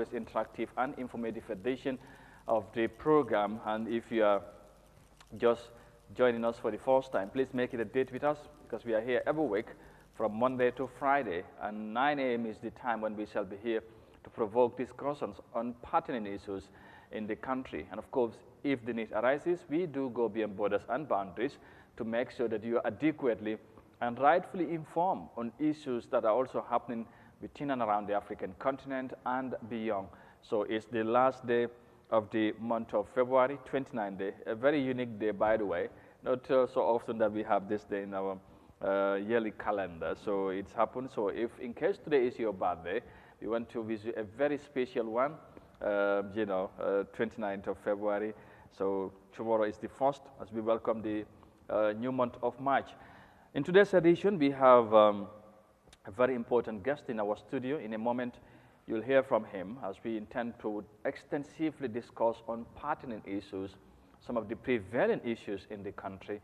always interactive and informative edition of the program. And if you are just joining us for the first time, please make it a date with us, because we are here every week from Monday to Friday, and 9 a.m. is the time when we shall be here to provoke discussions on pertinent issues in the country. And of course, if the need arises, we do go beyond borders and boundaries to make sure that you are adequately and rightfully informed on issues that are also happening within and around the African continent and beyond. So it's the last day of the month of February, 29th day, a very unique day, by the way. Not so often that we have this day in our yearly calendar. So it's happened. So if in case today is your birthday, we want to wish you a very special one, 29th of February. So tomorrow is the first, as we welcome the new month of March. In today's edition, we have a very important guest in our studio. In a moment, you'll hear from him, as we intend to extensively discuss on pertinent issues, some of the prevalent issues in the country,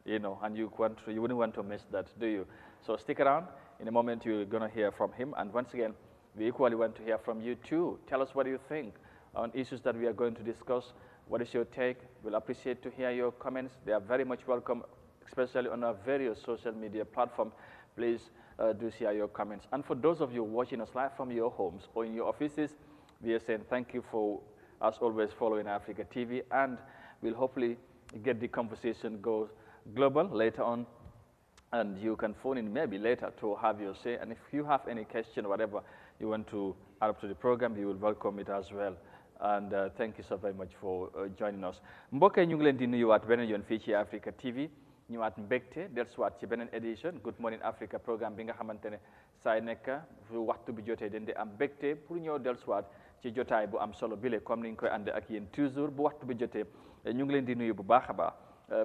and you wouldn't want to miss that, do you? So stick around. In a moment, you're going to hear from him. And once again, we equally want to hear from you too. Tell us what you think on issues that we are going to discuss. What is your take? We'll appreciate to hear your comments. They are very much welcome, especially on our various social media platforms. Please do share your comments. And for those of you watching us live from your homes or in your offices, we are saying thank you for, as always, following Eyeafrica TV, and we'll hopefully get the conversation go global later on, and you can phone in maybe later to have your say. And if you have any question or whatever you want to add up to the program, we will welcome it as well. And thank you so very much for joining us. Mbokk yi ñu ngi leen di nuyuwaat beneen yoon fii ci Eyeafrica TV, ñëwaat mbégte dellusiwaat ci beneen édition Good Morning Africa programme bi nga xamante ne saa nekk fu waxtu bi jotee dañ di am mbégte pour ñëw dellusiwaat ci jotaay bu am solo bile comme ni ñu koy àndee ak yéen toujours bu waxtu bi jotee. ñu ngi leen di nuyu bu baax a baax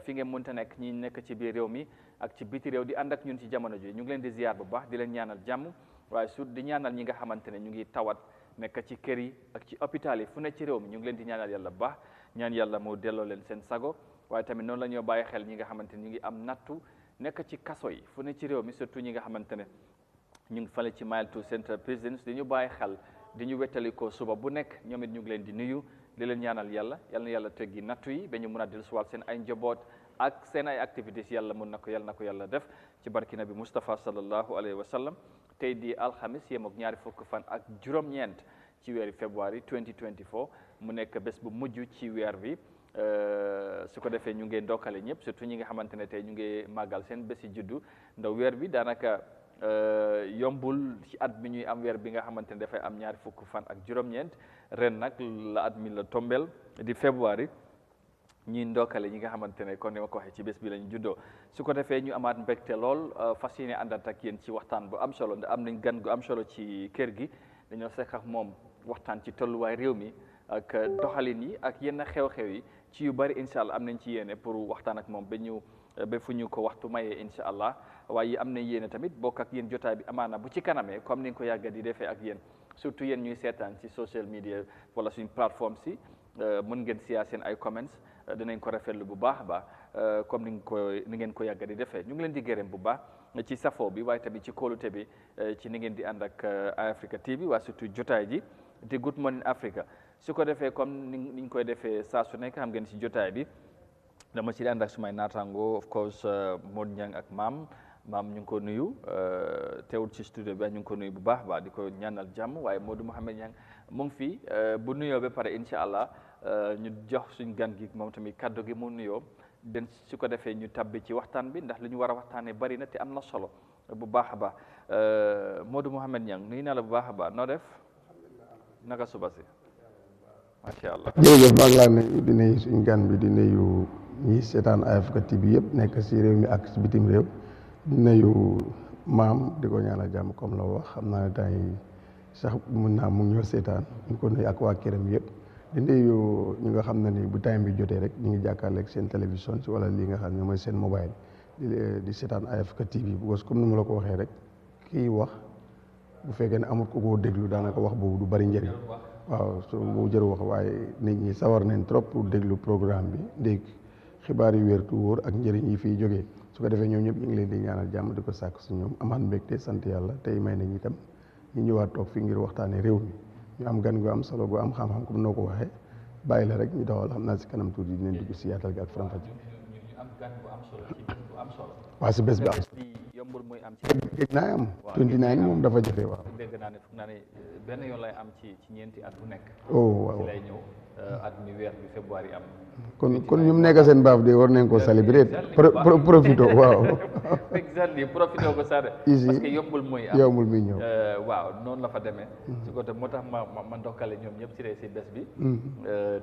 fi ngeen mënta nekk ñi nekk ci biir réew mi ak ci biti réew di ànd ak ñun ci jamono ji ñu ngi leen di ziar bu baax di leen ñaanal jàmm, waaye su di ñaanal ñi nga xamante ne ñu ngi tawat nekk ci kër yi ak ci hôpital yi fu ne ci réew mi ñu ngi leen di ñaanal yàlla bu baax, ñaan yàlla moo delloo leen seen sago. waaye tamit noonu la ñoo bàyyi xel ñi nga xamante ne ñu ngi am nattu nekk ci kaso yi fu ne ci réew mi, surtout ñi nga xamante ne ñu ngi fale ci Mile 2 Central Prisons di ñu bàyyi xel di ñu wettali ko suba bu nekk. ñoom it ñu ngi leen di nuyu di leen ñaanal yàlla na yàlla teggi nattu yi ba ñu mun a dellusiwaat seen ay njaboot ak seen ay activités. yàlla mun na ko yàlla def ci barki nabi Mustafa sallallahu alayhi wa sallam. tey di alxamis yem ak ñaari fukki fan ak juróom-ñeent ci weeri février 2024 mu nekk bés bu mujj ci weer bi. su ko defee ñu ngi ndokkale ñëpp, surtout ñi nga xamante ne tey ñu ngi màggal seen bési juddu. ndaw weer bi daanaka yombul ci at mi ñuy am weer bi nga xamante ne dafay am ñaari fukki fan ak juróom-ñeent. ren nag la at mi la tombel di février ñuy ndokkale ñi nga xamante ne kon ni ma ko waxee ci bés bi lañu juddoo. su ko defee ñu amaat mbégte lool fas yéene àndat ak yéen ci waxtaan bu am solo. ndax am nañ gan gu am solo ci kër gi, dañoo sekk ak moom waxtaan ci tolluwaay réew mi ak doxalin yi ak yenn xew-xew yi ci yu bari. incha allah am nañ ci yéene pour waxtaan ak moom ba fu ñu ko waxtu mayee incha allah. waaye am nañ yéene tamit bokk ak yéen jotaay bi amaana bu ci kanamee comme ni nga ko yàgga di defee ak yéen, surtout yéen ñuy seetaan ci social media wala suñ plateforme si. mën ngeen siyaa seen ay comments, dinañ ko rafetlu bu baax a baax comme ni ngeen ko yàgga di defee. ñu ngi leen di gërëm bu baax ci safoo bi, waaye tamit ci kóolute bi ci ni ngeen di ànd ak Eyeafrica TV, waaye surtout jotaay ji di Good Morning Africa. su ko defee comme ni ñu koy defee saa su nekk xam ngeen ci jotaay bi dama ci ànd ak sumay naataango, of course Modou Niang ak maam ñu ngi ko nuyu teewul ci studio bi ñu ngi ko nuyu bu baax baax di ko ñaanal jàmm. waaye Modou Mohamed Niang mu ngi fi bu nuyoo ba pare incha allah ñu jox suñ gan gi moom tamit kaddu gi mu nuyoo den su ko defee ñu tabbi ci waxtaan bi, ndax li ñu war a waxtaanee bari na te am na solo bu baax a baax. Modou Mohamed Niang nuyu naa la bu baax a baax, noo def naka suba si? macha allah jërëjëf maa ngi laa nuyu di nuyu suñu gan bi di nuyu ñi seetaan Eyeafrica TV yëpp nekk si réew mi ak si bitim réew. di nuyu maam di ko ñaanal jàmm comme la wax, xam naa ne temps yi sax mun naa mu ñoo seetaan ñu ko nuyu ak waa këram yëpp. di nuyu ñi nga xam ne ni bu time bi jotee rek ñu ngi jàkkaarloog seen télévision si wala lii nga xam ne mooy seen mobile di seetaan Eyeafrica TV. parce que comme ni ma la ko waxee rek kii wax bu fekkee ne amul ku ko déglu daanaka wax boobu du bari njëriñ. waaw su bu jëru wax waaye nit ñi sawar nañ trop pour déglu programme bi dégg xibaar yu wér tu wóor ak njëriñ yi fiy jógee. su ko defee ñoom ñëpp ñu ngi leen di ñaanal jàmm di ko sàkk si ñoom amaat mbégte sant yàlla tey may nañ itam ñu ñëwaat toog fii ngir waxtaanee réew mi ñu am gan gu am solo gu am xam-xam comme noo ko waxee bàyyi la rek ñu doxal xam naa si kanam tuuti dinañ dugg si yaatal gi ak faram-fàcce. ñu am gan bu am solo ci bés bu am solo. waaw si bés bi am solo. yombul muy am ci. géej naa am. 29 moom dafa jafe waaw. dégg naa ne foog naa ne benn yoon lay am ci ñeenti at bu nekk. oh waaw ci lay ñëw at mi weer bi février am. kon ñu nekk seen baaf de war nañ koo célébrer. profito waaw. exactement profito ko sax ici parce que yombul muy am yombul muy ñëw. waaw noonu la fa demee. su ko moo tax ma ndokkale ñoom ñëpp ci ree si bés bi.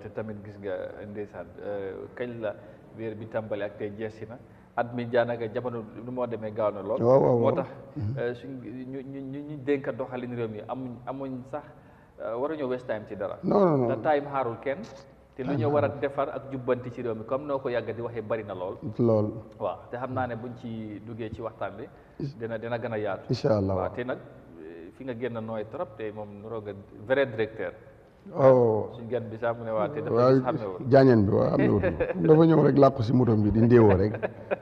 te tamit gis nga ndeysaan kañ la weer bi tàmbali ak tey jeesi na. at mi daanaka jamono nu moo demee gaaw na lool. moo tax suñ ñu dénk doxalin réew mi amuñ sax waruñoo waste time ci dara. non te time xaarul kenn. te lu ñu war a defar ak jubbanti ci réew mi comme noo ko yàgg di waxee bari na lool. waaw te xam naa ne buñ ci duggee ci waxtaan bi. dina gën a yaatu. incha allah waaw te nag fi nga génn nooy trop te moom nuroo nga vrai directeur. suñ gan bi sax mu ne waa te dafa xamewul jaañeen bi waaw xamewul dafa ñëw rek làqu si motom bi di ndéewoo rek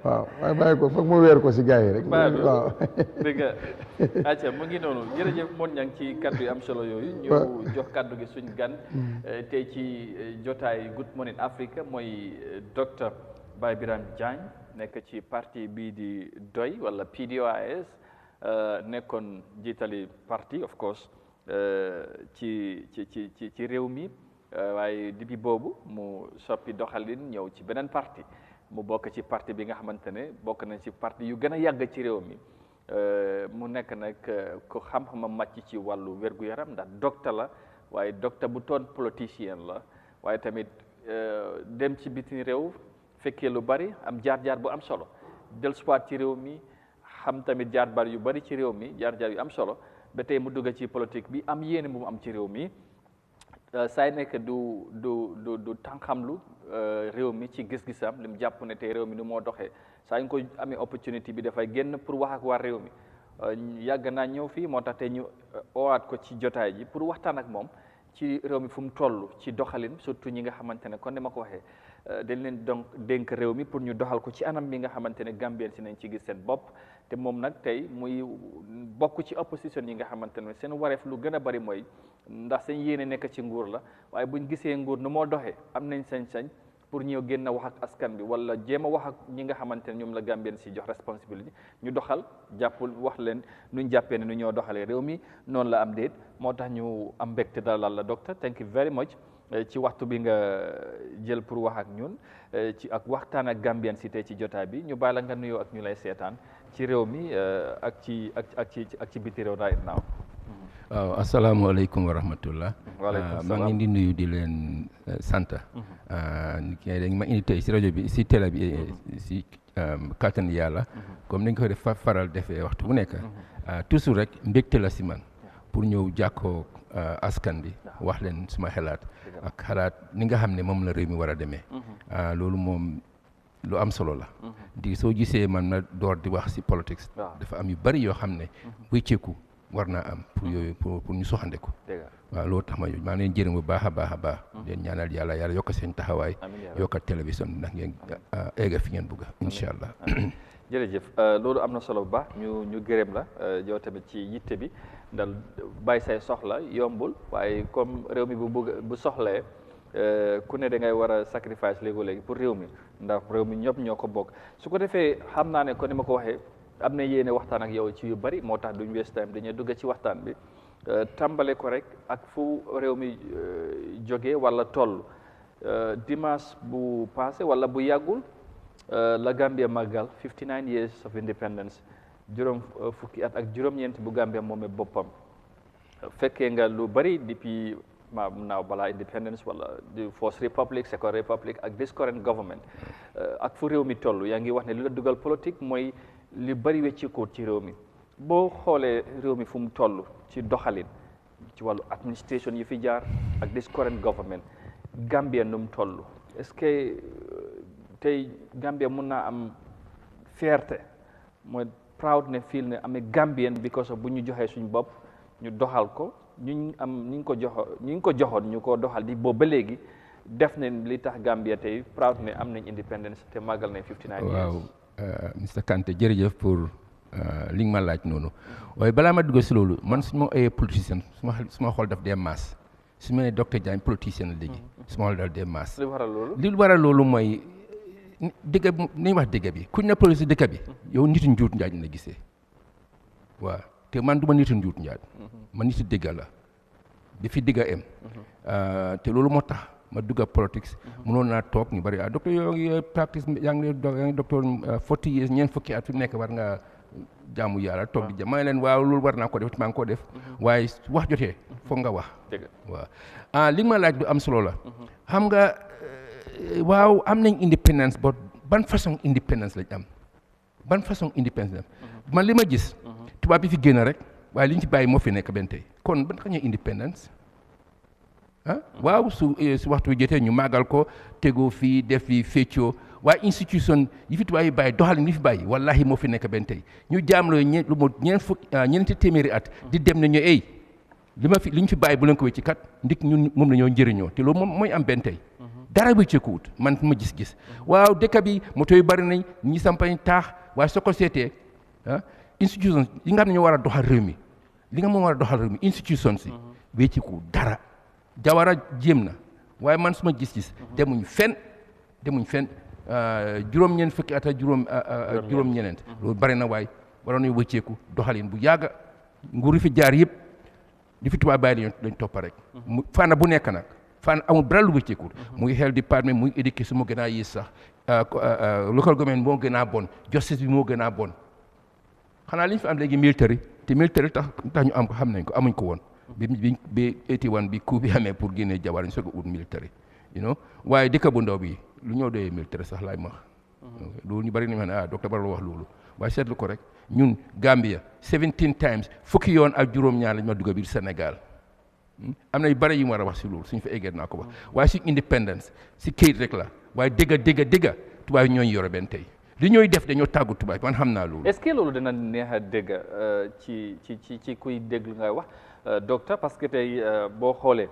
waaw waaye bàyyi ko foog mu weer ko si gars yi rek waaw dëgg nga acca mu ngi noonu jërëjëf moon ñang ci kaddu yi am solo yooyu ñu jox kaddu gi suñ gan tey ci jotaay Good Morning Africa mooy docteur Baye Birame Jagne nekk ci parti bii di doy wala PDOIS nekkoon jiitali parti of course ci réew mi waaye depuis boobu mu soppi doxalin ñëw ci beneen parti mu bokk ci parti bi nga xamante ne bokk na ci parti yu gën a yàgg ci réew mi mu nekk nag ku xam-xamam màcc ci wàllu wér-gu-yaram ndax docteur la waaye docteur bu toon politicien la waaye tamit dem ci bitim réew fekkee lu bari am jaar-jaar bu am solo dellusiwaat ci réew mi xam tamit jaar-jaar yu bari ci réew mi jaar-jaar yu am solo ba tey mu dugg ci politique bi am yéene bu mu am ci réew mi saay nekk du tànqamlu réew mi ci gis-gisam li mu jàpp ne tey réew mi nu moo doxee saa ñu ko amee opportunité bi dafay génn pour wax ak waa réew mi yàgg naa ñëw fii moo tax tey ñu owaat ko ci jotaay ji pour waxtaan ak moom ci réew mi fu mu toll ci doxalin surtout ñi nga xamante ne kon ni ma ko waxee dañ leen donc dénk réew mi pour ñu doxal ko ci anam bi nga xamante ne Gambien si nañ ci gis seen bopp te moom nag tey muy bokk ci opposition yi nga xamante ne seen wareef lu gën a bari mooy ndax seen yéene nekk ci nguur la waaye buñ gisee nguur nu moo doxee am nañ sañ-sañ pour ñëw génn wax ak askan bi wala jéem a wax ak ñi nga xamante ne ñoom la Gambien si jox responsabilité ñu doxal jàppul wax leen nuñ jàppee ne nu ñoo doxalee réew mi noonu la am déet moo tax ñu am mbégte dalal la docteur thank you very much ci waxtu bi nga jël pour wax ak ñun ci ak waxtaan ak Gambien si tey ci jotaay bi ñu bàyyi la nga nuyoo ak ñu lay seetaan ci réew mi ak ci biti réew right now. waaw asalaamaaleykum wa rahmatullah. waaleykum salaam maa ngi di nuyu di leen sant. dañ ma indi tey si rajo bi si télé bi si kàttan yàlla. comme ni nga ko def faral defee waxtu bu nekk. toujours rek mbégte la si man pour ñëw jàkkoo askan bi wax leen suma xalaat ak xalaat ni nga xam ne moom la réew mi war a demee. loolu moom lu am solo la. di soo gisee man na door di wax si politique. dafa am yu bari yoo xam ne wécceeku war naa am pour yooyu pour ñu soxandeku. waaw loolu tax maa leen jërëm bu baax a baax a baax. leen ñaanal yàlla yokk seen taxawaay. yokk télévision ndax ngeen egga fi ngeen bëgg incha allah. jërëjëf loolu am na solo bu baax ñu gërëm la yow tamit ci yitte bi ndax bàyyi say soxla yombul waaye comme réew mi bu soxlee ku ne da ngay war a sacrifice léegi pour réew mi ndax réew mi ñëpp ñoo ko bokk su ko defee xam naa ne kon ni ma ko waxee am na yéene waxtaan ak yow ci yu bari moo tax duñ waste time dañuy dugg ci waxtaan bi tàmbale ko rek ak fu réew mi jógee wala toll dimanche bu passé wala bu yàggul la Gambia màggal 59 years of independence juróom fukki at ak juróom-ñeent bu Gambia moomee boppam fekkee nga lu bari depuis naaw balaa independence wala the first republic second republic ak this current government ak fu réew mi toll yaa ngi wax ne li la dugal politique mooy li bari weccikoo ci réew mi boo xoolee réew mi fu mu toll ci doxalin ci wàllu administration yi fi jaar ak this current government Gambia nu mu toll est-ce que tey Gambia mun naa am fierté mooy proud ne feel ne amee Gambien because of bu ñu joxee suñu bopp ñu doxal ko ñu ngi ko joxoon ñu ko doxal di boobu ba léegi def nañ li tax Gambia tey proud ne am nañ independence te màggal nañ 59 years. waaw Mr Kanté jërëjëf pour li nga ma laaj noonu waaye balaa ma dugg si loolu man su ma ayee politicien suma xool daf dee maas su ma nee docteur Jammeh politicien la léegi su ma dal des masses. li waral loolu mooy dëgg bi nañu wax dëgg bi kuñ ne police dëkk bi yow nitu njuut njaaj la gisee waaw te man du ma nitu njuut njaaj man nitu dëgg la bi fi dëgg am te loolu moo tax ma dugg politics mënoon naa toog ñu bari docteur yoo ngi practice yaa ngi docteur 40 years ñeent fukki at fi mu nekk war nga jaamu yàlla toog di jëm ma ne leen waaw loolu war naa ko def maa ngi ko def waaye wax jotee foog nga wax waaw li ma laaj du am solo la xam nga waaw am nañ independence but ban façon independence lañ am man li ma gis tubaab bi fi génn rek waaye li ñu fi bàyyi moo fi nekk benn tey kon ban xañee independence waaw su waxtu bi jotee ñu màggal ko tegoo fii def fi féccoo waaye institution yi fi tubaab yi bàyyi doxalin yi fi bàyyi wallahi moo fi nekk benn tey ñu jaamloo lu mu ñeenti téeméeri at di dem ne ñu li ñu fi bàyyi bu leen ko wécci kat ndik ñun moom la ñoo njëriñoo te loolu moom mooy am benn tey dara wécceekuwut man ma gis-gis waaw dëkk bi moto yu bari nañ ñi sampañ taax waaye soo ko seetee institution yi nga xam ne ñoo war a doxal réew mi institution si wécceeku dara Jawara jéem na waaye man suma gis-gis demuñ fenn juróom-ñeent fukki at ak juróom-ñeneent loolu bari na waaye waroon nañu wëcceeku doxalin bu yàgga nguur fi jaar yëpp li fi tubaab bàyyi lañ toppa rek fànn bu nekk nag fànn amul dara lu wëcceeku muy health department muy éducation moo gën a yées sax local government moo gën a bon justice bi moo gën a bon xanaa li ñu fi am léegi military te military tax ñu am ko xam nañ ko amuñ ko woon bi 81 bi coup bi amee pour génne Jawara ñu soog a ut military waaye dëkk bu ndaw bi lu ñëw doyee militaire sax laay wax loolu ñu bari nañu ne docteur Barrow wax loolu waaye seetlu ko rek ñun Gambia 17 times fukki yoon ak juróom-ñaar lañ ma dugg biir Sénégal am na yu bari yu mu war a wax si loolu suñu fa eggee naa ko wax waaye si independence si këyit rek la waaye dëgg tubaab yi ñooñu yore benn tey li ñooy def dañoo tàggu tubaab man xam naa loolu. est-ce que loolu dina neex a dégg ci kuy déglu ngay wax docteur parce que tey boo xoolee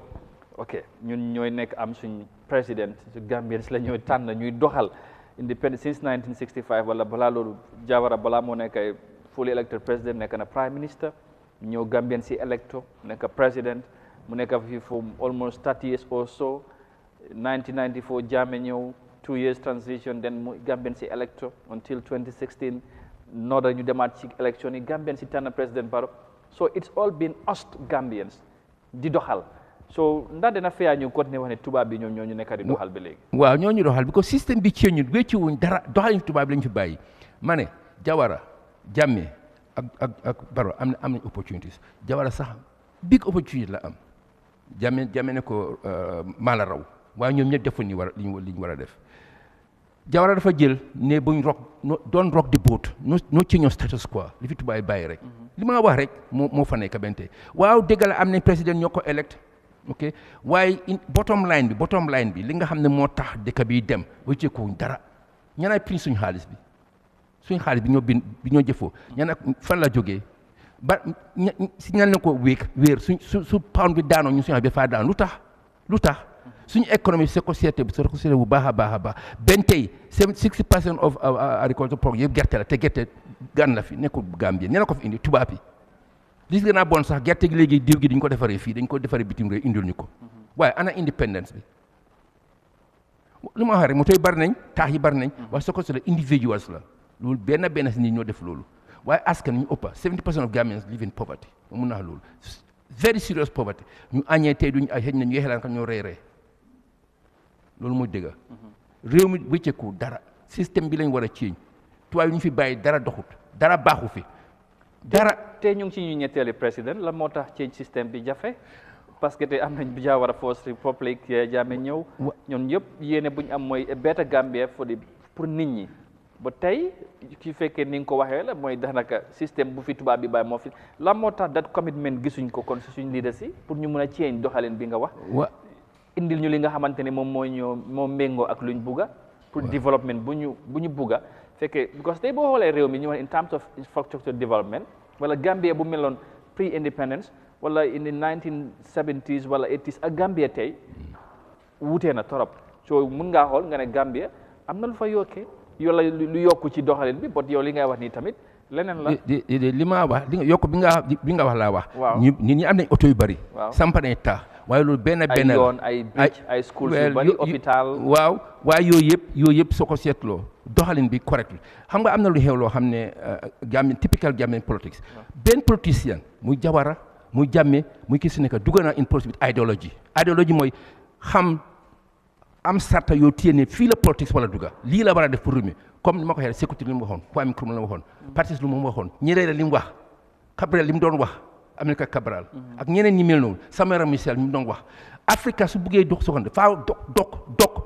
ok ñun ñooy nekk am suñ président su Gambien si la ñooy tànn ñuy doxal independence since 1965 wala balaa loolu Jawara balaa moo nekk fully elected president nekk na prime minister ñëw Gambien si electo nekk président mu nekk fi for almost 30 years or so 1994 Jammeh ñëw 2 years transition then mu Gambien si electo until 2016 nooda ñu demaat ci élection yi Gambien si tànn président Barrow so it's all been us Gambians di doxal so ndax dina feeyaa ñu continuer wax ne tubaab bi ñoom ñoo ñu nekk di doxal ba léegi. waaw ñoo ñu doxal because système bi ci ñu wécciwuñ dara doxalin tubaab bi lañ fi bàyyi ma ne Jawara Jammeh ak Barrow am nañ opportunities Jawara sax big opportunity la am Jammeh ne ko maa la raw waaye ñoom ñëpp defuñ li ñu war a def Jawara dafa jël ne buñ doon rock di boat no ci ñoo status quo li fi tubaab yi bàyyi rek li ma wax rek moo fa nekk benn tey waaw dëgg la am nañ président ñoo ko elect ok waaye bottom line bi li nga xam ne moo tax dëkk bi dem wëcceekuwuñ dara ñaanaay print suñu xaalis bi ñoo jëfoo ñaana fan la jógee ba si ñaan na ko wéer su pound bi daanoo ñu suñu xam bi faa daan lu tax suñu économie c'est ko seete bu baax a baax benn tey 60% of agriculture product yëpp gerte la te gerte gan la fi nekkul Gambie ña la ko fi indi tubaab yi li gën a bon sax gerte gi léegi diw gi dañ ko defaree fii dañ ko defaree bitim réew indil ñu ko waaye ana independence bi lu ma wax rek moto yi bari nañ taax yi bari nañ waaye soo ko seetlee individuals la loolu benn si nit ñoo def loolu waaye askan ñu ëppa 70% of Gambians live in poverty mun naa loolu very serious poverty ñu añee tey duñ ay xëj na ñu yeexelaan ka ñoo rey loolu mooy dëgg réew mi wëcceeku dara système bi lañ war a ceeñ tubaab yi ñu fi bàyyi dara doxut dara baaxu fi dara te ñu ngi ci ñu ñetteeli président la moo tax change système bi jafe parce que te am nañ bi Jawara First Republic Jammeh ñëw ñoom yëpp yéene bu ñu am mooy better Gambia pour nit ñi ba tey ki fekkee ni nga ko waxee la mooy daanaka système bu fi tubaab bi bàyyi moo fi la moo tax that commitment gisuñ ko kon si suñ leader si pour ñu mun a change doxalin bi nga wax indil ñu li nga xamante ne moom méngoo ak luñ bugga pour développement bu ñu bugga fekkee because tey boo xoolee réew mi ñu wax in terms of infrastructure development wala Gambia bu meloon pre-independence wala in the 1970s wala 80s ak Gambia tey wutee na torop soo mun ngaa xool nga ne Gambia am na lu fa yokkee wala lu yokku ci doxalin bi bot yow li ngay wax nii tamit leneen la li ma wax yokk bi nga wax laa wax nit ñi am nañ oto yu bari sampa nañ taax waaye loolu benn ay yoon ay bridge ay schools yu bari hôpital waaw waaye yooyu yëpp soo ko seetloo doxalin bi correct xam nga am na lu xew loo xam ne Gambian typical Gambian politics benn politicien muy Jawara muy Jammeh muy kii si nekk dugg na in politique with idéologie mooy xam am sarta yoo téye ne fii la politique wala dugga lii la war a def pour réew mi comme ni ma ko waxee sécurité li mu waxoon Kwame Nkrumah la waxoon partis lu mu waxoon ñeneen li mu wax Cabral li mu doon wax Amilcar Cabral ak ñeneen ñi mel noonu Samora Michel mi mu doon wax Afrique su buggee dox soxante faaw dog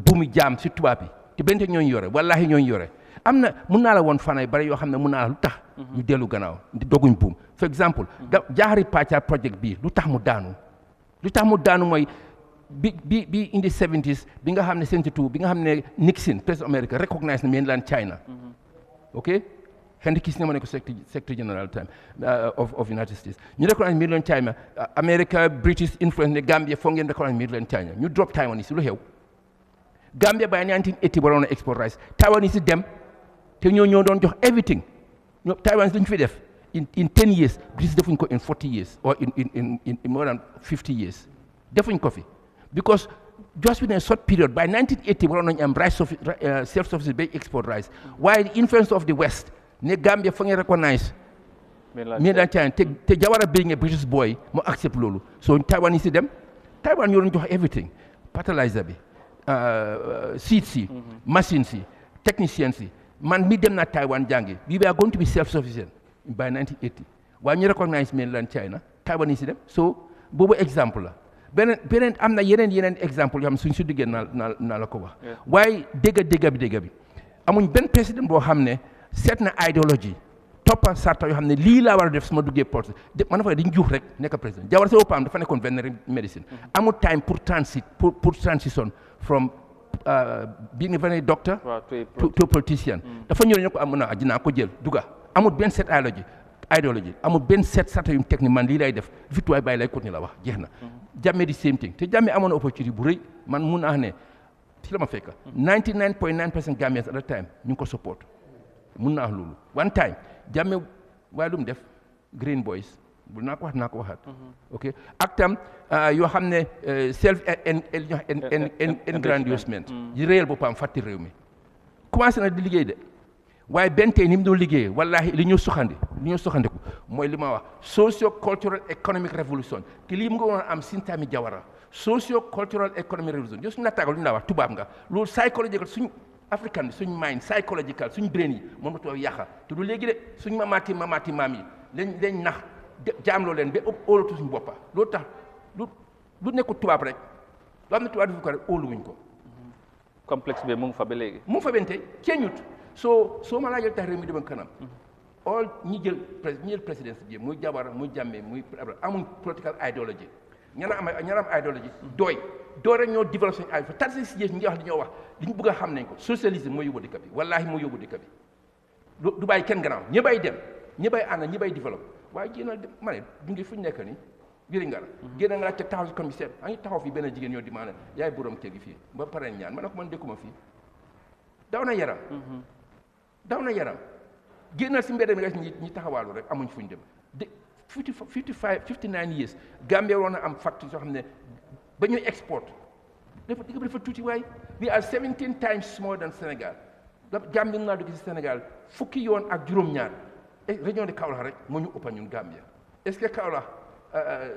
buumi jaam si tubaab bi te bente ñooñu yore wallahi ñooñu yore am na mun naa la woon fanay bari yoo xam ne mun naa la lu tax ñu dellu gannaaw di doguñ buum for exemple Jahari Paccar project bii lu tax mu daanu mooy bi in the 70s bi nga xam ne 72 bi nga xam ne Nixon président America recognize na mainland China ok Henry Kissinger ma ne ko secretary general time of United States ñu recognize mainland China America British influence ne Gambia foog ngeen recognize mainland China ñu drop Taiwanese lu xew Gambia by 1980 waroon na export rice Taiwanese dem te ñoo doon jox everything ñoo Taiwanese lu ñu fi def in 10 years British defuñ ko in 40 years or in more than 50 years defuñ ko fi because just within a short period by 1980 waroon nañu am rice self-sufficiency bay export rice while the influence of the West ne Gambia fa ngeen recognize mainland China te Jawara being a British boy mu accept loolu so Taiwanese dem Taiwan ñoo doon jox everything fertilizer bi seeds si machines si technicians si man mi dem naa Taiwan jàngi we are going to be self-sufficient by 1980 waaye ñu recognize mainland China Taiwanese dem so boobu exemple la beneen am na yeneen exemple yoo xam ne suñ su diggee naa la ko wax waaye dégga bi amuñ benn président boo xam ne seet na idéologie toppa sarta yoo xam ne lii laa war a def su ma duggee porte man dafa dañ juux rek nekk président Jawara sa boppam dafa nekkoon veterinary medicine amul time pour transition from being a veterinary doctor to politician dafa ñëw ne ko am na dinaa ko jël duga amul benn set idéologie amul benn set sarta yu mu teg ni man lii lay def victoire bàyyi lay continuer la wax jeex na Jammeh di same thing te Jammeh amoon na opportunité bu rëy man mun naa ne ci la ma fekk 99.9% Gambians at that time ñu ngi ko support mun naa wax loolu one time Jammeh waaye lu mu def Green Boys bu naa ko waxaat ok ak tam yoo xam ne self engrandissement yi réel boppam fàtti réew mi commencé na di liggéey de waaye benn tey ni mu doon liggéeyee wallahi li ñu soxandiku mooy li ma wax socio cultural economic revolution te lii mu nga woon am sintaami Jawara socio cultural economic revolution yow suñu nattaagal lu ñu laa wax tubaab nga loolu psychological suñ african suñ mind psychological suñ brain yi moom la tubaab yàqa te du léegi de suñ mamaati maam yi lañ nax jaamloo leen ba ëpp óolatu suñu boppa loolu tax lu nekkul tubaab rek lu am na tubaab defu ko rek óoluwuñ ko complexe bi mu ngi fa ba léegi mu ngi fa bente keñut soo ma laajal tax réew mi dem kanam all ñi jël présidence bi muy Jawara muy Jammeh muy amuñ political idéologie ñana am idéologie doo rek ñoo développé suñu ay fa tarsi si ñu ngi wax li ñoo wax li ñu bëgg a xam nañ ko socialisme mooy yóbbu dëkk bi wallaahi mooy yóbbu dëkk bi du bàyyi kenn gannaaw ñëppay dem ñëppay ànd ñëppay développé waaye génnal dem ma ne du ngi fu ñu nekk nii Wellingara génn nga laaj ca taxaw si commissaire a ngi taxaw fii benn jigéen ñoo di maa ne yaay borom kër gi fii ba pare ñaan ma ne ko man dëkkuma fii daw na yaram génnal si mbedd mi rek ñi taxawaalu rek amuñ fuñ dem de 59 years Gambia waroon na am factory soo xam ne ba ñuy export dafa tuuti waaye we are 17 times smaller than Sénégal Gambia naa dugg si Sénégal fukki yoon ak juróom-ñaar région de Kaolack rek moo ñu ëppa ñun Gambia est-ce que Kaolack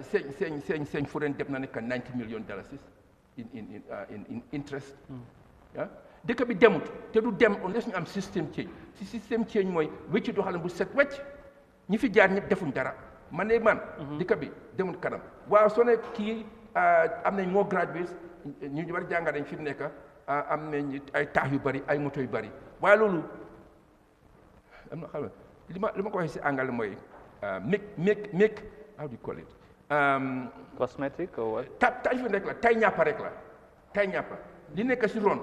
seen foreign debt na nekk $90 million in interest dëkk bi demut te du dem unless ñu am système change si système change mooy wécci doxalin bu set wecc ñi fi jaar ñëpp defuñ dara man dëkk bi demut kanam waaw soo ne kii am nañ moo graduates ñu war jàngal dañ fi mu nekk am nañ ay taax yu bari ay moto yu bari waaye loolu am na xam nga li ma ko waxee si anglais mooy make how do you call it cosmetic or what tay fi nekk la tay ñàppa li nekk si ron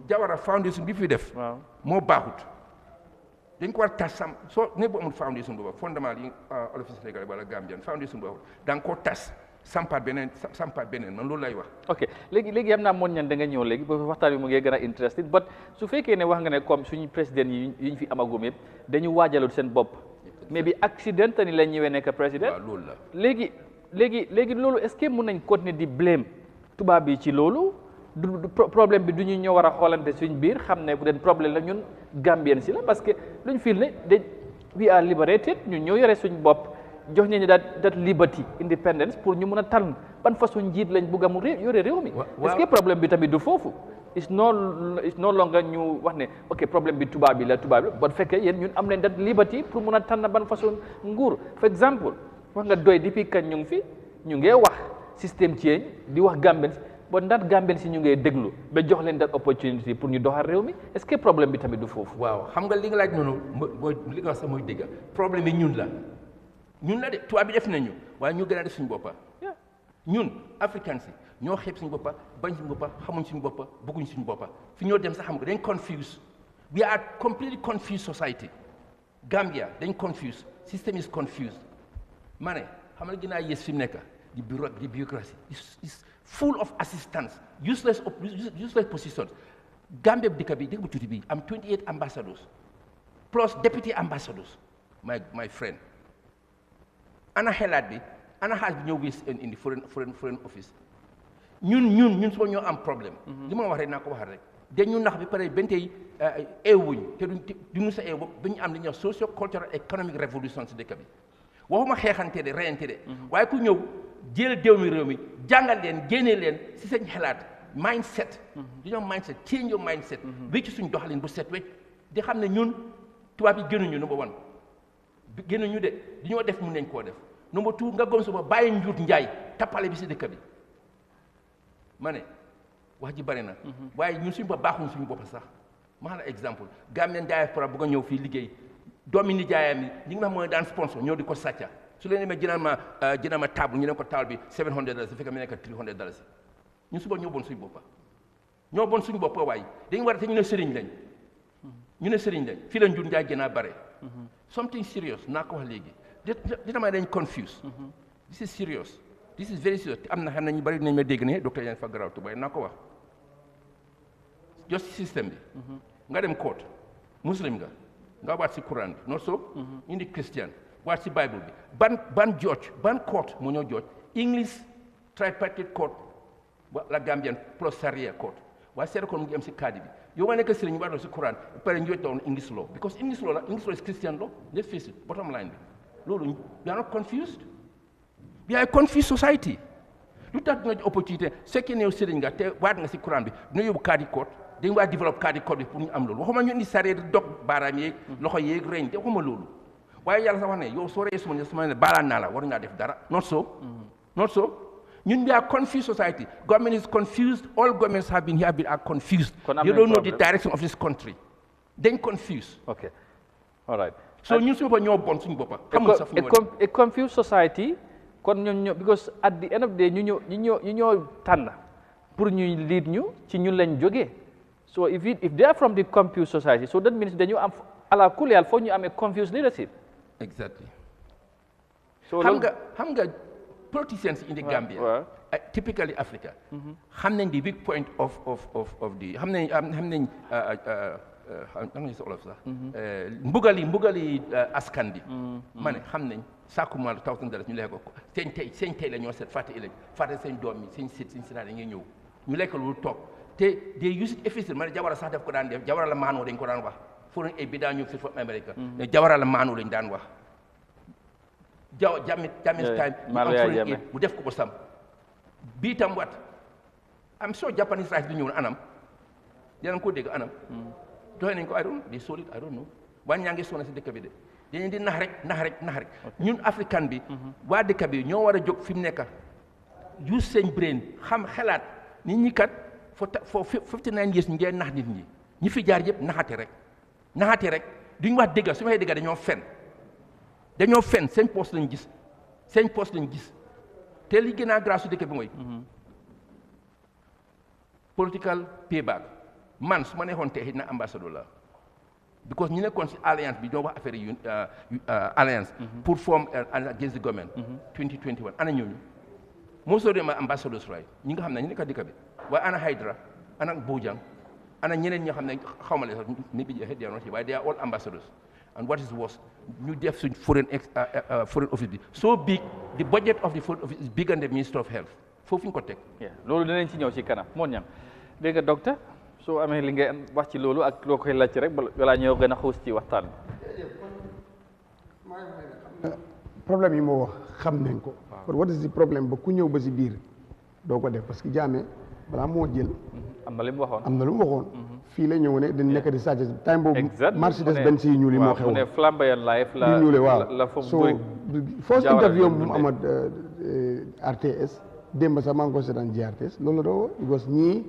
Jawara foundation bi fi def moo baaxut dañ ko war tas soo ne bu amul foundation booba fondement yi olof Sénégal wala Gambian foundation booba da nga koo tas sampaat beneen man loolu lay wax ok léegi am naa moon ñan da nga ñëw léegi ba waxtaan bi mu ngi gën a interested but su fekkee ne wax nga ne comme suñu président yi ñu fi amagum yëpp dañu waajalul seen bopp mais bi accident ni la ñëwee nekk président loolu la léegi léegi loolu est-ce que mën nañ continuer di blame tubaab bi ci loolu du problème bi du ñu ñoo war a xoolante suñ biir xam ne bu den problème la ñun Gambien si la parce que luñ feel ne we are liberated ñun ñoo yore suñ bopp jox ñu that liberty independence pour ñu mën a tànn ban façon njiit lañ bugg a mu yore réew mi est-ce que problème bi tamit du foofu it's no longer ñu wax ne ok problème bi tubaab bi la ba fekkee yéen ñun am nañ that liberty pour mën a tànn ban façon nguur for exemple wax nga doy depuis kañ ñu ngi fi ñu ngee wax système change di wax Gambien si ba ndaat Gambien si ñu ngee déglu ba jox leen that opportunity pour ñu doxal réew mi est-ce que problème bi tamit du foofu waaw xam nga li nga laaj noonu mooy li nga wax sax mooy dégg problème yi ñun la de tubaab bi def nañu waaye ñu gën a def suñu boppa ñun africains si ñoo xeeb suñu boppa bañ suñu boppa xamuñ suñu boppa bëgguñ suñu boppa fi ñoo dem sax xam nga dañ confuse we are completely confused society Gambia dañ confuse system is confused ma ne xam nga ginnaaw yées fi mu nekk di bureaucracy is full of assistance useless positions Gambia dëkk bu tuuti bi am 28 ambassadors plus deputy ambassadors my friend ana xelaat bi ana xaalis bi ñëw wis in the foreign office ñun suba ñoo am problème li ma wax rek naa ko waxal rek dañu nax bi pare benn tey eewuñ te duñu sa eew ba ñu am li ñuy wax socio cultural economic revolution si dëkk bi waxuma xeexante de reyante de waaye ku ñëw jël réew mi jàngal leen génne leen si seen xelaat mindset dañoo mindset change your mindset wécc suñ doxalin bu set wecc di xam ne ñun tubaab yi gënuñu number one gënuñu de di ñoo def mun nañ koo def number two nga gom suba bàyyi njuut njaay tappale bi si dëkk bi ma ne wax ji bari na waaye ñun suñu bopp baaxuñ suñu bopp sax ma la exemple Gambien diaspora bëgg a ñëw fii liggéey doomi nijaayam yi ñi nga xam mooy daan sponsor ñëw di ko sàcca su leen demee jëndal ma table ñu ne ko table bi $700 fekk mu nekk $300 ñun suba ñoo bon suñu boppa waaye dañu war a te ñu ne sëriñ lañ fii la njuut njaay gën a bare something serious naa ko wax léegi dina may dañ confuse this is serious this is very serious am na xam ne ñu bari dinañ ma dégg ne docteur Yan fa garaaw tubaab naa ko wax justice system bi nga dem court muslim nga waat si Quran bi not so indi Christian waat si Bible bi ban court moo ñoo judge English tripartite court la Gambian plus Sharia court waaye seet ko mu ngi am si kaadi bi yow nga nekk sëriñ ñu waatoo si Quran pare ñu doon English law because English law is Christian law let's face it bottom line bi loolu we are not confused we are a confused society lu tax nga opportunité fekkee ne yow sëriñ nga te waat nga si Quran bi dina yóbbu kaadi court dañ waa développe kaadi court bi pour ñu am loolu waxuma ñu indi saree dog baaraam yeeg loxo yeeg reñ te waxuma loolu waaye yàlla sax wax ne yow soo reyee suma ne baalaan naa la war ngaa def dara not so ñun we are confused society government is confused all governments have been are confused you don't know the direction of this country dañ confused okay all right so ñun suñu bopp ñoo bon suñu boppa xamul sax a confused society kon ñun because at the end of the day ñu ñoo tànn pour ñuy lead ñu ci ñun lañ jógee so if they are from the confused society so that means dañu am ala kulli haal foo ñu amee confused leadership exactly so xam nga politicians in the Gambia typically Africa xam nañ the weak point of the xam nañ olof sax mbugali askan bi ma ne xam nañ sàkku maalo $1,000 ñu lekk ko seen tey la ñoo seet fàtte ëllëg fàtte seen doom yi seen sët seen sinaat ngay ñëw ñu lekk loolu toog te they use it efficient ma ne jawara sax def ko daan def jawara la maanoo dañ ko daan wax foreign aid bi daa ñëw fi from America ne jawara la maanoo lañ daan wax Jammeh time ñu am foreign aid mu def ko ba sam bii tam wat am soo Japanese rice bi ñëw na anam dinañ ko dégg anam doxe nañ ko they sold it I don't know waaye ñaa ngi sonna si dëkk bi de dañu di nax rek ñun africain bi waa dëkk bi ñoo war a jóg fi mu nekk use seen brain xam xalaat nit ñi kat for 59 years ñu ngee nax nit ñi fi jaar yëpp naxate rek duñu wax dëgg su ma waxee dëgg dañoo fen seen poste lañ gis te li gën a grâce su dëkk bi mooy political payback man su ma neexoon tey na ambassadeur la because ñu nekkoon si alliance bi ñoo wax affaire alliance pour form against the government 2021 ana ñooñu moo soo dem ambassadeurs right ñi nga xam ne ñu nekk dëkk bi waaye ana Hydra ana Bojang ana ñeneen ñoo xam ne xaw ma leen sax maybe head they are not here waaye they are all ambassadors and what is worse ñu def suñ foreign office bi so big the budget of the foreign office is bigger than the Minister of Health foofu ñu ko teg. loolu dinañ ci ñëw ci kanam moo ñam dégg nga docteur soo amee li nga wax ci loolu ak loo koy laaj rek balaa ñëw gën a xuus ci waxtaan bi. problème yi moo wax xam nañ ko. kon what is the problème ba ku ñëw ba si biir doo ko def parce que Jammeh balaa moo jël. am na li mu waxoon fii la ñëw ne dañ nekk di sàcc time boobu Mercedes Benz yi ñuul yi moo xew. ne flamboyant life la ñuule waaw la fa so first interview bu mu amat RTS démb sax maa ngi ko seetaan GRTS loolu la doo because ñii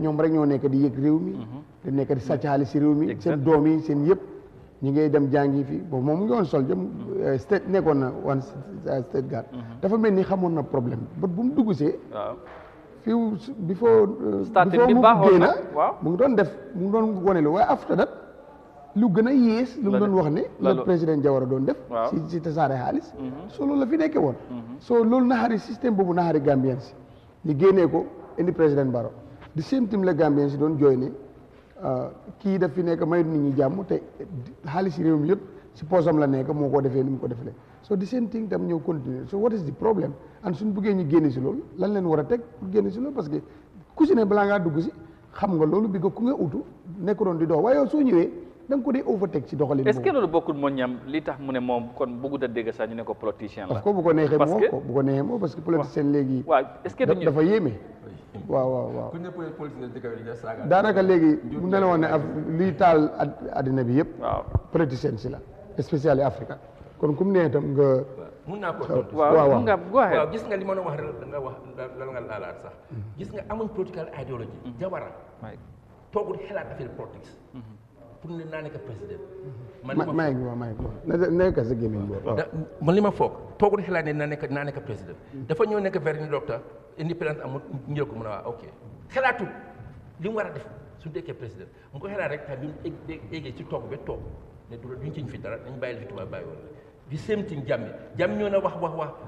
ñoom rek ñoo nekk di yëg réew mi di nekk di sàcc xaalis si réew mi seen doom yi seen yëpp ñi ngay dem jàngi fi boobu moom mu ngi woon sol jëm state nekkoon na one state guard dafa mel ni xamoon na problème ba bu mu dugg see before mu génn mu ngi doon def mu ngi doon wane lu waaye after that lu gën a yées lu mu doon wax ne la président Jawara doon def si tasaare xaalis so loolu la fi nekkee woon so loolu naxari système boobu naxari Gambien si ñu génnee ko indi président Barrow di same time la Gambien si doon jooy ne kii daf fi nekk mayut nit ñi jàmm te xaalis réew mi yëpp si poosam la nekk moo ko defee ni mu ko defalee so di same thing tam ñëw continuer so what is the problem and suñ bëggee ñu génne si loolu lan leen war a teg pour génne si loolu parce que ku si ne balaa ngaa dugg si xam nga loolu bi ko ku nga utu nekk doon di dox waaye yow soo ñëwee da nga ko dee overtake si doxalin est-ce que loolu bokkul moo ñam li tax mu ne moom kon bëggut a dégg sax ñu ne ko politicien la bu ko neexee moo parce que politicien léegi dafa yéeme waaw daanaka léegi mu ne la woon ne lii taal addina bi yëpp politicien si la spécial Afrique kon ku mu nee itam nga mun naa ko tontu waaw gis nga li ma doon wax rek nga wax lan nga laalaat sax gis nga amuñ political idéologie Jawara toogul xelaat affaire politique pour ne naa nekk président nekk sa gémmiñ boobu man li ma foog toogul xelaat ne naa nekk président dafa ñëw nekk vers ni docteur indépendance amul njël ko mën a waa ok xelaatu li mu war a def su nekkee président mu ko xelaat rek tam bi mu éggee ci toog ba toog ne du duñ ciñ fi dara dañ bàyyi la fi tubaab bàyyi woon di same thing Jammeh ñoo na wax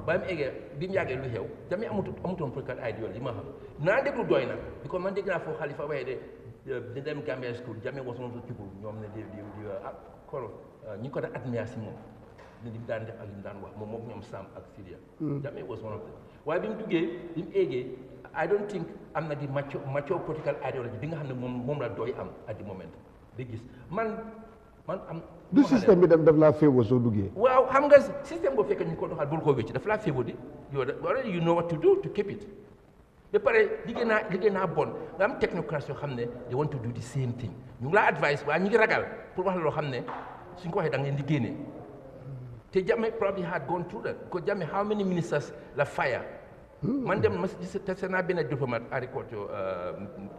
ba mu eggee bi mu yàggee lu xew Jammeh amutoon political idéologie li ma xam naa déglu doy na bi ko man dégg naa foofu Halifa waxee de dem Gambia school Jammeh was one of the people ñoom ne di kolo ñi ko daan admire si moom ne li mu daan def ak li mu daan wax moom moom ñoom Sam ak Syria Jammeh was one of them waaye bi mu duggee bi mu eggee I don't think am na di mature political idéologie bi nga xam ne moom la doy am at the moment di gis man am du système bi dem daf laa féewoo soo duggee waaw xam nga système boo fekkee ñu ko doxal bul koo wécc daf laa féewoo di yow already you know what to do to keep it ba pare liggéey naa bon nga am technocrates yoo xam ne they want to do the same thing ñu ngi laa advice waaye ñu ngi ragal pour wax la loo xam ne suñ ko waxee da nga leen di génne te Jammeh probably had gone through that because Jammeh how many ministers la fire man dem ma gis te naa benn diplomate agriculture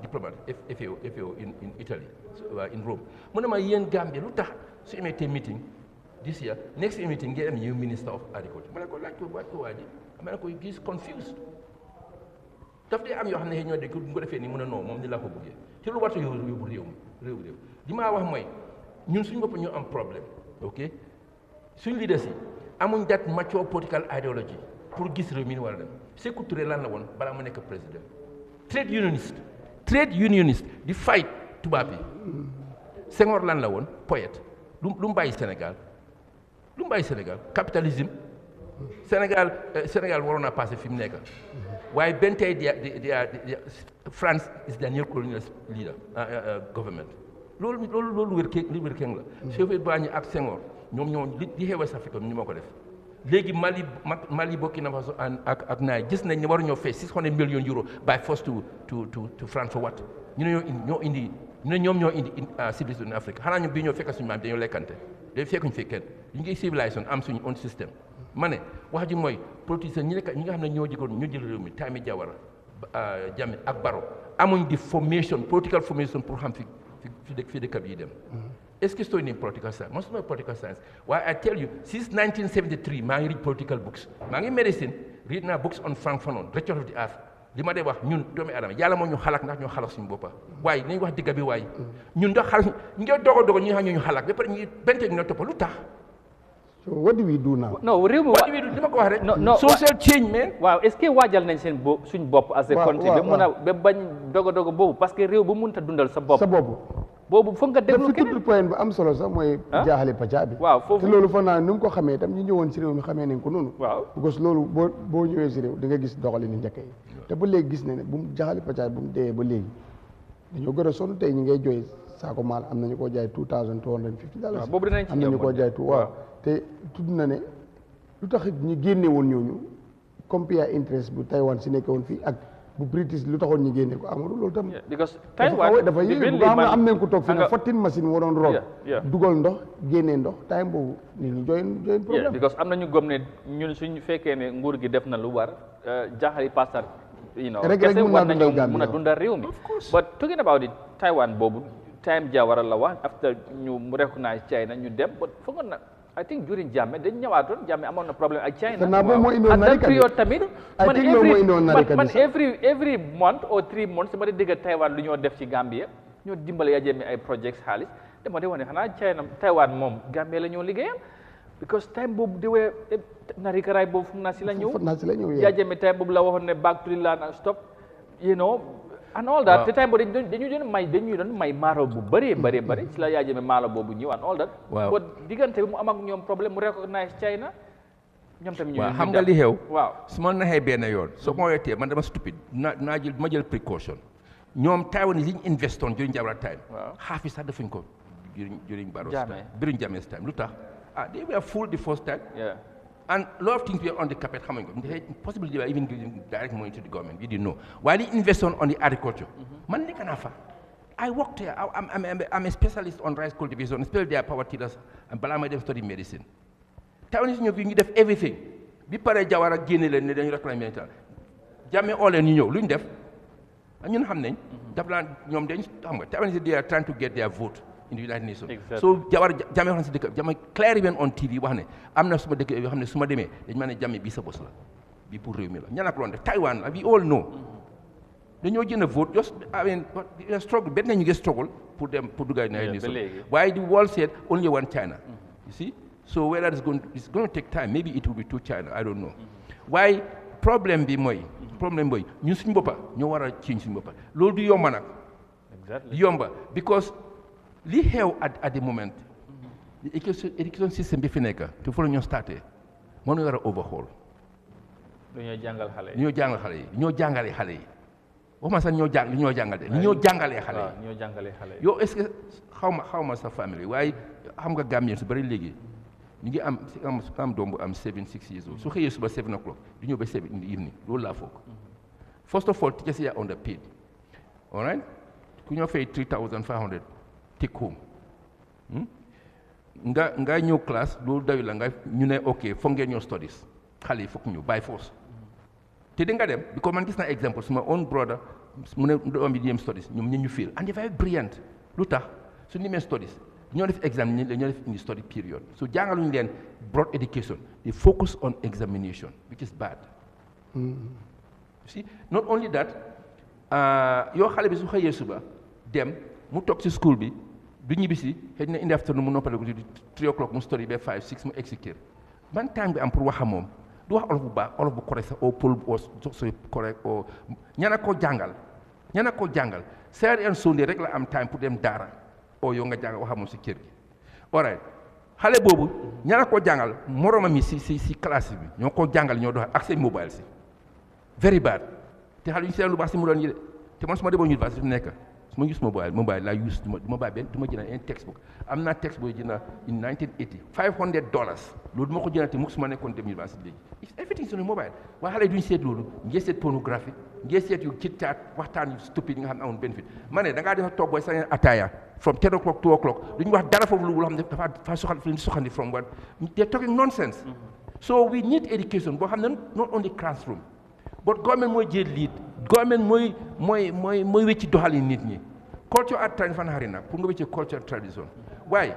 diplomate FAO in Italy in Rome mu ne ma yéen Gambia lu tax su amee meeting this year next meeting ngeen am new minister of agriculture ma ne ko laaj ko waa ji ma ne ko gis confused daf dee am yoo xam ne ñoo de ko defee nii mu ne non moom ni laa ko bëggee te lu warta yóbbu réew li ma wax mooy ñun suñu bopp ñoo am problème ok suñu leaders yi amuñ that mature political ideology pour gis réew mi ni war a dem Sékou Touré lan la woon balaa mu nekk président trade unioniste di fight tubaab yi Senghor lan la woon poète lu mu bàyyi Sénégal capitalisme Sénégal waroon naa passé fi mu nekk waaye benn tey France is the neo-colonial leader government loolu wér keng la Houphouët-Boigny ak Senghor ñoom li xew West Africa ñu moo ko def léegi Mali Burkina Faso ak naay gis nañ ne waruñoo fay 600 million euros by force to France for what ñu ne ñoom ñoo indi civilisation in Afrique xanaa ñu bii ñoo fekk suñu maam dañoo lekkante day fekkuñu fi kenn ñu ngi civilisation am suñu own système ma ne wax ji mooy politiciens ñi nga xam ne ñoo jël réew mi Tami Jawara Jammeh ak Barrow amuñ di political formation pour xam fi dëkk bi yi dem est-ce que story in political science most of my political science why I tell you since 1973 maa ngi read political books maa ngi medicine read naa books on Frank Fanon Return of the Earth li ma dee wax ñun doomi adama yàlla moo ñu xalak ndax ñoo xalak suñu boppa waaye nañ wax digga bi waaye ñun ndax xalak ñu ngi dogo ñu xam ñu xalak ba pare ñu bente ñu toppa lu tax so what do we do now non réew mi what do we do li ma ko wax rek social change man waaw est-ce que waajal nañ seen suñ bopp as a country ba mun a ba bañ dogo boobu parce que réew bu mënta dundal sa bopp boobu foog nga déglu keneen point bu am solo sax mooy jaaxale pacaa bi waaw foofu te loolu foog naa ni mu ko xamee itam ñu ñëwoon si réew mi xamee nañ ko noonu waaw parce que loolu boo ñëwee si réew di nga gis doxali ni njëkk yi te ba léegi gis ne bu mu jaaxale pacaa bu mu dee ba léegi dañoo gën a sonn tey ñi ngay jooy saako maal am nañu koo jaay $2,250 boobu dinañ ci am nañu koo jaay waaw te tudd na ne lu tax ñu génne woon ñooñu compare interest bu Taiwan si nekkee woon fii ak bu British lu taxoon ñu génne ko amul loolu tam because Taiwan dafa yéeg ba am nañ ko toog fi ne 14 machine moo doon root dugal ndox génnee ndox time boobu nit ñi jooy problème because am nañu gëm ne ñun suñu fekkee ne nguur gi def na lu war jaaxali pasar kese war nañu mun a dundal réew mi but talking about it Taiwan boobu time Jawara la wax after ñu mu recognize China ñu dem but foog na I think during Jammeh dañ ñëwaatoon Jammeh amoon na problème ak China. at that period tamit man every month or 3 months dama di dégg Taiwan lu ñoo def ci Gambia ñoo dimbale Yahya Jammeh ay projects xaalis dama di wax ne xanaa China Taiwan moom Gambia la ñoo liggéeyam because time boobu di wee narikaraay boobu fu mu naa si la ñëw Yahya Jammeh time boobu la waxoon ne back to the land and stop and all that te time boobu dañu doon may maaro bu bëri si la Yahya Jammeh maalo boobu ñëw and all that but diggante bi mu am ak ñoom problème mu recognize China ñoom tamit ñu xam nga li xew waaw su ma naxee benn yoon soo ko weetee man dama stupide naa jël précaution ñoom Taiwan yi li ñu investoon during Jawara time half yi sax defuñ ko during Barrow's time during Jammeh's time lu tax they were full the first time and a lot of things were on the carpet, possibly they were even giving direct money to the government. We didn't know. While they invest on the agriculture, I worked there. I'm a specialist on rice cultivation, especially their power tillers, and Balama them study medicine. Taiwanese you def everything. Bi pare Jawara génne leen ne dañu réclamer Jammeh all leen ñu ñëw lu ñu def ñun xam nañ daf laan ñoom dañ xam nga Taiwanese they are trying to get their vote in the United Nations. Exactly. So Jammeh wax na si dëkk Jammeh clearly went on TV wax ne am na suma dëkk yoo xam ne su ma demee dañ ma ne Jammeh bii sa bos la bii pour réew mi la ñan ak loon def Taiwan la we all know dañoo jënd vote just I mean struggle benn ñu ngi struggle pour dem pour dugg United Nations waaye the world said only one China you see so whether it's going to take time maybe it will be two China I don't know waaye problème bi mooy ñun suñu boppa ñoo war a change suñu boppa loolu du yomba nag yomba because li xew at the moment education system bi fi nekk te fa la ñoo starté moo ñu war a overhaul ñoo jàngal xale yi ñoo jàngale xale yi waxuma sax ñoo jàngal de ñoo jàngalee xale yi yow est-ce que xaw ma sa famille waaye xam nga Gambien su bari léegi ñu ngi am doom bu am 7-6 years old su xëyee suba 7 o'clock du ñëw ba 7 in the evening loolu laa foog first of all teachers are underpaid all right ku ñoo fay $3,500 take home nga ñëw classe loolu dayu la nga ñu ne ok foog ngeen ñoo studies xale yi foog ñu by force te di nga dem because man gis naa exemple suma own brother mu ne doom bi di dem studies ñoom ñu feel and they very brilliant lu tax su ñu demee studies ñoo def exam ñoo def in the study period so jàngaluñu leen broad education they focus on examination which is bad you see not only that yoo xale bi su xëyee suba dem mu toog ci school bi du ñibbisi xëy na in the afternoon mu noppale ko di 3 o'clock mu study ba 5 6 mu egg si kër ban temps bi am pour wax moom du wax olof bu baax olof bu correct sax au pël au so correct au ñana ko jàngal Saturday and Sunday rek la am time pour dem daara o yow nga jàngal wax moom si kër gi alright xale boobu ñana ko jàngal moromam yi si classe bi ñoo ko jàngal ñoo dox ak seen mobile si very bad te xale yu ñu seetlu lu baax si mu doon yi de te man su ma demoon université fi nekk su ma use mobile laa use du ma bàyyi benn du ma jënd un textbook am naa textbook jënd in 1980 $500 loolu du ma ko jënd te mu su ma nekkoon dem université léegi everything sur le mobile waaye xale duñu seet loolu ngeen seet pornographie ngeen seet yu chit chat waxtaan yu stupide yi nga xam ne amul benefit ma ne da ngaa defa toog booy sa ngeen ataaya from 10 o'clock 2 o'clock duñu wax dara foofu lu xam ne dafa soxandi from what they're talking nonsense so we need education boo xam ne not only classroom but government mooy jël lead government mooy wecci doxalin nit ñi culture ak tradition fan xari nag pour nga wéccee culture tradition waaye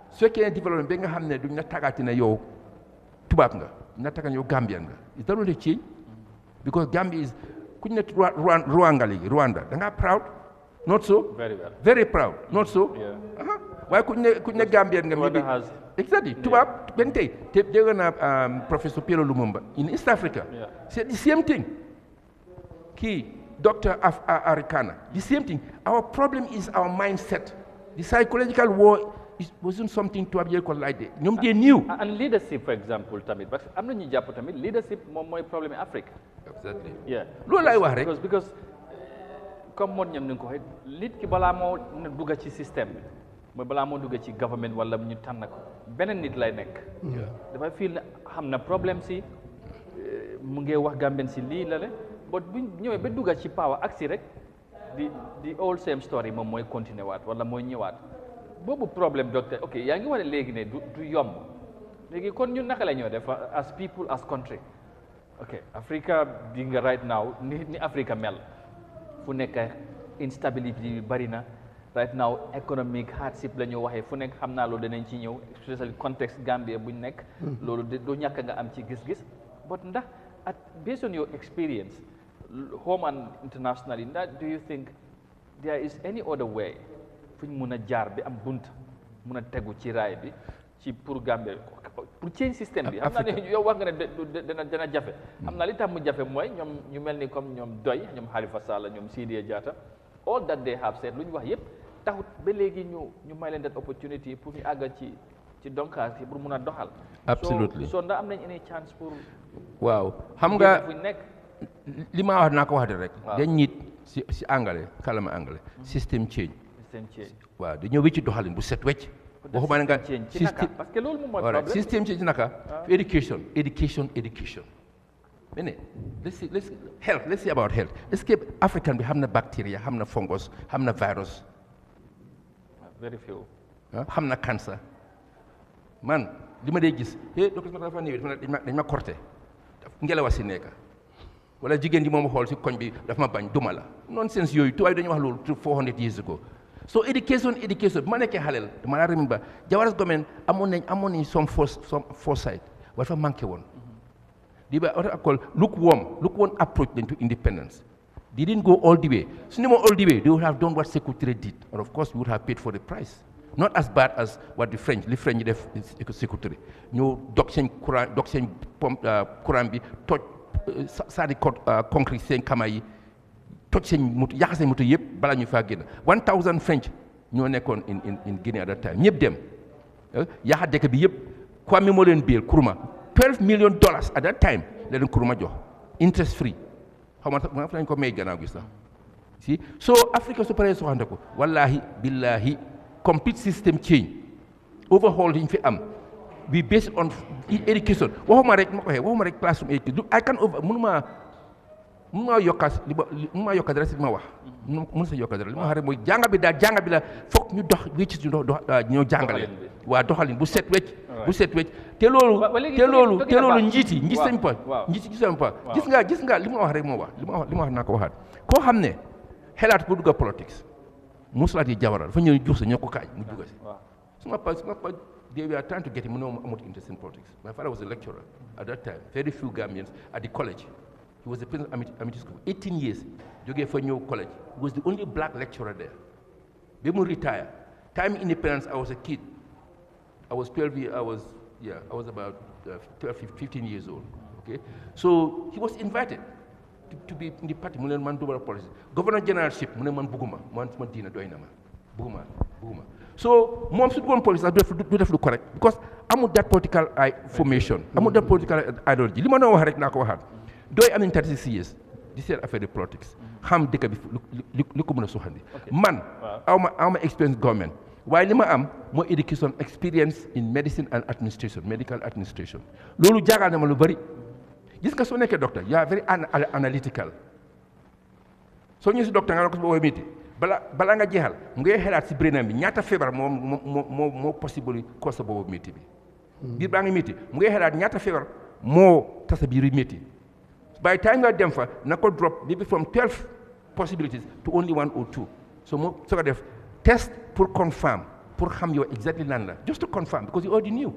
su fekkee ne développement bi nga xam ne duñ la tàggaati ne yow tubaab nga na tàggat yow Gambian nga is that really change because Gambia is ku ñu ne Rwanda da ngaa proud not so very proud not so waaye ku ñu ne Gambian nga mi exactly tubaab benn tey te dégg naa professeur Pierre Lumumba in East Africa c'est the same thing kii Dr. Arikana the same thing our problem is our mindset The psychological war wasn't something to be called like that. Ñoom they knew. And leadership, for example, tamit parce que am na ñu jàpp tamit leadership moom mooy problème Afrique. Exactly. Yeah. Loolu laay wax rek. Because comme moom ñam ni nga ko waxee nit ki balaa moo dugg ci système bi mooy balaa moo dugg ci government wala ñu tànn ko beneen nit lay nekk. dafay feel ne xam na problème si mu ngi wax Gambien si lii la le but bu ñëwee ba dugg ci power ak si rek di all same story moom mooy continuer waat wala mooy ñëwaat boobu problème docteur ok yaa ngi wane léegi ne du yomb léegi kon ñun naka la ñoo def as people as country ok Africa bi nga right now ni Africa mel fu nekk instability bi bari na right now economic hardship la ñu waxee fu nekk xam naa loolu danañ ci ñëw especially contexte Gambia buñ nekk loolu doo ñàkk nga am ci gis-gis but ndax at based on your experience home and internationally ndax do you think there is any other way fu ñu mun a jaar bi am bunt mun a tegu ci raay bi ci pour Gambia pour change système bi xam naa ne yow wax nga ne dana jafe xam naa li tax mu jafe mooy ñoom ñu mel ni comme ñoom doy ñoom Halifa Sallah ñoom Sidia Jatta all that they have said lu ñu wax yëpp taxut ba léegi ñu may leen that opportunity pour ñu àggal ci donkaas yi pour mun a doxal absolutely so ndax am nañ any chance pour waaw xam nga fu nekk li ma wax naa ko waxate rek dañ nit si anglais kalama anglais system change waaw dañoo wécci doxalin bu set wecc waxuma ne nga système parce que loolu moom mooy problème système change naka education mene let's see about health est-ce que africain bi xam na bacteria xam na fungus xam na virus very few xam na cancer man li ma dee gis docteur ma dafa néew dañ ma corté ngelaw a si nekk wala jigéen ji moom xool si koñ bi dafa ma bañ duma la nonsense yooyu tubaab dañuy wax loolu 400 years ago so education bi ma nekkee xaleel dama la remember Jawara's government amoon nañ some foresight waaye dafa manqué woon di ba what I call lukewarm approach then to independence. They didn't go all the way. So no more all the way, they would have done what Secretary did. And of course, we would have paid for the price. Not as bad as what the French did Secretary. No, doxing Quran bi touch sadi concrete saying kamay touching mutu yaxase mutu yep bala ñu fa génn 1000 French ñoo nekkoon in Guinea at that time ñëpp dem yaxa dëkk bi yëpp Kwame moo leen biil kurma $12 million at that time la leen kurma jox interest free xaw ma fa lañ ko may gannaaw gis la si so Africa su paree soxante ko wallahi billahi complete system change overhaul yi ñu fi am we based on education waxuma rek classroom education I can mënuma yokka dara si li ma wax mën sa yokka dara li ma wax rek mooy jàng bi la foog ñu dox wécc ci ñoo jàngale waa doxalin bu set wecc te loolu njiit sañ pa gis nga li ma wax rek moo wax li ma wax naa ko waxaat koo xam ne xelaat pour dugga politics musulaat yi Jawara dafa ñëw juux sa ñoo ko kaañ mu dugga si suma pa they were trying to get him amut interest in politics. My father was a lecturer at that time. Very few Gambians at the college. He was the president of Amity School. 18 years, Joge Fanyo College. He was the only black lecturer there. When we retired, time independence, I was a kid. I was about 15 years old. Okay, so he was invited to be in the party. Man do politics. Governor generalship, man buguma, man dina doinama, buguma. So, mom should go on politics, do that correct. Because I'm with that political formation. I'm with that political ideology. Lima na wax rek nako waxat. Doy am 36 years. This year affaire de politics. Xam dëkk bi lu ko mëna soxandi. Man, awma experience government. Waaye lima am mo education experience in medicine and administration, medical administration. Lolu jagal na ma lu bari. Gis nga so nekké docteur, you are very analytical. So ñu ci docteur nga ko bo metti. Bala nga jeexal mu ngay xelaat si brainam bi ñaata feebar moo possible cause boobu métti bi biir baa ngi métti mu ngay xelaat ñaata feebar moo tasa biir métti by time nga dem fa na ko drop maybe from 12 possibilities to only 1 or 2 so moo soo ko def test pour confirm pour xam yow exactly lan la just to confirm because you already knew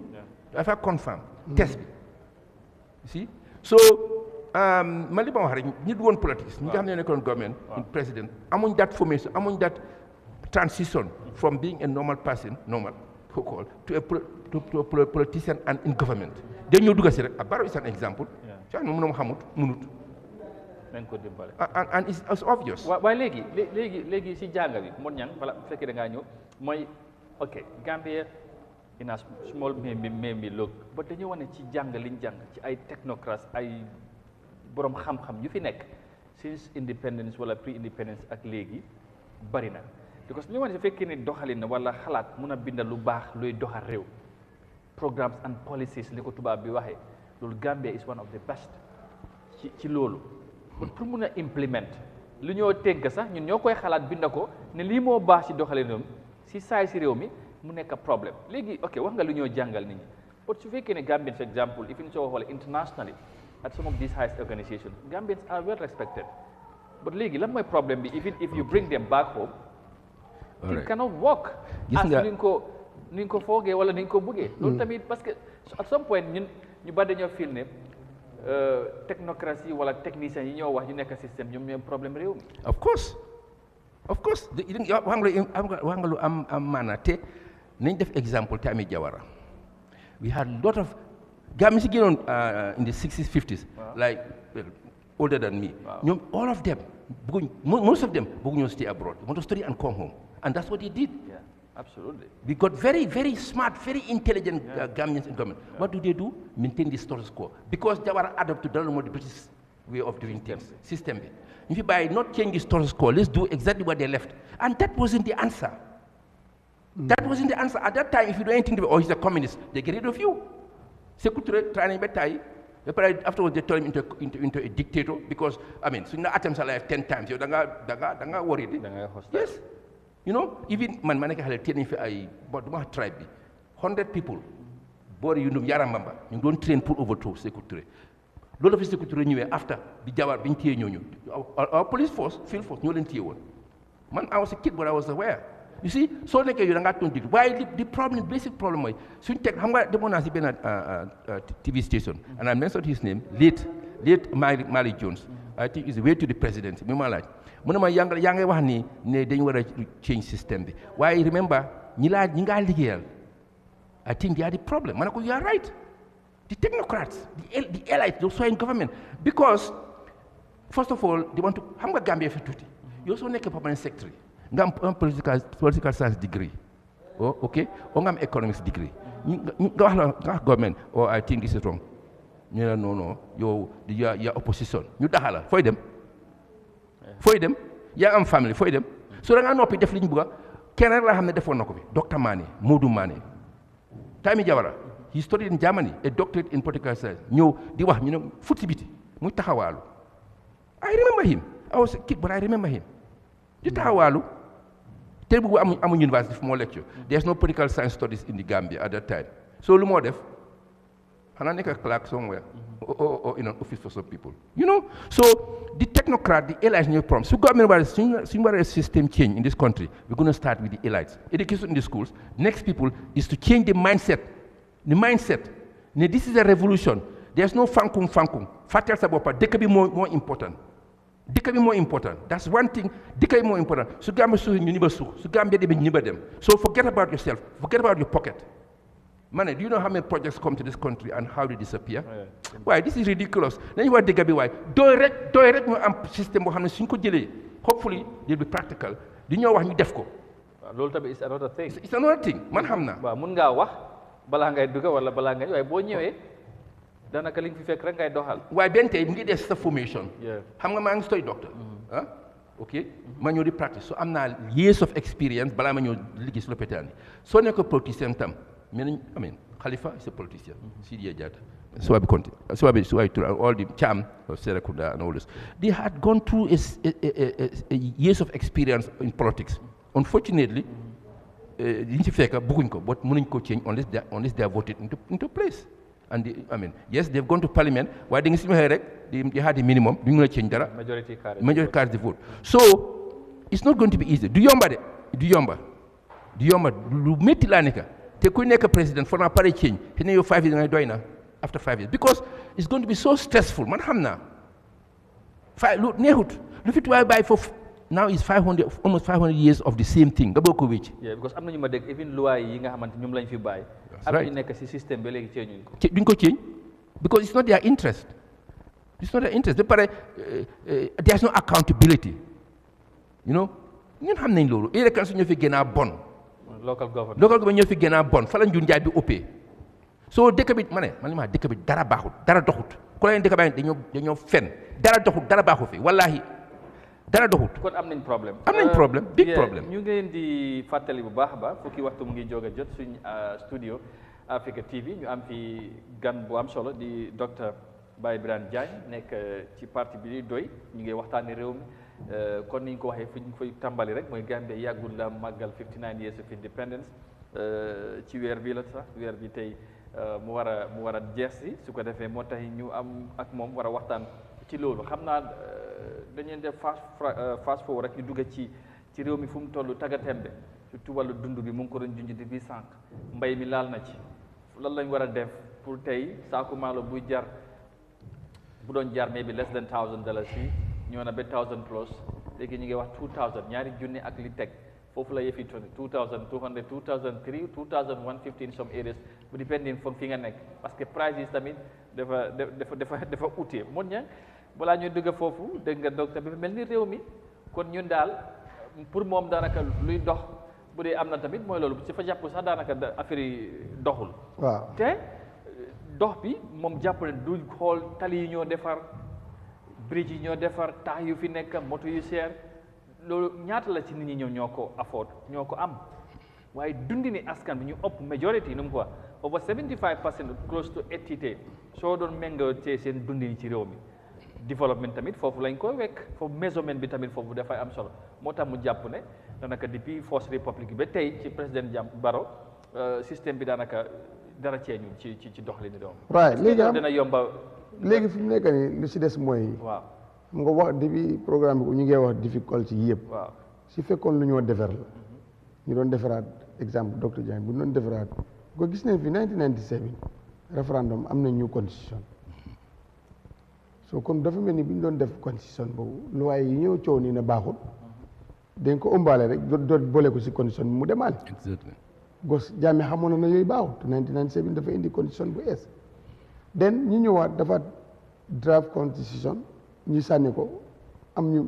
dafa confirm test bi see so man li ma wax rek ñi woon politique ñi nga xam ne nekkoon government président amuñ that formation amuñ that transition from being a normal person to a politician and in government dañ ñoo dugg si rek Barrow is an example ci xam ne mënoo xamut mënut nañ ko dimbale and it's obvious waaye léegi si jàng bi mon ñang bala fekkee da ngaa ñëw mooy ok Gambia in a small maybe look but dañu wane ci jàng liñ jàng ci ay technocrates ay borom xam-xam yu fi nekk since independence wala pre-independence ak léegi bari na because ñu wane su fekkee ne doxalin na wala xalaat mun a binda lu baax luy doxal réew programmes and policies li ko tubaab bi waxee loolu Gambia is one of the best ci loolu pour mun a implement lu ñoo tënk sax ñun ñoo koy xalaat binda ko ne lii moo baax ci doxalinam si saay si réew mi mu nekk problème léegi ok wax nga lu ñoo jàngal nit ñi but su fekkee ne Gambians for example if you soo xoolee internationally at some of these highest organizations Gambians are well respected but léegi lan mooy problème bi even if you bring them back home it cannot work as ni nga ko foogee wala ni nga ko bëggee loolu tamit parce que at some point ñun ñu bari dañoo feel ne technocratie wala techniciens yi ñoo wax ñu nekk système ñoom ñooy problème réew mi of course wax nga lu am maana te nañ def exemple te Ami Jawara we had a lot of Gambia si génnoon in the 60s 50s like older than me ñoom all of them most of them bëgguñoo stay abroad they want to study and come home and that's what they did. Yeah, absolutely. We got very, very smart, very intelligent Gambians in government. Yeah. What do? Maintain the status quo. Because they were adopted to the British way of doing things, system. If you by not change the status quo, let's do exactly what they left. And that wasn't the answer. That wasn't the answer. At that time, if you do anything, oh, he's a communist, they get rid of you. Afterwards, they turn him into a dictator because, I mean, so attempts are like 10 times. You're worried. Yes. You know, even man xale train fi ay duma tribe bi 100 people boori yu Yaramamba ñu doon train pour overthrow Sékou Touré loolu fi Sékou Touré ñëwee after bi Jawar biñ téye ñooñu our police force field force ñoo leen téye woon man I was a kid but I was aware you see soo nekkee yow da ngaa toon dig waaye the problem basic problem mooy suñ teg xam nga demoon naa si benn TV station and I mentioned his name late Mali Jones I think is the way to the presidency mi ma laaj mu ne ma yaa ngay wax ni ne dañu war a change system bi waaye remember ñi ngaa liggéeyal I think they are the problem ma ne ko you are right the technocrats the elites those who are in government because first of all they want to xam nga Gambia fi tuuti yow soo nekkee permanent secretary nga am political science degree ok o nga am economics degree nga wax government I think this is wrong ñu ne non yow ya opposition ñu daxala fooy dem yaa am famille fooy dem so da ngaa noppi def li ñu bëgg kenn rek laa xam ne defoon na ko fi Dr. Modou Mané Ami Jawara he studied in Germany a doctorate in political science ñëw di wax ñu ne fut si biti muy taxawaalu I remember him I was a kid but I remember him di taxawaalu te bu amuñ university fu moo lecture there's no political science studies in the Gambia at that time so lu moo def xanaa nekk a clerk somewhere or in an office for some people you know so the technocrat the elites ñooy problem su government war suñu war a system change in this country we're going to start with the elites education in the schools next people is to change the mindset ne this is a revolution there's no fankum fàttel sa boppa dëkk bi moo important that's one thing dëkk bi moo important su Gambia suux ñu ñiba suux su Gambia demee ñu ñiba dem so forget about yourself forget about your pocket man, do you know how many projects come to this country and how they disappear? Why? This is ridiculous. Then you want to get why? Direct system hopefully they'll be practical. Do you know what you defco? Is another thing. It's another thing. Man hamna. Ba mun nga wax bala ngay duga wala bala ngay way bo ñëwé danaka li fi fekk rek ngay doxal. Why ben tay mu ngi des sa formation. Xam nga ma ngi stoy doctor. Okay? Ma ñëw di practice. So am na years of experience bala ma ñëw liggéey ci l'hôpital. So nekk politicien tam. I mean, Khalifa is a politician. Sidi Ajata, all the Cham of Serekunda and all this. They had gone through a years of experience in politics. Unfortunately, but change unless they are voted into place. And yes, they've gone to parliament. Why they had a minimum. Majority carries the vote. So it's not going to be easy. Do yomba. Te ku nekk president for na pare change te ne yow 5 years ngay doy na after 5 years because it's going to be so stressful man xam naa lu neexut lu fi tubaab bàyyi foofu now is almost 500 years of the same thing nga bëgg ko wécc because am na ñu ma dégg even loi yi nga xamante ñoom lañ fi bàyyi am ñu nekk si système ba léegi change ko duñ ko change because it's not their interest ba pare there's no accountability you know ñun xam nañ loolu élection su ñu fi gën a bon local government ñoo fi gën a bon fa la Njuur Njaay bi ëppee soo dëkk bi man li ma dëkk bi dara baaxut dara doxut ku leen dëkk baa dañoo fen dara doxut dara baaxut fi wallahi dara doxut. kon am nañ problème. Big problème. ñu ngi leen di fàttali bu baax a baax fukki waxtu mu ngi jóg a jot suñ studio Africa TV ñu am fi gan bu am solo di docteur Baye Birane Diagne nekk ci parti bi di doy ñu ngi waxtaanee réew mi kon ni ñu ko waxee fi ñu koy tàmbali rek mooy Gambia yàggul la màggal 59 years of independence ci weer bii la sax weer bi tey mu war a jeex si su ko defee moo tax ñu am ak moom war a waxtaan ci loolu xam naa dañuy def fast forward rek ñu dugg ci réew mi fu mu toll taggatembe surtout wàllu dund bi mu ngi ko doon junj depuis sànq mbay mi laal na ci lan lañ war a def pour tey saaku maalo bu doon jar maybe less than $1,000 fii ñëw na ba 1000 plus léegi ñu ngi wax 2000 ñaari junni ak li teg foofu la yëfi toni 2200 2003 2115 in some areas bu depending from fi nga nekk parce que price yi tamit dafa utee mon ña balaa ñuy dugg foofu dégg nga docteur bi mel ni réew mi kon ñun daal pour moom daanaka luy dox bu dee am na tamit mooy loolu ci fa jàpp sax daanaka affaire yi doxul waaw te dox bi moom jàpp ne du xool tali yi ñoo defar bridge yi ñoo defar taax yu fi nekk moto yu seer loolu ñaata la ci nit ñi ñoo ko afford ñoo ko am waaye dundi ni askan bi ñu ëpp majority nu mu ko wax over 75% close to 80 soo doon méngoo te seen dundi ni ci réew mi développement tamit foofu lañ koy wekk foofu measurement bi tamit foofu dafay am solo moo tax mu jàpp ne daanaka depuis First Republic ba tey ci président Barrow système bi daanaka dara ceeñu ci doxalin réew mi. right léegi dina yomba. léegi fi mu nekk nii lu si des mooy. waaw mu nga wax depuis programme bi ñu ngi wax difficulté yi yëpp. waaw si fekkoon lu ñoo defar la. ñu doon defaraat exemple docteur Diagne bu ñu doon defaraat ko gis nañ fi 1997 référendum am na new constitution. so kon dafa mel ni bu ñu doon def constitution boobu loi yi ñëw coow nii na baaxul. dañ ko ëmbaale rek doot boole ko si constitution bi mu demaale. gos Jammeh xamoon na yooyu baaxul te 1997 dafa indi constitution bu ees. den ñu ñëwaat dafa draft constitution ñu sànni ko am ñu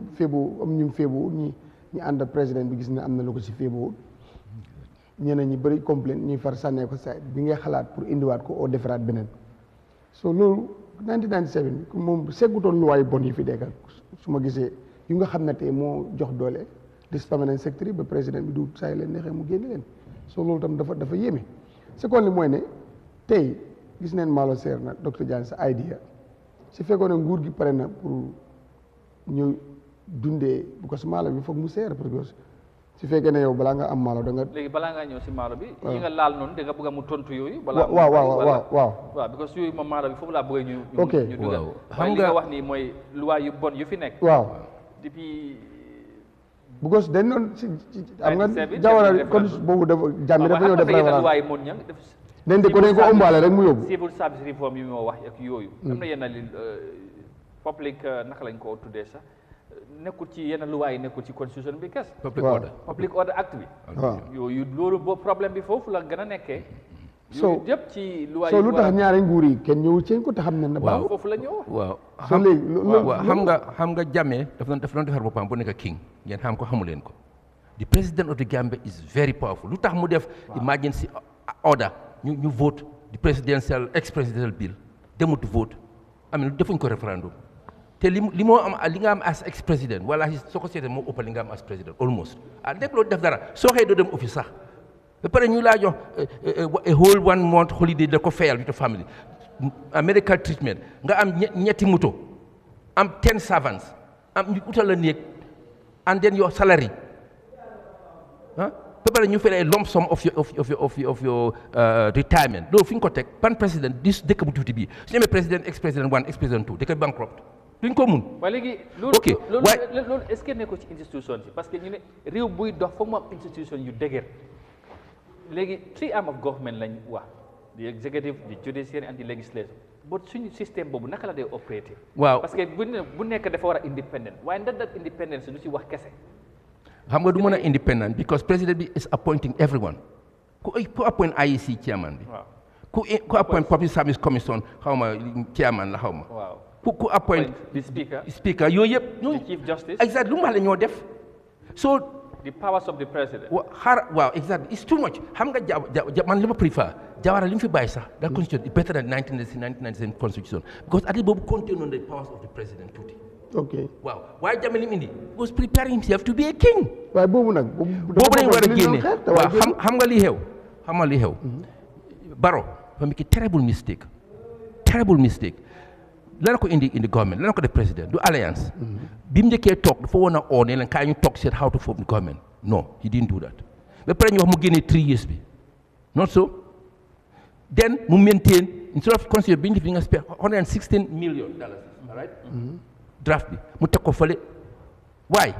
féebu ñi ànd ak président bi gis ne am na lu ko si féebuwul ñeneen ñi bëri complaint ñuy far sànnee ko sa bi ngay xalaat pour indiwaat ko oo defaraat beneen so loolu 1997 bi moom seggutoon luwaay bon yi fi dekkal su ma gisee yu nga xam ne tey moo jox doole dis permanent secretary ba président bi du saa yi leen neexee mu génne leen so loolu tam dafa yéeme seconde li mooy ne tey gis neen maalo seer na docteur Diagne sa idea su fekkoon ne nguur gi pare na pour ñu dundee bu ko si maalo bi foog mu seer parce que su fekkee ne yow balaa nga am maalo da nga. léegi balaa ngaa ñëw si maalo bi. yi nga laal noonu da nga bëgg a mu tontu yooyu. waaw because yooyu moom maalo bi foofu laa bëgg ñu. ok ñu dugal xam nga wax ni mooy loi yu bon yu fi nekk. waaw depuis. because dañ doon si am nga jawara kon boobu dafa Jammeh dafa ñëw def référendum dañ de ko dañ ko ëmbaale rek mu yóbbu. civil service reform yi moo wax ak yooyu. am na yenn public naka lañ ko tuddee sax nekkul ci yenn luwaay yi nekkul ci constitution bi kes. public order act bi. yooyu loolu boobu problème bi foofu la gën a nekkee. yooyu yëpp ci luwaay yi lu tax ñaari nguur yi kenn ñëwul seen ko te xam ne na. waaw foofu la ñëw. waaw so léegi xam nga Jammeh dafa doon defar boppam bu nekk king ngeen xam ko xamu leen ko. the president of the Gambia is very powerful lu tax mu def emergency order. ñu vote di presidential ex-presidential bill demut vote am defuñ ko référendum te li moo am li nga am as ex-président wala soo ko seetee moo ëppal li nga am as président almost nekk loolu def dara soo xëyee doo dem office sax ba pare ñu laa jox a whole 1 month holiday da ko fayal with the family medical treatment nga am ñetti moto am 10 servants am ñu utal la néeg and then your salary ba pare ñu fay lump sum of your retirement loolu fi ñu ko teg ban président di dëkk bu tuuti bii su ñu amee président ex-président 1 ex-président 2 dëkk bankrupt duñ ko mun. waaye léegi loolu est-ce que nekkul ci institution si parce que ñu ne réew buy dox foog mu am institution yu dëgër léegi 3 arm of government lañ wax the executive the judiciary and the legislature but suñu système boobu naka la day opérer. waaw parce que bu nekk dafa war a independent waaye ndax that independence du ci wax kese. xam nga du mën a independent because president bi is appointing everyone ku appoint IEC chairman bi. ku appoint public service commission xaw ma chairman la xaw ma. ku appoint the speaker yooyu yëpp. the chief justice exact lu mu wax la ñoo def. so the powers of the president. Wow, exactly. It's too much. Man, I prefer Jawara lim fi bay sax that constitution is better than 1997 constitution because at least bobu contain on the powers of the president tuuti. Okay. Wow. Why Jammeh lim indi was preparing himself to be a king. Why bobu nak? Bobu lañ wara génné. Waaw xam nga li xew. Barrow fa make a terrible mistake. Lan ko indi in the government, lan ko the president, do alliance. Bi mu njëkkee toog dafa woon a oo ne leen kaay ñu toog seet how to form the government. No, he didn't do that. Ba pare ñu wax mu génnee 3 years bi. Not so. Then mu maintain instead of consider bi ñu nga spend $116 million, all right? Draft bi mu teg ko fële. Why?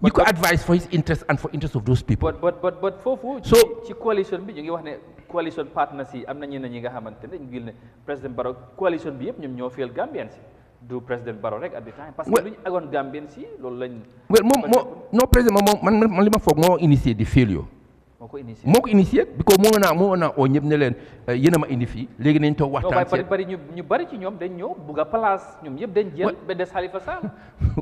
You could advise for his interest and for interest of those people. But foofu ci coalition bi ñu ngi wax ne coalition partners yi am na ñeneen ñi nga xamante ne ñu ne président Barrow coalition bi yëpp ñoom ñoo fail Gambians si du président Barrow rek at the time parce que lu ñu agoon Gambians si loolu lañ. non président man li ma foog moo initié di failure. moo ko initié because moo naa oo ñëpp ne leen yéen a ma indi fii léegi nañ toog waxtaan seet bari ñu bari ci ñoom dañ ñëw bugg a place ñoom yëpp dañ jël ba des Halifa Sallah.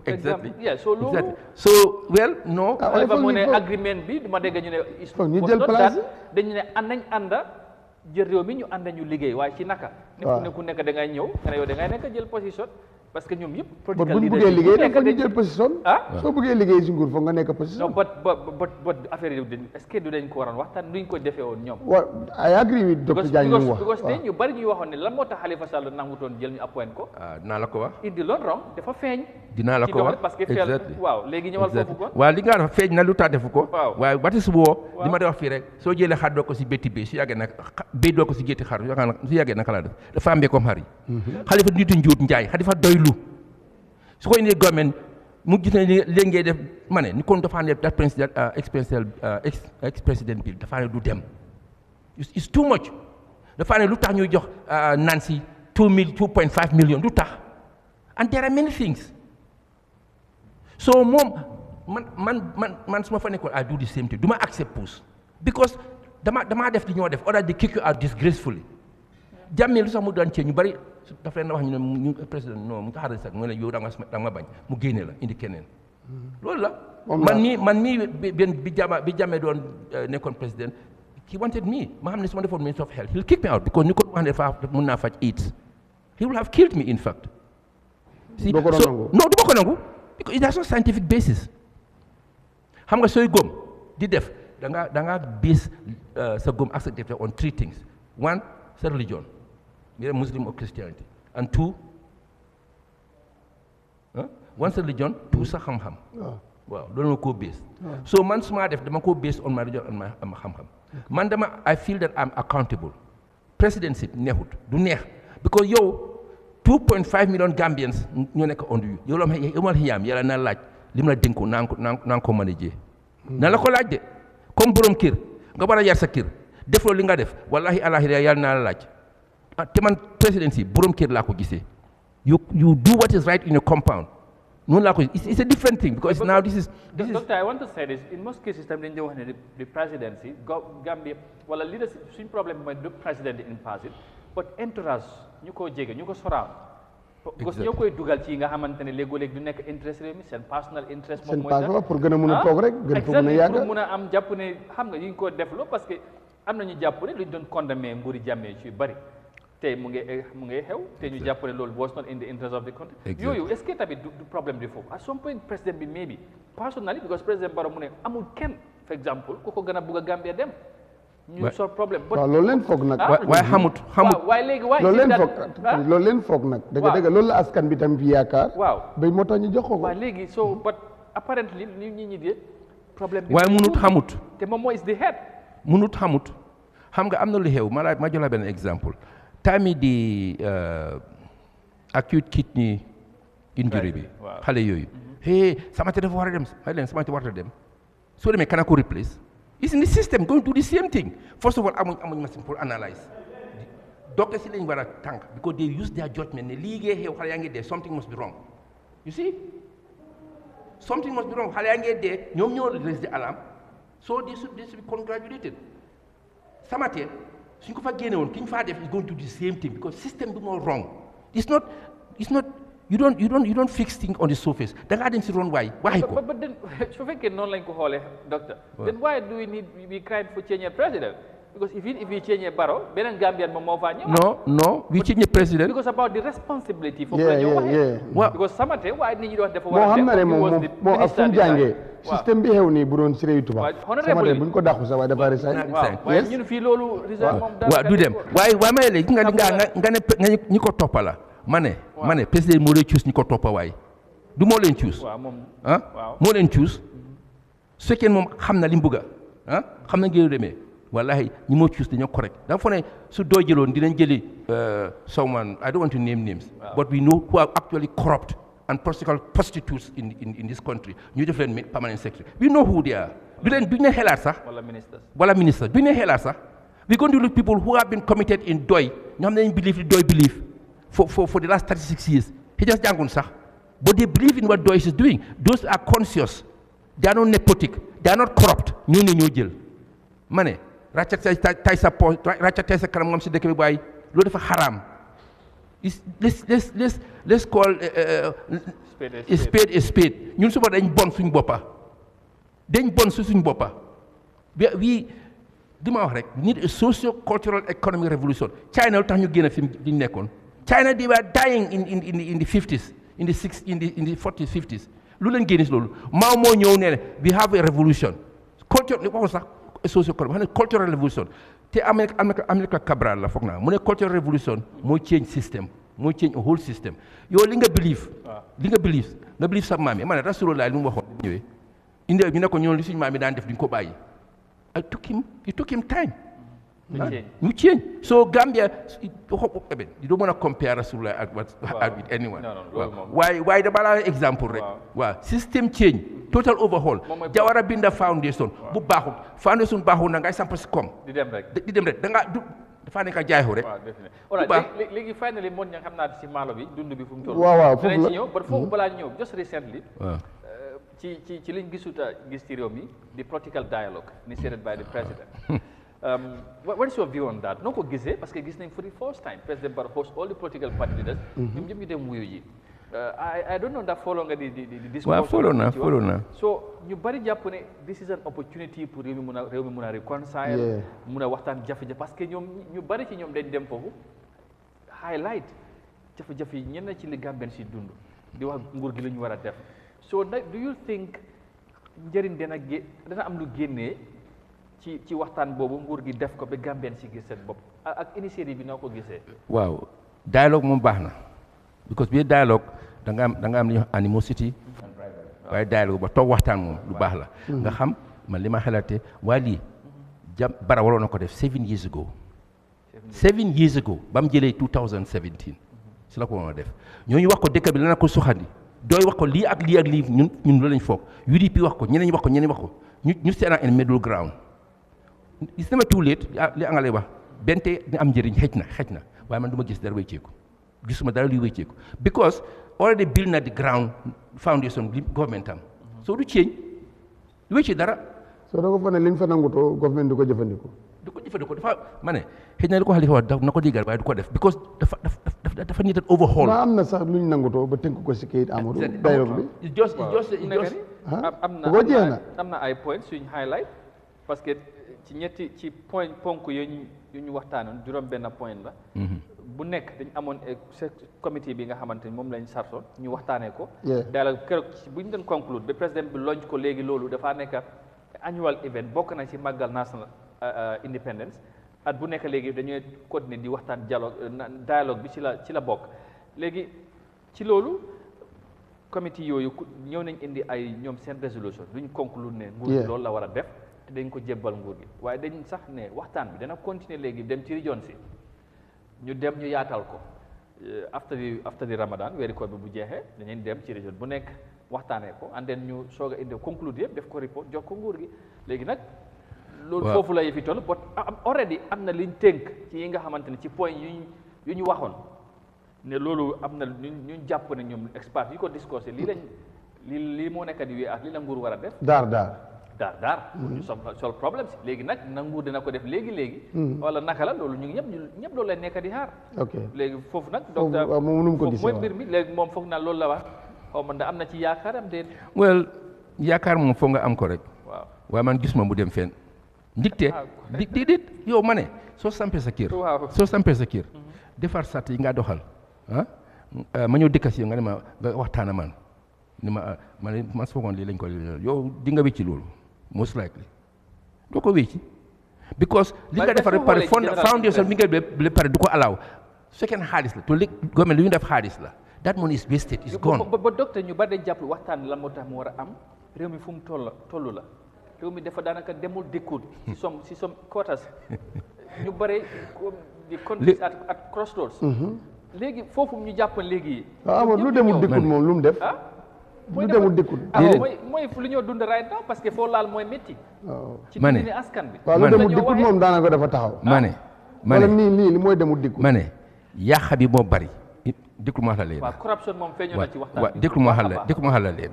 exactly so loolu. so well no. Halifa mu ne agreement bi dama dégg ñu ne. ñu jël place dañu ne nañ ànda jël réew mi ñu ànda ñu liggéey waaye ci naka. ne ku nekk da ngay ñëw nga ne yow da ngay nekk jël position. parce que ñoom yëpp. political leader bu bëggee liggéey dafa ñu jël position. soo bëggee liggéey si nguur foog nga nekk position. non but affaire yi est-ce que du dañ ko waroon waxtaan duñ ko defee woon ñoom. waaw I agree with Dr. Jagne mu wax. because tey ñu bari ñuy waxoon ne lan moo tax Halifa Sallah nangutoon jël ñu appoint ko. dinaa la ko wax. indi loon wrong dafa feeñ. dinaa la ko wax parce que waaw léegi ñëwal foofu ko. waaw li nga dafa feeñ na lu tax defu ko. waaw waaye wati su boo. li ma di wax fii rek soo jëlee xar doo ko si bétti bi su yàggee nag béy doo ko si gétti xar su yàggee naka laa def dafa ambee comme xar yi. Halifa nitu njuut njaay Halifa doylu su ko indee government mu gis ne léegi ngay def ma ne ni kon dafa ne that president ex president bill dafa ne du dem it's too much dafa ne lu tax ñuy jox Nancy 2.5 million du tax and there are many things so moom man su ma fa nekkoon I do the same thing du ma accept push because damaa def li ñoo def or they kick you out disgracefully Jammeh lu sax mu daan cee ñu bari dafa leen wax ñu ne ñu président non mu taxaral sax mu ne yow da nga bañ mu génne la indi keneen loolu la man mii bi Jammeh doon nekkoon président he wanted me ma xam ne su ma defoon minister of health he'll kick me out because ni ko wax ne dafa mun naa faj AIDS he will have killed me in fact si non du ma ko nangu because it has no scientific basis xam nga sooy góom di def da nga base sa góom ak sa def on 3 things 1 sa religion either Muslim or Christianity and 2 one religion 2 sa xam-xam waaw loolu ma koo base so man su ma def dama koo base on my religion and ma xam-xam man I feel that I'm accountable presidency neexut du neex because yow 2.5 million Gambians ñoo nekk on you yow la xiyaam yàlla na laaj li mu la dénku naa ko manager na la ko laaj de comme borom kër nga war a yar sa kër defloo li nga def wallahi alaxira yàlla naa la laaj te man presidency borom kër laa ko gisee you do what is right in your compound noonu laa ko it's a different thing because now this is Doctor, I want to say this in most cases tam dañu di wax ne the presidency Gambia wala leadership suñ problème mooy du président in person but entourage ñu ko jege ñu ko soraaw parce que ñoo koy dugal ci nga xamante ne léegoo-léeg du nekk interest réew mi seen personal interest moom mooy seen pour gën a mën a toog rek gën fa mën a yàgg pour mën a am jàpp ne xam nga yi ngi ko def lo parce que am na ñu jàpp ne lu ñu doon condamné nguuri Jammeh ci bari tey mu ngi xew te ñu jàpp ne loolu was not in the interest of the country yooyu est-ce que tamit du problème bi foofu at some point président bi maybe personally because président Barrow mu ne amul kenn for exemple ku ko gën a bugg a Gambia dem ñu sol problème waaw loolu leen foog nag waaye xamut waaye léegi loolu leen foog nag dëgg loolu la askan bi tam fi yaakaar waaw bay moo tax ñu jox ko waaw léegi so but apparently ni ñi de problème bi waaye munut xamut te moom mooy is the head munut xamut xam nga am na lu xew ma jox la benn exemple time di acute kidney injury bi xale yooyu samate dafa war a dem xëy leen samate war a dem soo demee kana ko replace is in the system going to do the same thing first of all amuñ machine pour analyse docteur si lañ war a tànk because they use their judgment ne lii ngee xew xale yaa ngi dee something must be wrong you see something must be wrong xale yaa ngi dee ñoom ñoo raise the alarm so they should be congratulated samate suñ ko fa génne woon ki ñu faa def is going to do the same thing because system bi moo wrong it's not you don't fix things on the surface da ngaa dem si ron waay waxi ko. but then su fekkee noonu lañ ko xoolee doctor. then why do we cry for change a president? Because if we change a Barrow, beneen Gambian moom moo faa ñëw. No, we change a president. Because about the responsibility. for because Samate waaye nit ñi di wax dafa war a def. moo ak fu mu jàngee système bi xew nii bu doon si réew tubaab. Samate bu ñu ko dàqu sax waaye dafa resign. waaye ñun fii loolu resign moom. waaw du dem waaye may léegi nga ne ñi ko toppa la ma ne président moo leen choose ñi ko toppa waaye du moo leen choose. moo leen choose su fekkee moom xam na li mu bëgg xam na ngeen demee. wallahi ñi moo choose dañoo correct dafa fo ne su doo jëloon dinañ jëli someone I don't want to name names but we know who are actually corrupt and political prostitutes in this country ñu def leen permanent secretary we know who they are duñ ne xelaat sax wala ministre duñ ne xelaat sax we going to look people who have been committed in doy ñoo xam ne dañ believe for the last 36 years he just jàngun sax but they believe in what doy is doing those are conscious they are not nepotic they are not corrupt ñoo jël ma ne ràccat tay sa po ràccat tay sa kanam ngam si dëkk bi waaye loolu dafa xaraam let's call a spade ñun suba dañ bon suñ boppa wi di ma wax rek need a socio cultural economic revolution China lu tax ñu génn fi ñu nekkoon China they were dying in the 50s in the 40s 50s lu leen génne si loolu Mao moo ñëw ne we have a revolution culture li waxul sax socio-économique xam ne cultural revolution te America Cabral la foog naa mu ne cultural revolution mooy change system mooy change a whole system yow li nga believe sa maam yi ma ne Rasulullah li mu waxoon ñëwee indi ñu ne ko ñoom li suñu maam yi daan def duñ ko bàyyi it took him time mu change so Gambia you don't want to compare Rasulullah with anyone waaye dama la exemple rek waaw system change total overhaul Jawara binda foundation bu baaxul foundation baaxul na ngay samp si koom di dem rek da nga dafa nekk jaayoo rek léegi finally moon ña xam naa si maalo bi dund bi fu mu toll waaw dinañ ci ñëw ba foofu balaa ñëw just recently ci liñ gisuta gis ci réew mi the political dialogue initiated by the president what is your view on that noo ko gisee parce que gis nañ for the first time President Barrow host all the political party leaders ñoom ñëpp ñu dem wuyu ji I don't know that follow nga di discourse follow na so ñu bari jàpp ne this is an opportunity pour réew mi mun a reconcile mun a waxtaan jafe-jafe parce que ñoom ñu bari ci ñoom dañ dem foofu highlight jafe-jafe yi ñenn ci li Gambien si dund di wax nguur gi la ñu war a def so nag do you think njëriñ dana am lu génnee ci waxtaan boobu nguur gi def ko ba Gambien si gis seen bopp ak initiative bi noo ko gisee waaw dialogue moom baax na because biir dialogue da nga am li ñuy wax animosity waaye dialogue ba toog waxtaan moom lu baax la nga xam man li ma xalaatee waaye lii Barrow waroon na ko def 7 years ago ba mu jëlee 2017 si la ko waroon a def ñooñu wax ko dëkk bi la na ko suxandi dooy wax ko lii ak lii ñun loolu lañ foog UDP wax ko ñeneen wax ko ñu seen in middle ground it's never too late li angale wax bente dina am njëriñ xëj na waaye man du ma gis dara wécceeku gisuma dara luy wécceeku because already build na the ground foundation government am so du change du wéccee dara so da ko fa ne liñ fa nangutoo government du ko jëfandikoo dafa ma ne xëy na li ko xalifa wax na ko digal waaye du ko def because dafa needed overhaul ma am na sax luñ nangutoo ba tënk ko si kayit Amadou dialogue bi am na ay points suñ highlight parce que ci ponk yu ñu waxtaanoon juróom benn point la bu nekk dañ amoon comité bi nga xamante ni moom lañ sartoon ñu waxtaanee ko dialogue keroog bu ñu doon conclure ba président bi launch ko léegi loolu dafaa nekk annual event bokk na ci màggal national independence at bu nekk léegi dañuy continuer di waxtaan dialogue bi ci la bokk léegi ci loolu comité yooyu ñëw nañ indi ay ñoom seen résolution duñ conclure ne nguur gi loolu la war a def te dañ ko jébbal nguur gi waaye dañ sax ne waxtaan bi dana continuer léegi dem ci région si ñu dem ñu yaatal ko after the Ramadan weeri koor bi bu jeexee dañuy dem ci région bu nekk waxtaanee ko and then ñu soog a indi conclure yëpp def ko report jox ko nguur gi léegi nag loolu foofu la yëfi toll but already am na liñ tënk ci yi nga xamante ne ci point yu ñu waxoon ne loolu am na ñu jàpp ne ñoom expert yi ko discussé lii moo nekk di wéy ak lii la nguur war a def daar ñu sol problème si léegi nag nangu dina ko def léegi wala naka la loolu ñu ngi ñëpp loolu lay nekk di xaar ok léegi foofu nag docteur moom nu mu ko gisee mooy mbir mi léegi moom foog naa loolu la wax xaw ma ndax am na ci yaakaaram déet well yaakaar moom foog nga am ko rek waaw waaye man gisuma mu dem fenn ndigte déedéet yow ma ne soo sampee sa kër defar sart yi nga doxal ma ñëw dëkka si nga ne ma nga waxtaana man ni ma foogoon lii lañ ko yow di nga wécci loolu most likely doo ko wécci because li nga defar pare foundation bi nga le pare du ko allow su fekkee xaalis la to léegi government lu ñu def xaalis la that money is wasted is gone ba docteur ñu bari dañ jàpp waxtaan la moo tax mu war a am réew mi fu mu tollu la réew mi dafa daanaka demul dëkkut si som quotas ñu bare di conflict at crossroads léegi foofu ñu jàpp léegi waaw lu demul dëkkut moom lu mu def lu demul dëkkut mooy lu ñoo dund right now parce que foo laal mooy métti ci ma ne dundini askan bi waaw lu demul dëkkut moom daanaka dafa taxaw ma ne wala nii li mooy demul dëkkut ma ne yàq bi moo bari dëkkul ma xala leen waaw corruption moom feeñoo na ci waxtaan bi dëkkul ma xala leen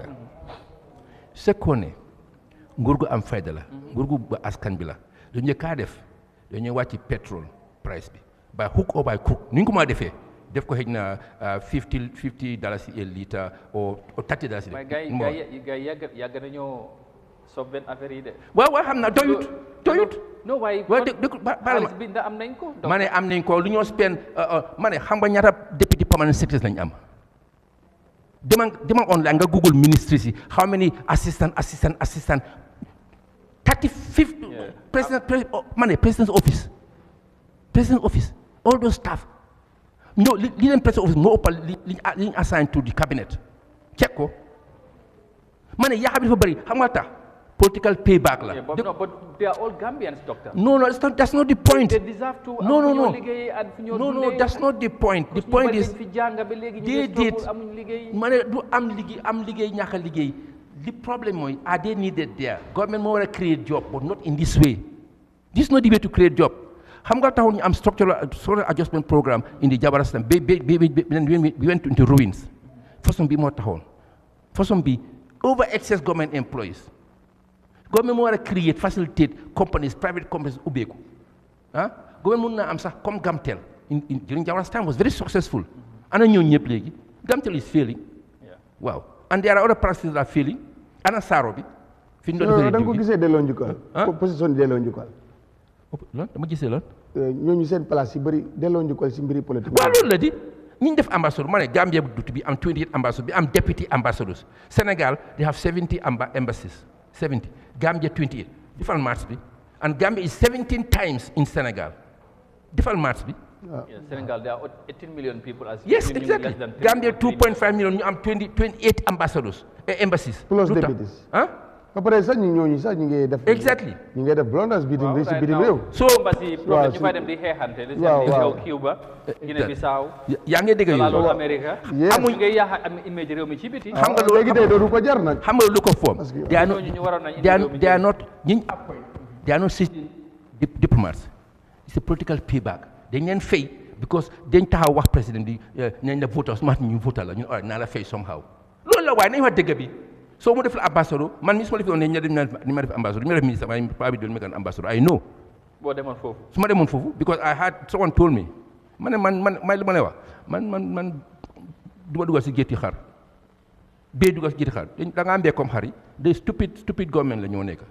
c'est qu'on ne nguur gu am fayda la nguur gu ba askan bi la lu njëkkaa def dañuy wàcc pétrole price bi by hook or by crook ni ñu ko ma defee def ko xëy na $50 a litre ou $30 mais gars yi yàgg nañoo soob benn affaire yi de waaw xam na doyut non waaye xaalis bi ndax am nañ ko ma ne am nañ ko lu ñoo spend ma ne xam nga ñaata deputy permanent secretaries lañ am demal online nga google ministries yi how many assistant 35 president's office all those staff li leen president's office moo ëppal li ñu assign to the cabinet check ko ma ne yaa bi dafa bëri xam nga tax political payback la. But they are all Gambians, doctor. No, that's not the point. They deserve to. No, that's not the point. The point is, they did. Money do am liggéey ñàkk a liggéey. The problem is, are they needed there? Government more create job, but not in this way. This is not the way to create job. Xam nga taxoon ñu am structural adjustment program in the Jabara system. We went into ruins. Façon bi moo taxoon. Façon bi over excess government employees. Government moo war a create facilitate companies private companies ubbeeku government mun naa am sax comme Gamtel during Jawara's time was very successful ana ñooñu ñëpp léegi Gamtel is failing waaw and there are other practices that are failing ana saaro bi fi ñu doon da nga ko gisee delloo njukkal position delloo njukkal lan dama gisee lan ñooñu seen place yi bëri delloo njukkal si mbiri politique waaw loolu la di ñu def ambassadeur ma ne Gambia bu dutu bi am 28 ambassadors bi am deputy ambassadors Sénégal they have 70 embassies 70 Gambia 28 defal match bi and Gambia is 17 times in Senegal defal match bi Senegal there are 18 million people as yes exactly Gambia 2.5 million ñu am 28 ambassadors embassies plus deputies ba pare sax ñooñu sax ñu ngi def exactly ñu ngi def blunders bitim réew so embassy problème ñu fay dem di xeexante di Cuba Guinée Bissau yaa ngi dégg yow America amuñ ngay yaax am image réew mi ci biti xam nga léegi tey dootu ko jar nag xam nga lu ko foom they are not diplomats it's a political payback dañ leen fay because dañ taxaw wax président bi nañ la vote su ma ñu vote la ñu naa la fay somehow loolu la waaye nañ wax dëgg bi soo mu def la ambassadeur man mi su ma defee woon ne ni ma def ambassadeur ni ma def ministre ma paa bi doon ma ambassadeur I know boo demoon foofu su ma demoon foofu because I had someone told me ma ne man may lu ma lay wax man du ma dugal si gétti xar bee dugal si gétti xar da nga am bee comme xar yi de stupid government la ñoo nekk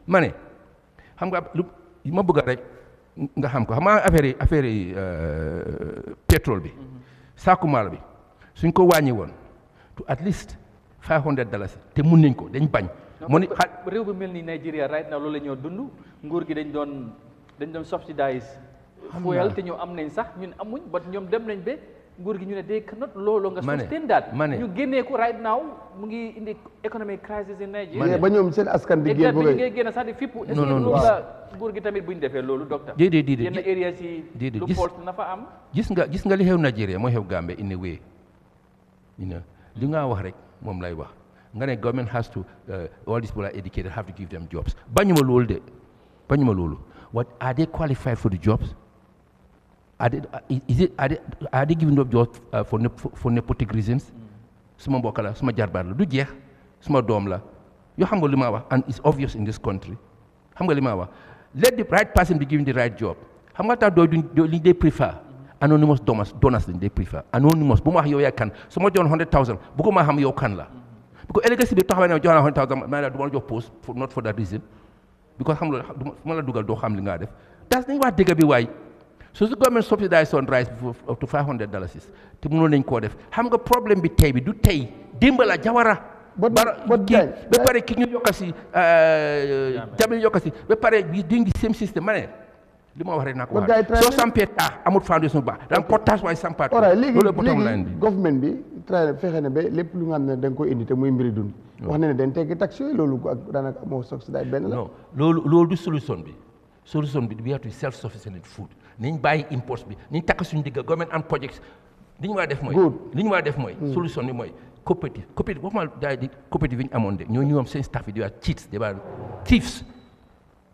ma ne xam nga lu ma bëgg rek nga xam ko xam nga affaire yi pétrole bi saaku maal bi suñ ko wàññi woon to at least $500 te mun nañ ko dañ bañ. moo ni réew bi mel ni Nigeria right now loolu la ñoo dund nguur gi dañ doon subsidize fuel te ñoo am nañ sax ñun amuñ but ñoom dem nañ ba nguur gi ñu ne day cannot loolu nga sustain that ñu génnee ko right now mu ngi indi economic crisis in Nigeria ba ñoom seen askan bi génn bëgg ngay génn sax di fippu est-ce que loolu la nguur gi tamit bu ñu defee loolu docteur déedéet yenn areas yi lu fault na fa am gis nga li xew Nigeria mooy xew Gambia in a way li nga wax rek moom lay wax nga ne government has to all these people are educated have to give them jobs bañuma loolu what are they qualified for the jobs are they giving them jobs for nepotic reasons suma mbokk la suma jarbaat la du jeex suma doom la yoo xam nga li ma wax and it's obvious in this country xam nga li ma wax let the right person be given the right job xam nga tax doo li they prefer anonymous donors lañ they prefer anonymous bu ma wax yow yaa kan su ma joxoon 100,000 bëgguma xam yow kan la because ëllëg si biir taxawee ne jox naa 100,000 ma ne la du ma la jox post not for that reason because xam nga fu ma la dugal doo xam li nga def das nañ wax dëgg bi waay so su government subsidize on rice up to $500 te mënoon nañ koo def xam nga problème bi tey bi du tey démb la Jawara ba pare ki ñu yokka si Jammeh yokka si ba pare bi doing the same system ma ne li ma wax rek naa ko wax soo sampee taax amul foundation bu baax da nga ko taas waaye sampaat loolu bottom line bi government bi fexe na ba lépp lu nga xam ne da nga koy indi te muy mbiri dund wax na ne dañ teggi taxe yooyu loolu ak daanaka moo subsidize benn la non loolu du solution bi we have to be self sufficient in food niñ bàyyi imports bi niñ takk suñu digga government and projects li ñu war a def mooy solution bi mooy coopérative waxuma daay di coopérative yi ñu amoon de ñoo ñoom seen staff yi di waa cheats they were thieves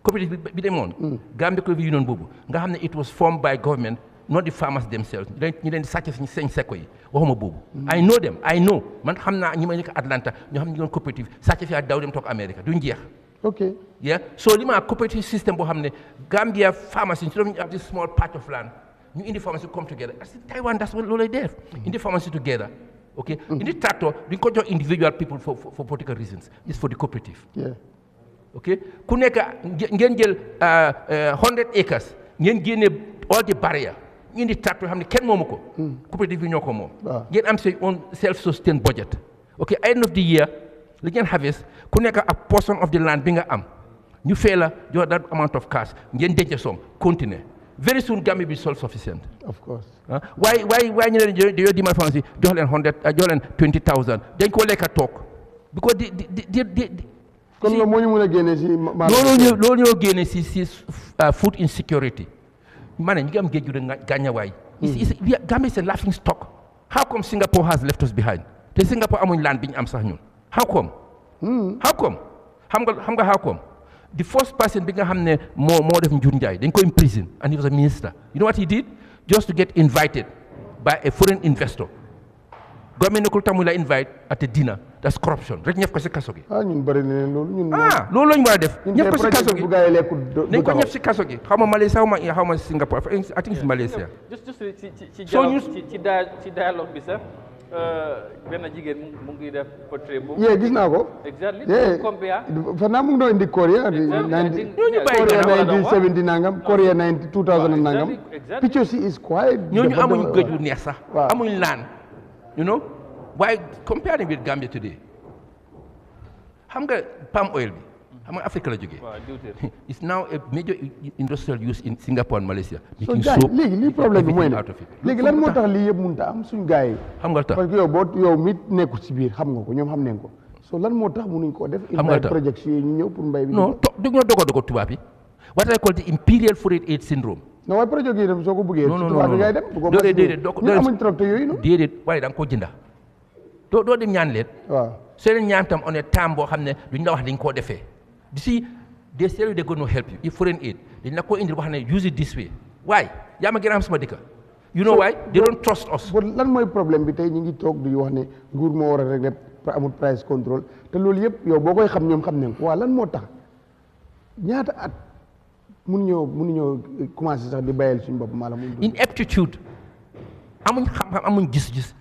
coopérative bi demoon Gambia Cooperative Union boobu nga xam ne it was formed by government not the farmers themselves ñu leen di sàcc seen seko yi waxuma boobu I know man xam naa ñi ma nekk Atlanta ñoo xam ne ñu doon coopérative sàcc fi daw dem toog America duñ jeex okay yeah so li ma cooperative system boo xam ne Gambia farmers instead of have this small patch of land ñu indi farmers come together as Taiwan that's what loolu lay def indi farmers together okay indi tractor duñ ko jox individual people for political reasons it's for the cooperative okay ku nekk ngeen jël 100 acres ngeen génne all the barrier ñu indi tractor yoo xam ne kenn moomu ko coopérative bi ñoo ko moom ngeen am seen own self sustained budget okay end of the year li ngeen harvest ku nekk a portion of the land bi nga am ñu fee la jox that amount of cash ngeen denc soom continue very soon Gambia be self sufficient of course waaye ñu leen dañoo dimbali famille si jox leen 20,000 dañ ko lekk a toog because kon loolu moo ñu mën a génne si loolu ñoo génne si food insecurity ma ne ñu ngi am géej gi gàññawaay Gambia is a laughing stock how come Singapore has left us behind te Singapore amuñ land bi ñu am sax ñun how come xam nga how come the first person bi nga xam ne moo def Njur Njaay dañ ko imprison and he was a minister you know what he did just to get invited by a foreign investor government nekkul tamu la invite at a dinner that's corruption rek ñëf ko si kaso gi ñun bëri na loolu loolu lañu war a def ñëf ko si kaso gi dañ ko ñëf si kaso gi xaw ma Malaysia xaw ma Singapore I think it's Malaysia just ci dialogue bi sax benn jigéen mu ngi def portrait bu gis naa ko exactly compare fa naa mu ngi doon indi Korea Korea 1970 nangam Korea 2000 nangam picture si is quite ñooñu amuñ gëj bu neex sax amuñ laan you know why comparing with Gambia today xam nga palm oil bi xam nga Afrique la jógee it's now a major industrial use in Singapore and Malaysia making soap léegi lii problème bi mooy ne léegi lan moo tax lii yëpp mënut a am suñu gars yi xam nga tax parce que yow mi nekkul ci biir xam nga ko ñoom xam nañ ko so lan moo tax mënuñ koo def invite projects yi ñu ñëw pour mbay bi non ñoo dogo tubaab yi what I call the imperial foreign aid syndrome non waaye projet yi dem soo ko bëggee tubaab bi ngay dem ñu amuñ trop te yooyu noonu déedéet waaye da nga ko jënda doo dem ñaan leen waaw soo leen ñaan tam on est temps boo xam ne duñ la wax dañ koo defee you see they say they're going to help you if foreign aid dañ la ko indil wax ne use it this way why yaa ma gën a am sama dëkk you know why they don't trust us lan mooy problème bi tey ñu ngi toog di wax ne nguur moo war a régler amul price control te loolu yëpp yow boo koy xam ñoom xam nañ ko waaw lan moo tax ñaata at mënuñoo commencé sax di bàyyil suñu bopp maanaam ineptitude amuñ xam-xam amuñ gis-gis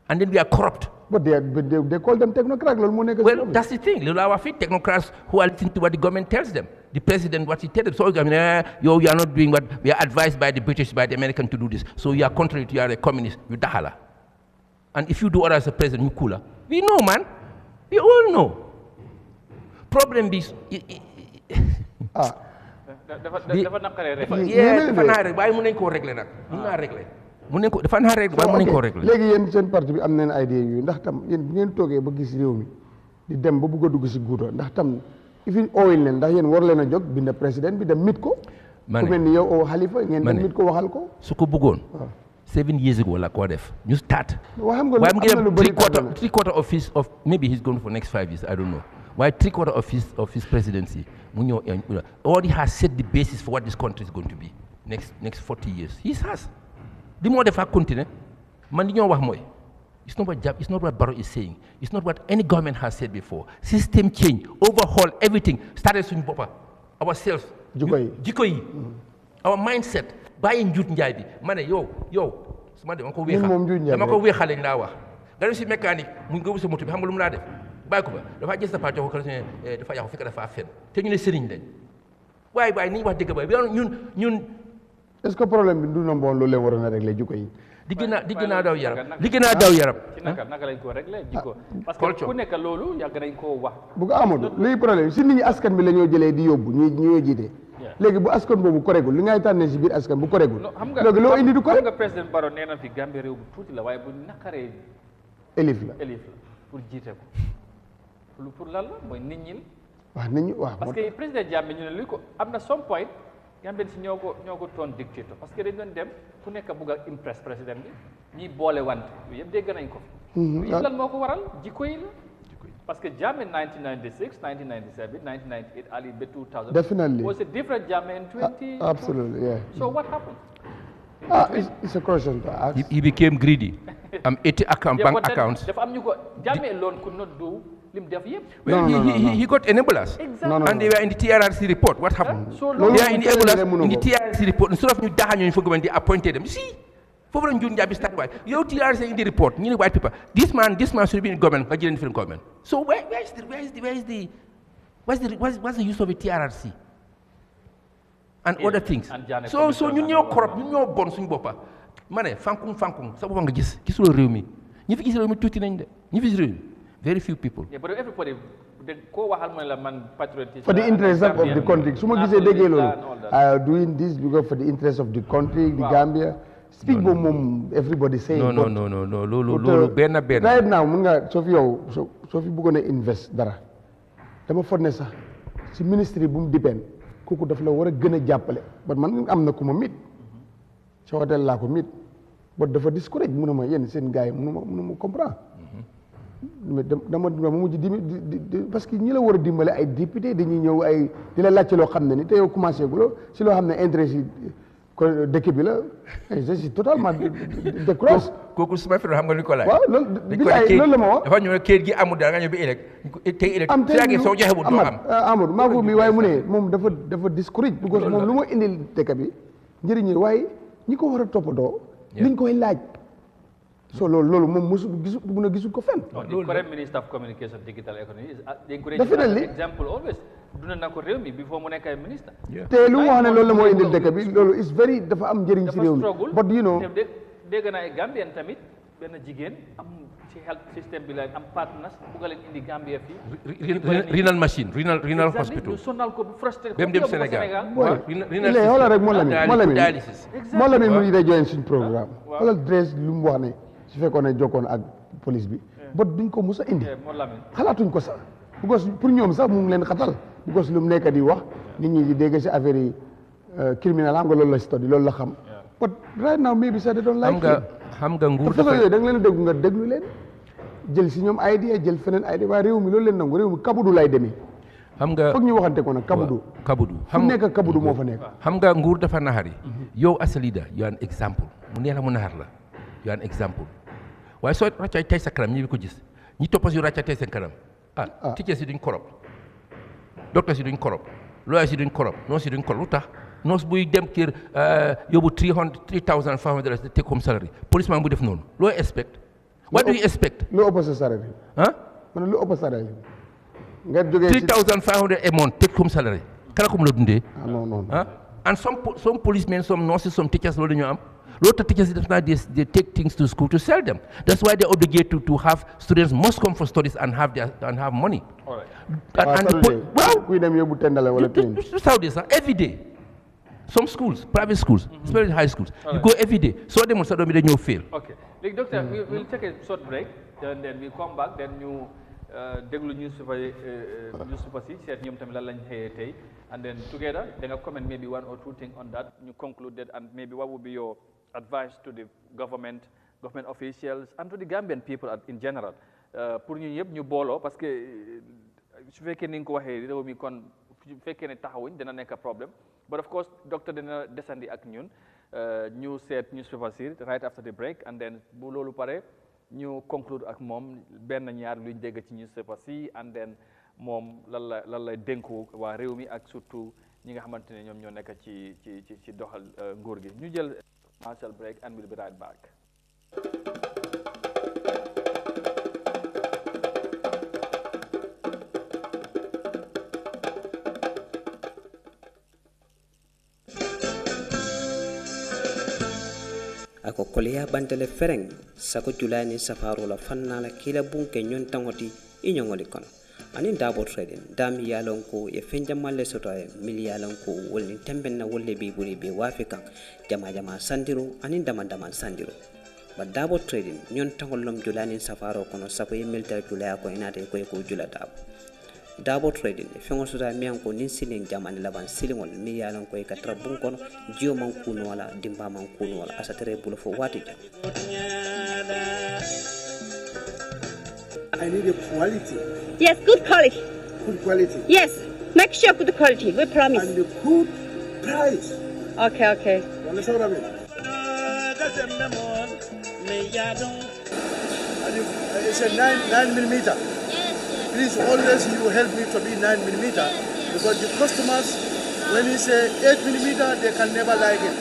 and then we are corrupt. But they call them technocrats. Well, that's the thing. Technocrats who are listening to what the government tells them. The president, what he tells them. So, I mean, you are not doing what we are advised by the British, by the American to do this. So you are contrary to, you are a communist. You dahala. And if you do other as a president, you cooler. We know, man. We all know. Problem is... dafa naa rek waaye mën nañu koo régler léegi yéen seen parti bi am nañ idée yooyu ndax tam yéen bu ngeen toogee ba gis réew mi di dem ba bugg a dugg si guuta ndax tam ifin oowil leen ndax yéen war leen a jóg bind président bi dem mit ko ku mel ni yow oo Halifa ngeen dem mit ko waxal ko su ko bëggoon 7 years ago la koo def ñu start waaye xam nga am na lu bëri three quarter of his of maybe he's going for next 5 years I don't know waaye 3/4 of his presidency mu ñëw already has set the basis for what this country is going to be next 40 years he has li moo def ak continuer man li ñoo wax mooy It's not what Barrow is saying. It's not what any government has said before. System change, overhaul everything. Started suñu boppa ourselves. Jikko yi. Our mindset. Bàyyi njuut njaay bi ma ne yow su ma dama ko weexal lañ laa wax nga dem si mécanique mu ngi sa moto bi xam nga lu mu laa def bàyyi ko ba dafa jël sa pàcc ko dafa yàqu fekk dafa fen te ñu ne sëriñ lañ waaye ni ñu wax dëgg ba ñun est-ce que problème bi du na mboon loolu leen waroon a régler jikko yi digg naa daw yaram ci naka lañ ko régler jikko parce que ku nekk loolu yàgg nañ koo wax bu ko Amadou luy problème si nit ñi askan bi la ñoo jëlee di yóbbu ñoo jiite léegi bu askan boobu koregul li ngay tànnee si biir askan bu koregul léegi loo indi du koreg nga président Barrow nee na fi Gambie réew bu tuuti la waaye bu nakaree élif la pour jiite ko pour lan la mooy nit ñi parce que président Jammeh ñu ne li ko am na some point Gambien si ñoo ko toon dictateur parce que dañ doon dem ku nekk bugg a impress président bi ñiy boole wante yooyu yëpp dégg nañ ko fi lan moo ko waral jikko yi la parce que Jammeh 1996, 1997, 1998, early 2000 definitely was a different Jammeh in 20. Absolutely, yeah. So what happened? It's a question to ask. He became greedy. 80 bank accounts. Jammeh alone could not do lim def yep. Well, he got enablers. Exactly. And they were in the TRRC report. What happened? So they are enablers in the TRRC report. Instead of you dahanyo for government, they appointed them. You see? For you TRRC in the report, you know, white people. This man should be in government, Nigerian film government. So what's the use of a TRRC? And other things. So you know corrupt, you know bon suñ boppa. Mané fankung sa boppa nga gis gisuloo réew mi. Ñi fi gis réew mi tuuti nañ de. Ñi fi gis réew mi very few people. Yeah, but everybody ko waxal mo la man patriotism for the interest of the country. Suma gisee déggé lolu doing this because for the interest of the country, the Gambia. Speak mom everybody say no lolu benn right now mun nga so fi bëggoon a invest dara dama foog ne sax si ministry bu mu dépend kooku daf la war a gën a jàppale ba man am na ku ma mit ci hôtel laa ko mit ba dafa discourage mu ne ma yéen seen gars yi mënu ma comprendre mais dama mujj parce que ñi la war a dimbale ay député dañuy ñëw ay di la laajte loo xam ne ni te yow commencé guloo si loo xam ne intérêt si dëkk bi la je suis totalement décroche kooku suma frère xam nga li ko laaj waaw loolu la ma wax dafa ñëw kayit gi amul dara nga ñëw bi élec tey élec su soo joxe bu doo am Amadou maa ko mi waaye mu ne moom dafa discourage because moom lu ma indil dëkk bi njëriñ waaye ñi ko war a toppatoo liñ koy laaj so loolu moom mun a gisul ko fenn the current minister of communication digital economy is definitely example always duna na ko réew mi before mu nekk ay ministre te lu mu wax ne loolu la moo indil dëkk bi loolu is very dafa am njëriñ si réew mi but you know dégg naa ay Gambien tamit benn jigéen am ci health system bi la am partners bugga leen indi Gambia fii renal hospital sonal ko bu frustré dem Sénégal xoolal rek moo Lamine mu ngi day join suñ programme xoolal dress lu mu wax ne su fekkoon ne jokkoon ak police bi bot duñ ko mus a indi xalaatuñ ko sax because pour ñoom sax mu ngi leen xatal because lu mu nekk di wax nit ñi di dégg si affaire yi criminel xam nga loolu la study loolu la xam but right now maybe sax da doon like xam nga nguur dafa yooyu da nga leen déglu nga déglu leen jël si ñoom idea jël feneen idea waaye réew mi loolu leen nangu réew mi kabudu lay demee xam nga foog ñu waxante ko nag kabudu fu nekk kabudu moo fa nekk xam nga nguur dafa naxari yow as a leader you are an example mu neex la mu naxar la you are an example waaye soo ràccay tey sa kanam ñi ko gis ñi toppas yu ràccay tey seen kanam teachers yi duñ corrupt doctors yi duñ corrupt lawyers yi duñ corrupt nurse yi duñ corrupt lu tax nurse buy dem kër yóbbu $3,500 take home salary policeman bu def noonu loo expect what do you expect lu ëpp sa salary man lu ëpp salary nga jógee $3,500 a month take home salary kala ko mën a dundee non and some policemen some nurses some teachers loolu dañoo am lot of teachers they take things to school to sell them. That's why they're obligated to have students must come for studies and have money. All right. Saudi every day. Some schools, private schools, especially high schools, you go every day. So they must have fail. Okay. Like, Doctor, we'll take a short break, then we come back, then you déglu newspaper si seet ñoom tamit lan lañ xëyee tey and then together da nga comment maybe one or two things on that you concluded and maybe what would be your advice to the government officials and to the Gambian people in general pour ñu ñëpp ñu booloo parce que su fekkee ni nga ko waxee réew mi kon su fekkee ne taxawuñ dina nekk problème but of course docteur dina desandi ak ñun ñu seet newspaper si right after the break and then bu loolu pare ñu conclude ak moom benn ñaar luñ dégg ci newspaper si and then moom lan lay dénku waa réew mi ak surtout ñi nga xamante ne ñoom ñoo nekk ci doxal nguur gi ñu jël commercial break and we'll be right back. ako koleya bantele fereng sako julani safaro la fanna la kila bunke nyon tangoti inyongoli kono anin dabo trading dami yalon ko e fenjamalle soto e mil yalon ko wolni tembenna wolle bi buri be wafi kan jama sandiro anin dama sandiro ba dabo trading nyon tangolom julani safaro kono sako e milta julaya ko inate ko jula dabo trading e fengo soto miyan ko nin silin jamani laban silingol mil yalon ko e katra bun kono jio man kuno wala dimba man kuno wala asatere bulo fo wati jam. I need a quality. Yes, good quality. Good quality. Yes, make sure good quality. We promise. And a good price. Okay. You understand what I mean? And it's a 9 millimeter. Please always you help me to be 9 millimeter because the customers, when you say 8 millimeter, they can never like it.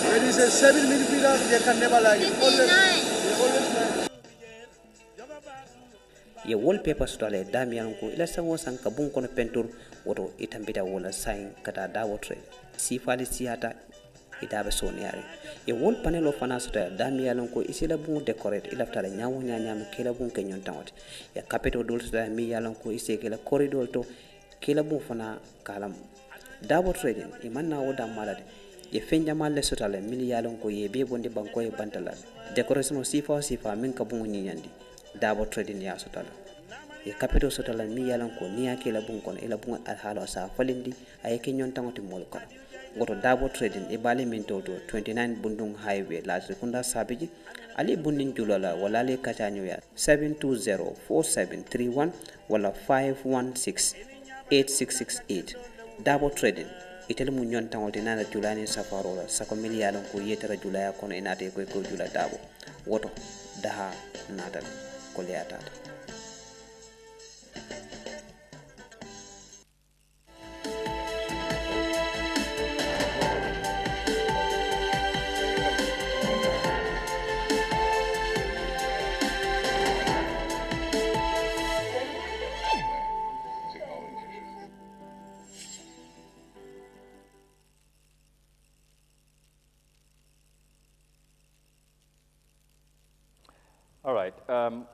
When you say 7 millimeter, they can never like it. Always 9. Ye wallpaper stole damian ko ila sango san kabun kono pentur woto itambita wala sign kata dawo trade si fali siata itabe soniare ye wall panel of fana stole damian ko isila bun decorate ila tala nyawo nyanyam kila bun kenyon tawti ya capital dol stole mi yalan ko ise kila corridor to kila bun fana kalam dawo trade e manna woda malade ye fenja malle sotale mil yalan ko ye be bonde banko e bantala decoration sifa min kabun nyandi dabo trading ya sotala e capital sotala mi yalan ko niya ke la bun kon ila bun al halo sa falindi ay ke nyon tangoti mol kon goto dabo trading e bale min to 29 bundung highway la sekunda sabiji ali bundin julala wala le katanyo ya 7204731 wala 5168668 dabo trading itel mu nyon tangoti nana julani safaro la sako mil yalan ko yetara julaya kono enate ko jula dabo woto daha nadal Koleatata. All right,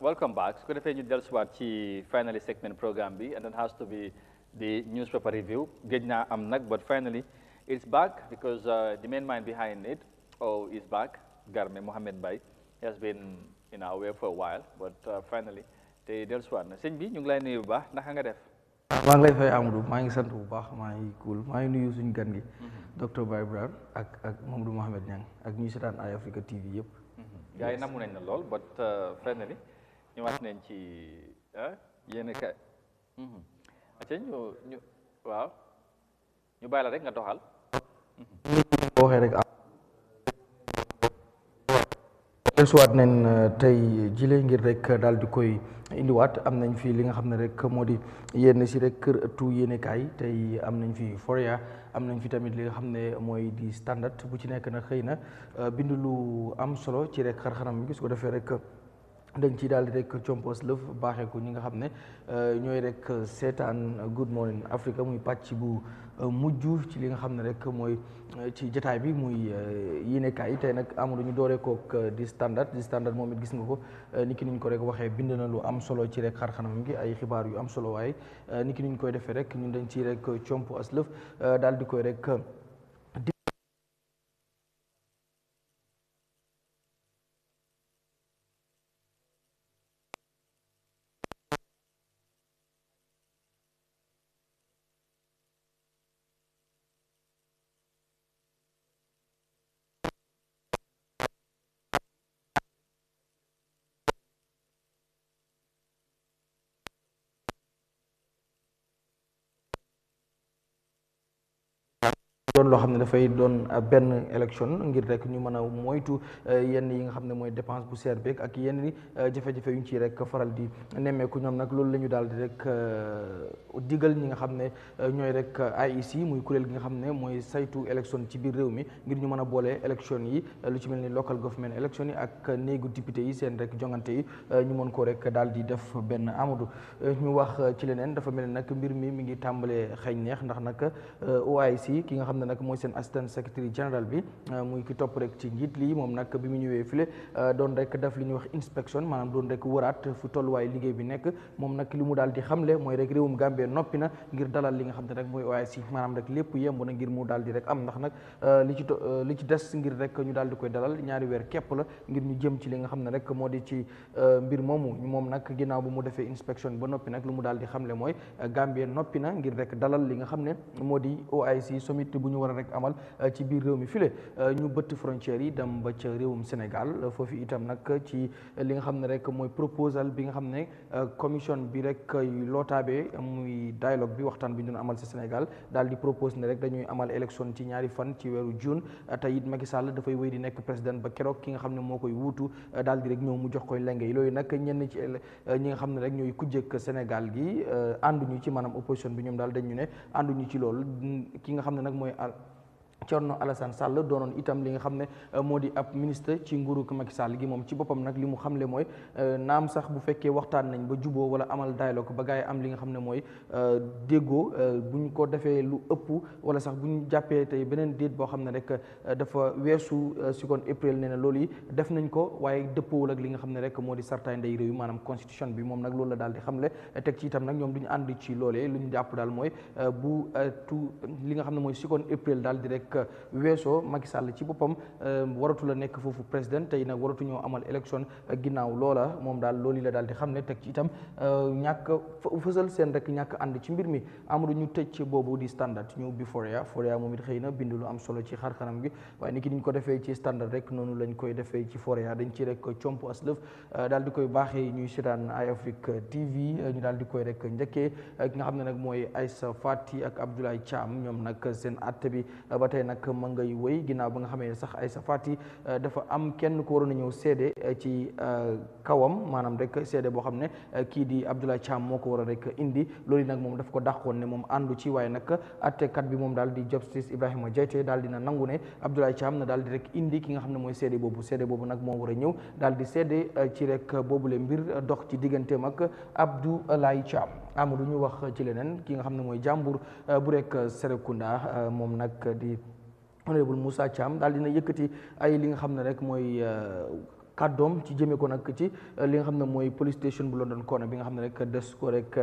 welcome back. So, ñu del swat ci finally segment programme bi, and that has to be the newspaper review. Gëj na am nak, but finally it's back because the main mind behind it is back. Garme Mohamed Bay has been in our way for a while, but finally te del swat na. Sëñ bi ñu ngi lay nuyu bu baax, naka nga def? maa ngi lay fay Amadou maa ngi sant bu baax maa ngi cool maa ngi nuyu suñu gan gi docteur Baye Brown ak Mamadou Mohamed Niang ak ñuy seetaan Eyeafrica TV yëpp. gaa yi namu nañ na lool but finally ñëwaat nañ ci yéen kay aca ñu waaw ñu bàyyi la rek nga doxal boo waxee rek suwaat nañ tey jile ngir rek daal di koy indiwaat am nañ fi li nga xam ne rek moo di yenn si rek kër ëttu yéenekaay tey am nañ fi Foria am nañ fi tamit li nga xam ne mooy di standard bu ci nekk na xëy na bind lu am solo ci rek xar-xaram bi su ko defee rek dañ ci daal di rek compos lëf baaxee ko ñi nga xam ne ñooy rek seetaan Good Morning Africa muy pàcc bu mujj ci li nga xam ne rek mooy ci jotaay bi muy yéenekaay yi tey nag Amadou ñu dooree kook di standard moom it gis nga ko ni ki niñ ko rek waxee bind na lu am solo ci rek xar-xanam gi ay xibaar yu am solo waaye ni ki niñ koy defee rek ñun dañ ci rek comp as lëf daal di koy rek doon loo xam ne dafay doon benn élection ngir rek ñu mën a moytu yenn yi nga xam ne mooy dépense bu seer beeg ak yenn ni jafe-jafe yu ñu ciy rek faral di nemmeeku ñoom nag loolu la ñu daal di rek digal ñi nga xam ne ñooy rek IEC muy kuréel gi nga xam ne mooy saytu élection ci biir réew mi ngir ñu mën a boole élection yi lu ci mel ni local government élection yi ak néegu député yi seen rek jongante yi ñu mën ko rek daal di def benn Amadou ñu wax ci leneen dafa mel ni nag mbir mi ngi tàmbalee xeeñ neex ndax nag OIC ki nga xam ne nag mooy seen assistant secretary general bi muy ki topp rek ci njiit lii moom nag bi mu ñëwee file doon rek def li ñuy wax inspection maanaam doon rek wëraat fu tolluwaay liggéey bi nekk moom nag li mu daal di xamle mooy rek réewum Gambie noppi na ngir dalal li nga xam ne rek mooy OIC maanaam rek lépp yemb na ngir mu daal di rek am ndax nag li ci des ngir rek ñu daal di koy dalal ñaari weer képp la ngir ñu jëm ci li nga xam ne rek moo di ci mbir moomu moom nag ginnaaw bu mu defee inspection ba noppi nag lu mu daal di xamle mooy Gambie noppi na ngir rek dalal li nga xam ne moo di OIC summit bu ñu war a rek amal ci biir réew mi file ñu bëtt frontières yi dem ba ca réewum Sénégal foofu itam nag ci li nga xam ne rek mooy proposal bi nga xam ne commission bi rek lootaabee muy dialogue bi waxtaan bi ñu doon amal ci Sénégal daal di propose ne rek dañuy amal élection ci ñaari fan ci weeru juin te it Macky Sall dafay wéy di nekk président ba keroog ki nga xam ne moo koy wuutu daal di rek ñëw mu jox koy lenge yi loolu nag ñenn ci ñi nga xam ne rek ñooy kujjëk Sénégal gi ànduñu ci maanaam opposition bi ñoom daal dañu ne ànduñu ci loolu ki nga xam ne nag mooy Thierno Alassane Sall doonoon itam li nga xam ne moo di ab ministre ci nguuru Macky Sall gi moom ci boppam nag li mu xamle mooy naam sax bu fekkee waxtaan nañ ba juboo wala amal dialogue ba gars yi am li nga xam ne mooy déggoo bu ñu ko defee lu ëpp wala sax bu ñu jàppee tey beneen déet boo xam ne rek dafa weesu si kon April nee na loolu yi def nañ ko waaye dëppoowul ak li nga xam ne rek moo di sartaay ndey réew yi maanaam constitution bi moom nag loolu la daal di xamle teg ci itam nag ñoom du ñu ànd ci loolee lu ñu jàpp daal mooy bu li nga xam ne mooy si kon April daal di rek weesoo Macky Sall ci boppam waratu la nekk foofu président tey nag waratu ñoo amal élection ginnaaw loola moom daal loolu la daal di xam ne teg ci itam ñàkk fësal seen rek ñàkk ànd ci mbir mi Amadou ñu tëj boobu di standard ñu ubbi Foria moom it xëy na bind lu am solo ci xar kanam gi waaye ni ki niñ ko defee ci standard rek noonu lañ koy defee ci Foria dañ ci rek comp aslëf daal di koy baaxee ñuy seetaan Eyeafrica TV ñu daal di koy rek njëkkee ki nga xam ne nag mooy Aïssa Fati ak Abdoulaye Thiam ñoom nag seen atte bi ba tey nag ma ngay wéy ginnaaw ba nga xamee ne sax Aïssa Fati dafa am kenn ko waroon a ñëw seede ci kawam maanaam rek seede boo xam ne kii di Abdoulaye Thiam moo ko war a rek indi loolu nag moom daf ko dàqoon ne moom àndu ci waaye nag attekat bi moom daal di Justice Ibrahima Jaiteh daal dina nangu ne Abdoulaye Thiam na daal di rek indi ki nga xam ne mooy seede boobu nag moo war a ñëw daal di seede ci rek boobule mbir dox ci digganteem ak Abdoulaye Thiam Amadou ñu wax ci leneen ki nga xam ne mooy jàmbur bu rek Serekunda moom nag di honorable Moussa Thiam daal dina yëkkati ay li nga xam ne rek mooy kàddoom ci jëmee ko nag ci li nga xam ne mooy police station bu London Corner bi nga xam ne rek des ko rek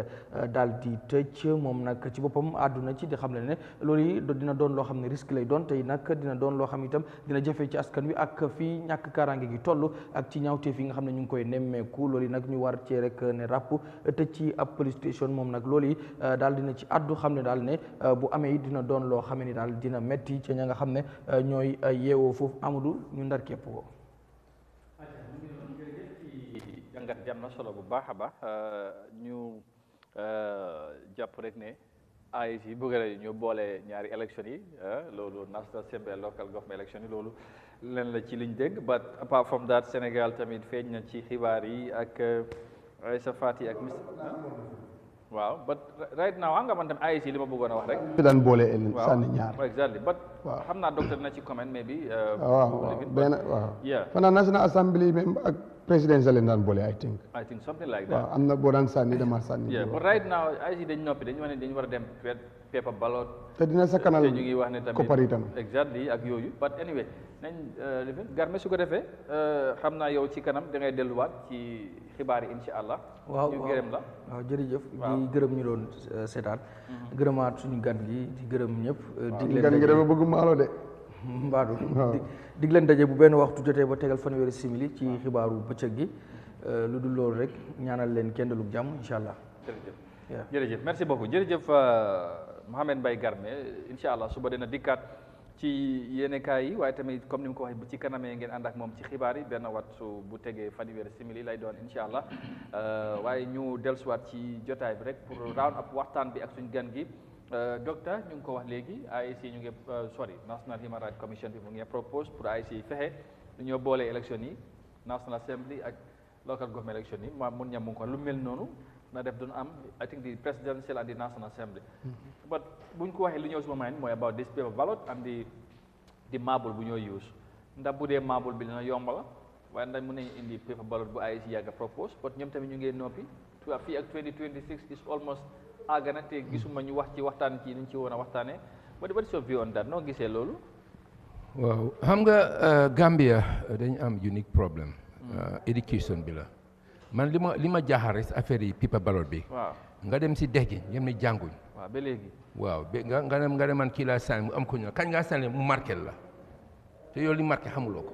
daal di tëj moom nag ci boppam àdduna ci di xam ne loolu yi dina doon loo xam ne risque lay doon tey nag dina doon loo xam itam dina jafe ci askan wi ak fii ñàkk kaaraange gi toll ak ci ñaawteef yi nga xam ne ñu ngi koy nemmeeku loolu yi nag ñu war cee rek ne ràpp tëj ci ab police station moom nag loolu yi daal dina ci àddu xam ne daal ne bu amee dina doon loo xam ne daal dina metti ci ña nga xam ne ñooy yeewoo foofu Amadou ñu ndar képp ko jàngat bi am na solo bu baax a baax ñu jàpp rek ne IEC bëgg na ñu boole ñaari élection yi loolu National Assembly local government élection yi loolu leen la ci liñ dégg but apart from that Sénégal tamit feeñ na ci xibaar yi ak Aïssa Fati ak waaw but right now nga man tam IEC li ma bëggoon a wax rek. fi daan boole sànni ñaar. exactly but xam naa docteur na ci comment mais bi. waaw benn waaw. fanaa National Assembly même ak presidential leen daan boole I think something like that. waaw am na boo daan sànni dama sànni. but right now IEC dañ noppi dañu wax ne dañu war a dem paper ballot. te dina sa kanal te ñu ngi wax ne tamit koppar itam. exactly ak yooyu but anyway nañ Garme su ko defee xam naa yow ci kanam da ngay delluwaat ci xibaar yi incha allah. waaw ñu gërëm la. waaw jërëjëf. di gërëm ñu doon seetaan. gërëmaat suñu gan gi di gërëm ñëpp. dig leen gan gi dafa bëgg maalo de. mbaadu dig leen daje bu benn waxtu jotee ba tegal fanweeri simili ci xibaaru bëccëg gi lu dul loolu rek ñaanal leen kenn dalug jàmm incha allah. jërëjëf merci beaucoup jërëjëf Mohamed Mbaye Garme incha allah suba dina dikkaat ci yéenekaay yi waaye tamit comme ni mu ko waxee bu ci kanamee ngeen ànd ak moom ci xibaar yi benn waxtu bu tegee fanweeri simili lay doon incha allah waaye ñu dellusiwaat ci jotaay bi rek pour round up waxtaan bi ak suñu gan gi docteur ñu ngi ko wax léegi IEC ñu ngi sorry National Human Rights Commission bi mu ngi propose pour IEC fexe dañoo boole élection yi National Assembly ak local government election yi mun ñam mu ko lu mel noonu na def doon am I think the presidential and the National Assembly but buñ ko waxee lu ñëw suma mind mooy about this paper ballot and the marble bu ñoo use ndax bu dee marble bi dina yomb la waaye ndax mën nañu indi paper ballot bu IEC yàgg a propose but ñoom tamit ñu ngi noppi fii ak 2026 is almost àggana te gisuma ñu wax ci waxtaan ci niñ ci woon a waxtaanee what is your view on that noo gisee loolu waaw xam nga Gambia dañu am unique problème éducation bi la man li ma jaaxal rek affaire yi paper ballot bi waaw nga dem si dex gi ñoom ne jànguñ waaw ba léegi waaw nga dem man kii laa sànni mu am ko ñu kañ ngaa sànni mu marqué la te yow li marqué xamuloo ko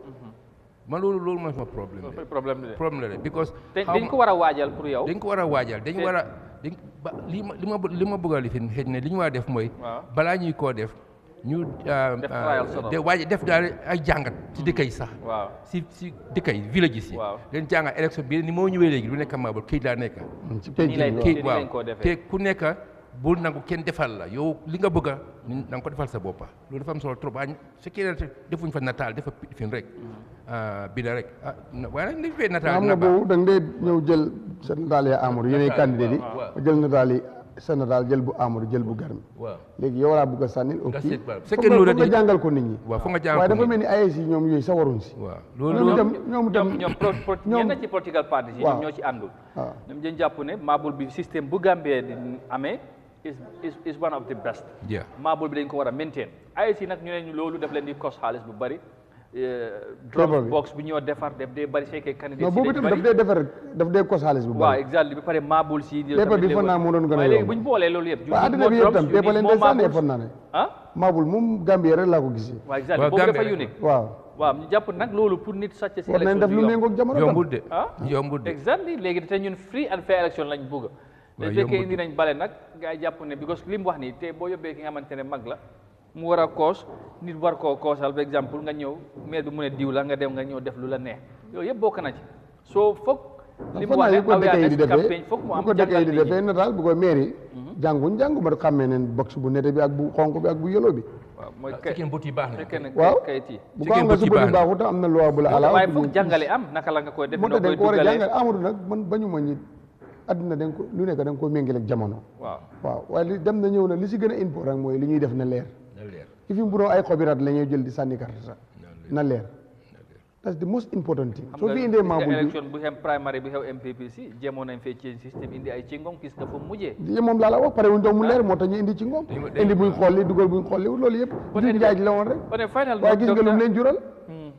man loolu mooy sama problème la de because dañ ko war a waajal pour yow dañ ko war a waajal dañ war a li ma bëgg a lifin xëy na li ñu war a def mooy balaa ñuy koo def ñu def daal ay jàngat ci dëkk yi sax si dëkk yi villages yi leen jàngat élection bi ni moo ñëwee léegi lu nekk maabal këyit laa nekk këyit waaw te ku nekk bul nangu kenn defal la yow li nga bëgg na nga ko defal sa boppa loolu dafa am solo trop su fekkee defuñ fa nataal dafa fin rek bi la rek waaye nag dañ fee nataal xam nga boobu da nga dee ñëw jël sa nataal ya Amadou yéenay candidat yi ma jël nataal yi sa nataal jël bu Amadou jël bu Garmi léegi yow laa bëgg a sànni ok foog nga jàngal ko nit ñi waaye dafa mel ni AIC ñoom yooyu sa waruñ si ñoom ñenn ci political parties yi ñoom ñoo ci àndul ñoom dañ jàpp ne maabul bi système bu Gambie di amee is one of the best maabul bi dañ ko war a maintain AIC nag ñu ne loolu daf leen di cost xaalis bu bari drop box bi ñoo defar daf dee bari fekkee candidat non boobu itam daf dee defar daf dee cost xaalis bu bari waaw exactement bi pare maabul si paper bi foog naa moo doon gën a léegi bu ñu boolee loolu yëpp waaw adduna bi yëpp tam paper leen de sànni foog naa ne maabul moom Gambie rek laa ko gisee waaw exactement boobu dafa unique waaw ñu jàpp nag loolu pour nit sàcc si war nañ def lu méngoog jamono yombul de exactly léegi te ñun free and fair election lañ bëgg da fekkee indi nañ bale nag gars yi jàpp ne because li mu wax nii te boo yóbbee ki nga xamante ne mag la mu war a koos nit war koo koosal par exemple nga ñëw maire bi mu ne diw la nga dem nga ñëw def lu la neex yooyu yëpp bokk na ci soo foog li mu wax awareness campagne foog mu am bu ko dëkk yi di defee nataal bu ko maire yi jàngu ma xàmmee neen box bu nete bi ak bu xonk bi ak bu yeloo bi waaw mooy fekkee bët yi baax na waaw kayit yi bu ko am nga su bët yi baaxut am na loi bu la alaaw waaye foog jàngale am naka la nga koy def moo tax dañ ko war a jàngale Amadou nag man bañu ma ñi adduna dañ ko lu nekk da nga ko méngale ak jamono waaw waaye li dem na ñëw na li si gën a important mooy li ñuy def na leer ki fi mu buroo ay xobirat la ñuy jël di sànni carte sax na leer that's the most important thing soo fi indee maabul bi élection bu xem primary bi xew MPPC jéemoon nañ fee ci système indi ay cingom gis nga fa mujjee moom laa la wax pare wuñ doon mu leer moo tax ñu indi cingom indi buñ xolli dugal buñ xolli loolu yëpp jur njaaj la woon rek waaye gis nga lu mu leen jural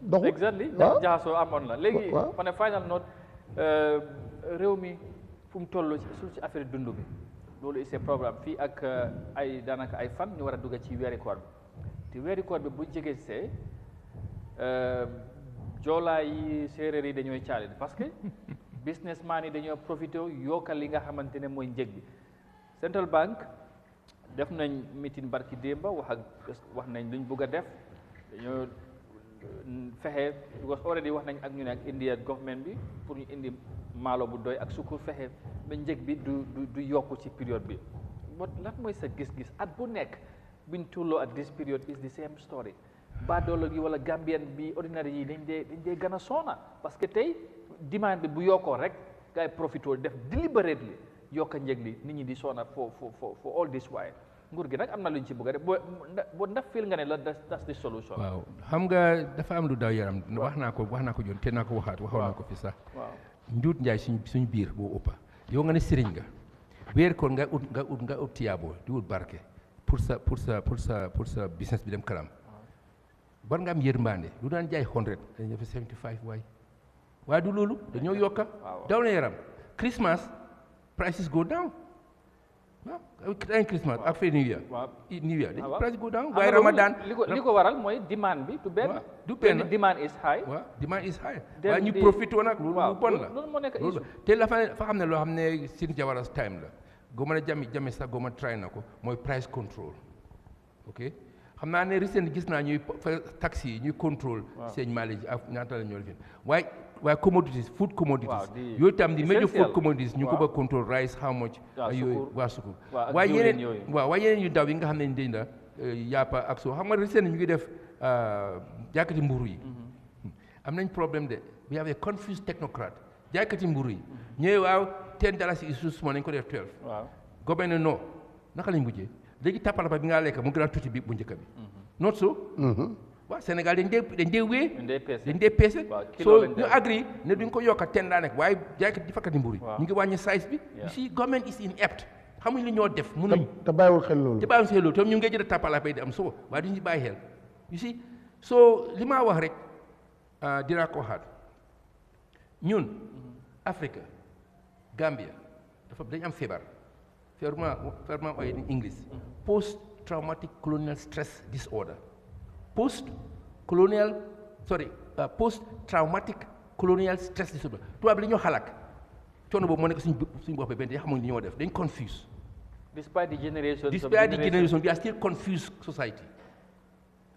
doxu exactly jaxasoo amoon la léegi on est final note réew mi fu mu toll ci affaire dund bi loolu c'est problème fii ak ay daanaka ay fan ñu war a dugg ci weeri koor bi te weeri koor bi bu jege see joolaa yi séeréer yi dañooy caali parce que businessman yi dañoo profité yokkal li nga xamante ne mooy njëg bi Central Bank def nañ meeting barki démba wax nañ luñ bëgg a def dañoo fexe because already wax nañ ak ñu ne ak India government bi pour ñu indi maalo bu doy ak sukkur fexe ba njëg bi du yokku ci période bi lan mooy sa gis-gis at bu nekk buñ tolloo at this period is the same story baadoolo gi wala Gambien bi ordinaire yi dañ dee gën a soona parce que tey demande bi bu yokkoo rek gars yi profité def deliberately yokka njëg li nit ñi di soona for all this while nguur gi nag am na lu ñu ci bëgg a def boo ndax feel nga ne la that's the solution. waaw xam nga dafa am lu daw yaram wax naa ko joon te naa ko waxoon naa ko fi sax njuut njaay suñ biir boo ëppa yow nga ne sëriñ nga weer koon nga ut tiyaaboo di ut barke pour sa business bi dem kanam war nga am yërmande lu daan jaay 100 dañ def 75 waaye du loolu dañoo yokka daw na yaram Christmas prices go down waaw Christmas ak fee New Year dañ price go down waaye Ramadan li ko waral mooy demand bi du benn demand is high waaye ñu profité nag lu bon la loolu moo nekk issue te la fa xam ne loo xam ne Sir Jawara's time la goma na jami sax goma try na ko mooy price control ok xam naa ne recent gis naa ñuy taxi yi ñuy contrôle seen mileage ak ñaata la ñoo defee waaye commodities food commodities yooyu tam di major food commodities ñu ko ba contrôle rice how much yooyu waa sukur waaye yeneen yu daw yi nga xam ne dañ la yàppa ak soo xam nga recent ñu ngi def jaaykati mburu yi am nañ problème de we have a confused technocrat jaaykati mburu yi ñëwee waaw $10 is too small nañ ko def 12 gouverneur non naka lañ mujjee léegi tapalapa bi nga lekk mu gën a tuuti bi bu njëkk bi not so waaw Sénégal dañ dee wee dañ dee peese so ñu agree ne duñ ko yokka $10 nekk waaye jaaykat di fakkati mburu yi ñu ngi wàññi size bi you see government is inept xamuñ li ñoo def mënuñ te bàyyiwul xel loolu te ñu ngi jël tapalapa yi di am so waaye duñu bàyyi xel you see so li maa wax rek dinaa ko waxaat ñun Afrique Gambia dañ am feebar ma ooy in English post traumatic colonial stress disorder post traumatic colonial stress disorder tubaab li ñoo xalaat coono boobu moo nekk suñ bopp benn xamuñ li ñoo def dañ confuse despite the generation we are still confused society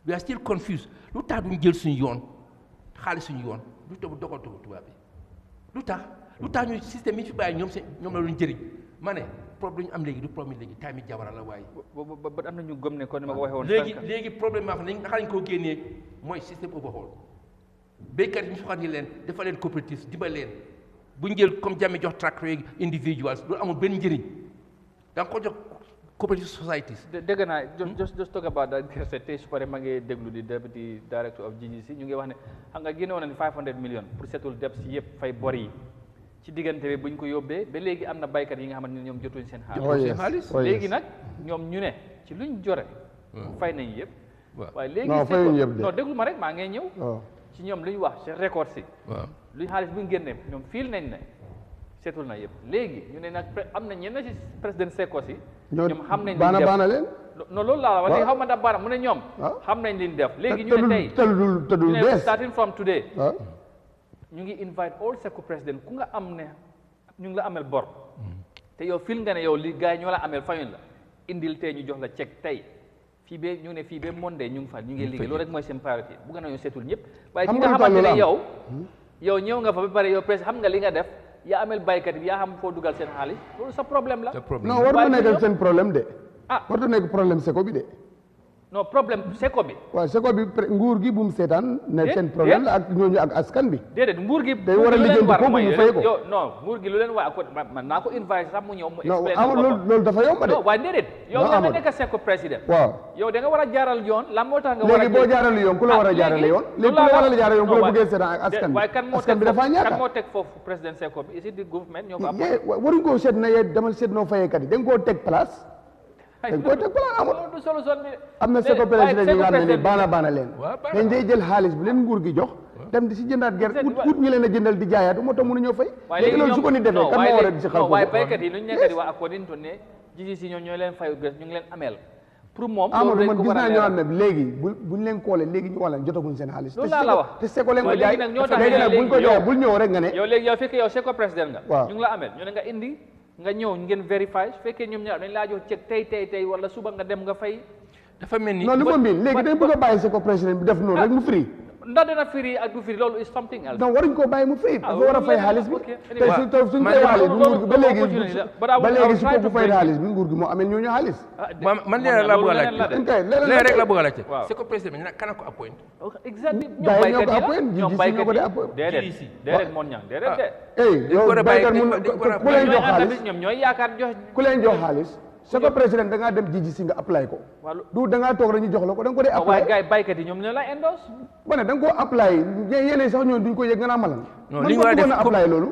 we are still confused lu tax duñ jël suñu yoon xaalis suñu yoon lu tax dogal tubaab bi lu tax ñu système yi fi bàyyi ñoom la luñ jëriñ ma ne problème am léegi du problème léegi time yi jawara la waaye ba am na ñu gëm ne kon ni ma ko waxee woon léegi problème maa xam ne naka lañ koo génnee mooy système overhaul béykat yi ñu soxal leen dafa leen coopérative dimbal leen bu ñu jël comme Jammeh jox tracteur yeeg individuals loolu amul benn njëriñ da nga ko jox cooperative societies dégg naa just talk about that gerte tey su paree ma ngi déglu di deputy director of GGC ñu ngi wax ne xam nga génne woon na 500 millions pour setul deb si yëpp fay bor yi ci diggante bi buñ ko yóbbee ba léegi am na baykat yi nga xamante ne ñoom jotuñ seen xaalis léegi nag ñoom ñu ne ci luñ jore fay nañ yëpp waaye léegi non déglu ma rek maa ngay ñëw ci ñoom lu ñu wax ci record si luñ xaalis buñ génnee ñoom fiil nañ ne seetul na yëpp léegi ñu ne nag am na ñenn ci président Seko si ñoom xam nañ baana leen non loolu laa wax léegi xaw ma da baana mu ne ñoom xam nañ liñ def léegi ñu ne tey ñu ne starting from today ñu ngi invite all Seko président ku nga am ne ñu ngi la amel bor te yow fil nga ne yow li gars yi ñoo la amel fayuñ la indil tey ñu jox la chèque tey fii ba ñu ne fii ba Monday ñu ngi fa ñu ngi liggéey loolu rek mooy seen priorité bu nga nañoo seetul ñëpp waaye ki nga xamante ne yow ñëw nga fa ba pare yow président xam nga li nga def yaa amel baykat bi yaa xam foo dugal seen xaalis loolu sa problème la non war na nekk seen problème de war na nekk problème Seko bi de non problème Seko bi waaw Seko bi nguur gi bu mu seetaan ne seen problème la ak ñooñu ak askan bi déedéet nguur gi day war a liggéey ko mu fay ko yow non nguur gi lu leen war man naa ko invite sax mu ñëw mu expliqué loolu dafa yomb de waaye déedéet yow da nga nekk Seko président waaw yow da nga war a jaaral yoon lan moo tax nga war a léegi boo jaarale yoon ku la war a jaarale yoon léegi ku la war a jaarale yoon bu la bëggee seetaan ak askan bi waaye askan bi dafa ñaata kan moo teg foofu président Seko bi is it the government ñoo ko am waruñ koo seet na yee demal seet noo fayeekat yi da nga koo teg place dañ koy teg balaa amul am na Seko président yi nga xam ne baana leen dañ day jël xaalis bi leen nguur gi jox dem di si jëndaat gerte ut ñu leen a jëndal di jaayaat moo tax mënuñoo fay léegi loolu su ko ni defee kan moo war a di si xaw waaye baykat yi lu ñu nekk di wax according to ne GGC ñoom ñooy leen fayu gerte ñu ngi leen ameel pour moom Amadou man gis naa ñoo xam ne léegi buñ leen koolee léegi ñu wax leen jotaguñ seen xaalis loolu laa la wax te Seko leen ko jaay léegi nag buñ ko jaay bul ñëw rek nga ne yow léegi yow fekkee yow Seko président nga ñu ngi la ameel ñu ne nga indi nga ñëw ngeen vérifier su fekkee ñoom ñaar dañ laa jox chèque tey wala suba nga dem nga fay dafa mel ni non li ma mbiin léegi dañ bëgg a bàyyi Seko président bi def noonu rek mu free ndax dina firi ak du firi loolu is something else non waruñ koo bàyyi mu free dafa war a fay xaalis bi tey suñ koy xaalis bi nguur gi ba léegi su ko bu fay xaalis bi nguur gi moo amee ñooñu xaalis man leer la bëgg a laaj leer rek la bëgg a laaj Seko président bi kan ko appoint exactement gars yi ñoo ko appoint GGC ñoo ko de appoint déedéet moon ñang déedéet yow baykat mun ku leen jox xaalis ñoom ñooy yaakaar jox ku leen jox xaalis Seko président da ngaa dem GGC nga apply ko du da ngaa toog rek ñu jox la ko da nga ko dee apply waaye gars yi baykat yi ñoom ñoo la endorse ba ne da nga koo apply yeneen sax ñoom duñ ko yëg nga naa malan non li nga war a def apply loolu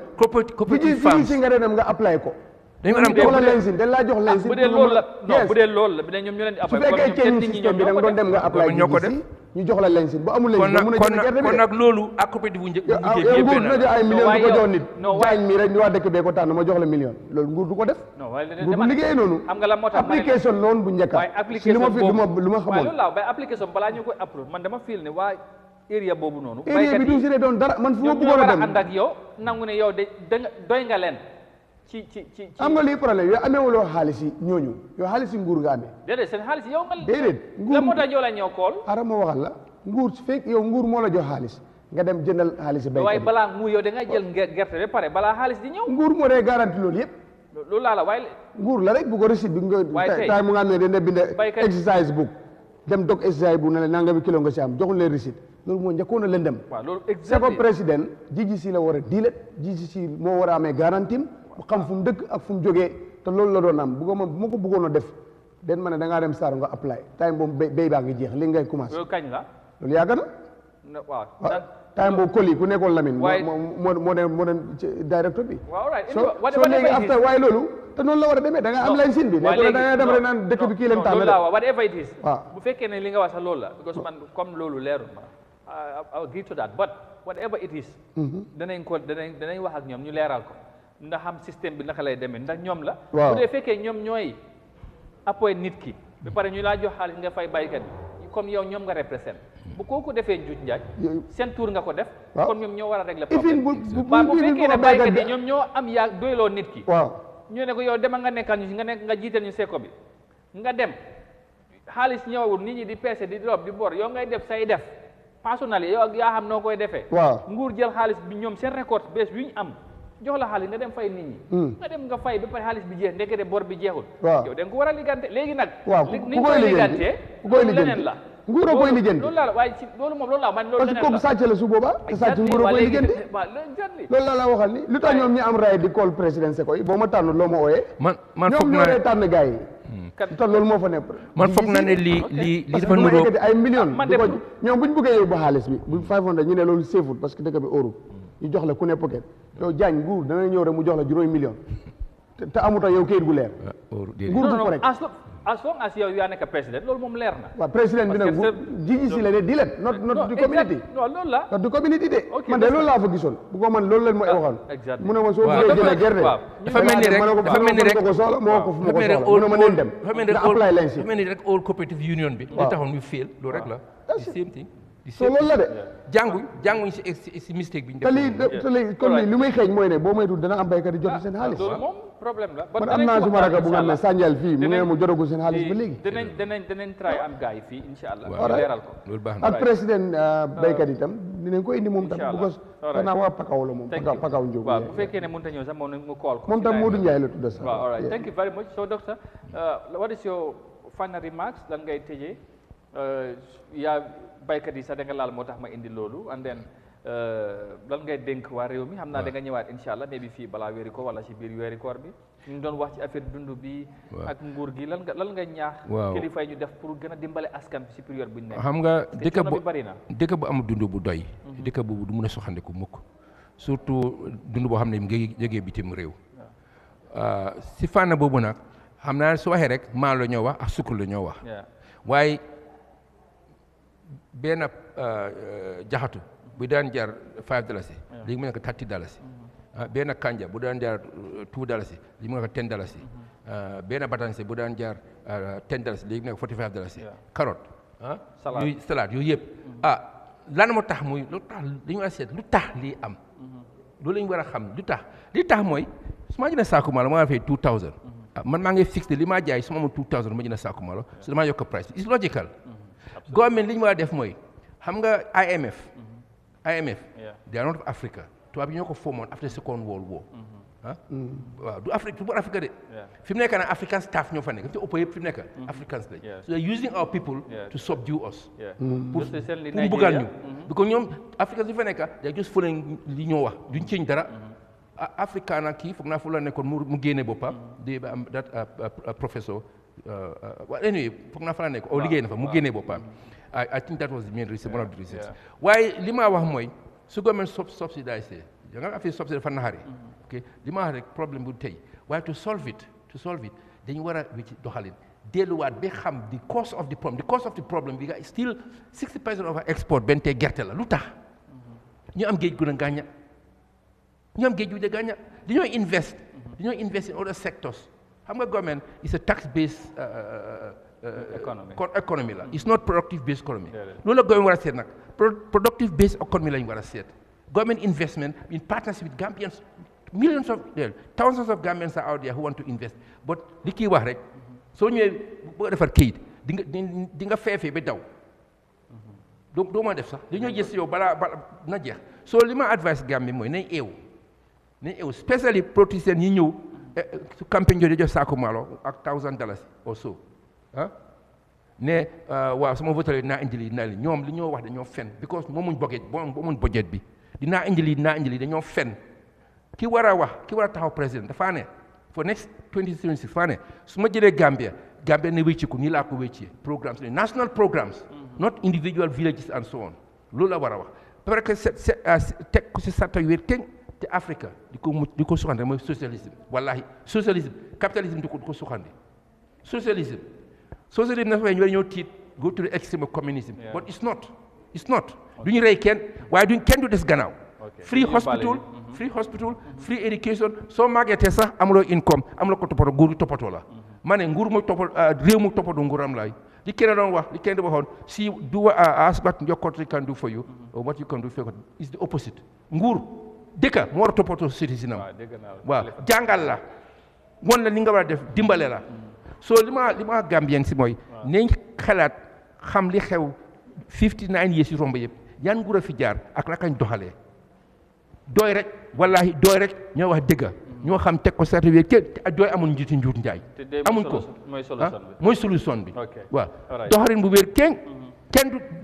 GGC nga dem nga apply ko dañu war a jox la lensin dañ laa jox lensin bu dee loolu la non bu dee loolu la bi ne ñoom ñu leen di apply su fekkee kenn système bi da nga doon dem nga apply GGC ñu jox la lensin bu amul lensin mën a jënd gerte bi kon nag loolu ak coopérative bu njëkk nguur dina jox ay million du ko jox nit jaañ mi rek ñu waa dëkk bee ko tànn ma jox la million loolu nguur du ko def nguur du liggéey noonu xam nga la moo tax application noonu bu njëkk si li ma fi lu ma xamoon loolu la bay application balaa ñu koy approve man dama feel ne waa area boobu noonu area bi du si doon dara man fu ma bëggoon a dem ànd ak yow nangu ne yow de doy nga leen am nga lii problème yow ameewuloo xaalis yi ñooñu yow xaalis yi nguur nga amee. déedéet seen xaalis yow nga. déedéet nguur la moo tax ñoo la ñëw kool. ara ma waxal la nguur su fekk yow nguur moo la jox xaalis nga dem jëndal xaalis béykat waaye balaa nguur yow da ngay jël gerte ba pare balaa xaalis di ñëw. nguur moo dee garanti loolu yëpp. loolu laa la waaye. nguur la rek bu ko receipt bi nga. waaye tey tay mu nga xam ne dañ ne bind baykat exercise book dem dog exercise bu ne la nangami kilo nga si am joxul leen receipt loolu moo njëkkoon a lëndëm. waaw loolu c'est que président GGC la war a diilet GGC moo war a amee garantim mu xam fu mu dëkk ak fu mu jógee te loolu la doon am bu ma ko bëggoon a def den ma ne da ngaa dem Saaro nga apply time boobu béy baa ngi jeex li ngay commencé. loolu kañ la. loolu yàgg na. waaw time boobu Koli ku nekkoon Lamine. waaye moo doon directeur bi. waaw right soo léegi after waaye loolu te noonu la war a demee da nga am licence bi. waaw léegi da ngay dem rek naan dëkk bi kii leen tànn. loolu la whatever it is. waaw bu fekkee ne li nga wax sax loolu la because man comme loolu leerul ma I agree to that but whatever it is. danañ wax ak ñoom ñu leeral ko ndax xam système bi naka lay demee ndax ñoom la. waaw bu dee fekkee ñoom ñooy appoint nit ki. ba pare ñu laa jox xaalis nga fay baykat bi comme yow ñoom nga représente bu kooku defee njuuj njaaj seen tour nga ko def. kon ñoom ñoo war a régler problème bu fekkee ne baykat yi ñoom ñoo am yaa doyloo nit ki. waaw ñu ne ko yow dema nga nekkal ñu nga jiital ñu seko bi nga dem xaalis ñëwul nit ñi di peese di rob di bor yow ngay def say def personnel yow yaa xam noo koy defee. waaw nguur jël xaalis bi ñoom seen récolte bés bi ñu am jox la xaalis nga dem fay nit ñi. nga dem nga fay ba pare xaalis bi jeex ndekete bor bi jeexul. waaw yow da nga ko war a liggante léegi nag. waaw ni ñu koy ligantee loolu leneen la. nguur a koy lijjanti loolu la waaye ci loolu moom loolu la man loolu leneen la parce que kooku sàcc la su boobaa te sàcc nguur a koy lijjanti loolu la waxal ni lu tax ñoom ñi am raay di call président Seko yi boo ma tànn loo ma ooyee man ñoom ñoo dee tànn gars yi te loolu moo fa nekk man foog naa ne lii dafa nuroo ay millions di ko ñoom bu ñu bëggee yóbbu xaalis bi bu 500 ñu ne loolu séefut parce que dëkk bi euro ñu jox la ku ne pocket yow jaañ nguur dana ñëw rek mu jox la juróomi million te amuta yow kayit gu leer nguur du ko rek as long as yow yaa nekk président loolu moom leer na. waaw président bi nag GGC la de di leen not du community. non loolu la not du community de. man de loolu laa fa gisoon bu ko man loolu leen ma waxoon. mu ne ma soo bëggee jëlee gerte. dafa mel ni rek dafa mel ni rek ko soxla moo ko fu ma ko soxla mu ne ma neen dem. nga apply leen si dafa mel ni rek all cooperative union bi. li taxoon ñu fail loolu rek la. the same thing. so loolu la de. jànguñ si mistake bi ñu def. te lii kon li muy xeeñ mooy ne boo moytuwul dana am baykat yi jot seen xaalis. loolu moom problème la. man am naa suma raka bu nga xam ne Sanjal fii mu ne mu jotagul seen xaalis ba léegi. danañ try am gars yi fii incha allah. waaw leeral ko loolu baax na ak président baykat yi tam dinañ ko indi moom tam. because xanaa waa Pakaw la moom. Pakaw Njóob. waaw bu fekkee ne mënut a ñëw sax moom mu call ko. moom tam Modou Ndiaye la tudd sax. waaw all right thank you very much so doctor what is your final remarks lan ngay tëjee yaa baykat yi sax da nga laal moo tax ma indi loolu and then lan ngay dénk waa réew mi xam naa da nga ñëwaat incha allah mais bi fii balaa weeri koor wala si biir weeri koor bi ñu ngi doon wax ci affaire dund bi ak nguur gi lan nga ñaax kilifa yi ñu def pour gën a dimbale askan bi si période bu ñu nekk xam nga dëkk bu amul dund bu doy dëkk boobu du mun a soxandiku mukk surtout dund boo xam ne mu ngi jógee bitim réew si fànn boobu nag xam naa su waxee rek maa la ñoo wax ak sukkur la ñoo wax waaye benn jaxatu bu daan jar $5 léegi mu nekk $30 benn kanja bu daan jar $2 léegi mu nekk $10 benn batanse bu daan jar $10 léegi mu nekk $45 carotte yooyu salade yooyu yëpp lan moo tax muy lu tax dañu war a seet lu tax lii am loolu la ñu war a xam li tax mooy su ma jëlee saako maalo ma fay 2000 man maa ngi fixé li maa jaay su ma amoon 2000 ma jëlee saako maalo su damaa yokk price bi it's logical government li ñu war a def mooy xam nga IMF they are not of Africa tubaab yi ñoo ko formoon after second world war waaw du Afrique du Afrique de fi mu nekk nag African staff ñoo fa nekk fi ëpp yëpp fi mu nekk Africans lañ so they're using our people to subdue us pour bëggal ñu because ñoom Africans yi fa nekk they're just following li ñoo wax duñ ceeñ dara Africain ak kii foog naa fu la nekkoon mu génne boppam di am that professor anyway foog naa fa la nekk liggéey na fa mu génne boppam I think that was the main reason one of the reasons waaye li ma wax mooy su government subsidise da nga affaire subsidy dafa naxari ok li ma wax rek problème bu tey waaye to solve it dañu war a wécci doxalin delluwaat ba xam the cause of the problem bi nga still 60% of our export benn tey gerte la lu tax ñu am géej gu na gàñña dañoo invest in other sectors xam nga government is a tax based economy la it's not productive based economy loolu la government war a seet nag productive based economy la ñu war a seet government investment in partnership with Gambian millions of thousands of Gambians are out there who want to invest but li kii wax rek soo ñëwee boo defar kayit di nga feefee ba daw donc doo ma def sax dañoo gis yow balaa na jeex soo li ma advice Gambie mooy nañ eew especially politiciens yi ñëw su campagne jooju jox saako maalo ak $1,000 or so ne waaw sama voté dinaa indi lii dinaa li ñoom li ñoo wax dañoo fen because moomuñ budget bi dinaa indi lii dañoo fen ki war a taxaw président dafaa ne for next 2026 faa ne su ma jëlee Gambia ne wécciku nii laa ko wéccee programmes national programmes not individual villages and so on loolu la war a wax parce que teg ko si sarta wér kéng te Afrique di ko suxande mooy socialisme wallahi socialisme capitalisme di ko suxande socialisme na fay ñu ñoo tiit go to the extreme of communism but it's not du ñu rey kenn waaye kenn du des gannaaw free hospital free education soo màggetee sax amuloo income amuloo ko toppatoo nguur gi toppatoo la ma ne nguur mooy réew mu toppatoo nguuram laay li kenn doon wax li kenn di waxoon si do ask what your country can do for you or what you can do for you is the opposite nguur dëkka moo war a toppatoo citizen am waaw jàngal la won la li nga war a def dimbale la so li ma Gambien si mooy nañ xalaat xam li xew 59 years yi romb yëpp yan nguur a fi jaar ak nakañ doxalee dooy rek ñoo wax dëgga ñoo xam teg ko certificat kenn dooy amul njuut njaay amuñ ko mooy solution bi waaw doxalin bu wér kenn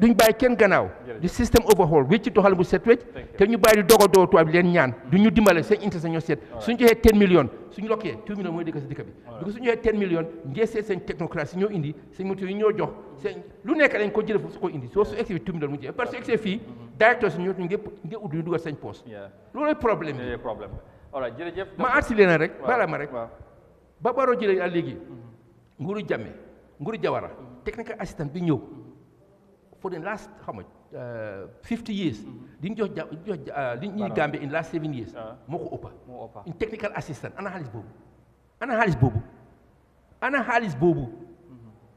duñ bàyyi kenn gannaaw di système overhaul wécc doxalin bu set wécc te ñu bàyyi di dogo tubaab bi leen ñaan du ñu dimbale seen intérêt ñoo seet suñu joxee 10 millions suñu lokkee 2 millions mooy dëkk si dëkk bi parce que suñu joxee 10 millions ngee seet seen technocratie ñoo indi seen moto yi ñoo jox seen lu nekk dañ ko jëlee foofu su ko indi soo su egsi 2 millions mu jeex parce que egsi fii directeur si ñoo nge ut yu dugal seen poste loolu problème yi ma arsilé na rek bala ma rek ba baroo jëlee ak léegi nguuru Jammeh nguuru Jawara technical assistant bi ñëw for the last 50 years li ñu jox li ñuy Gambie in last 7 years moo ko ëppa in technical assistant ana xaalis boobu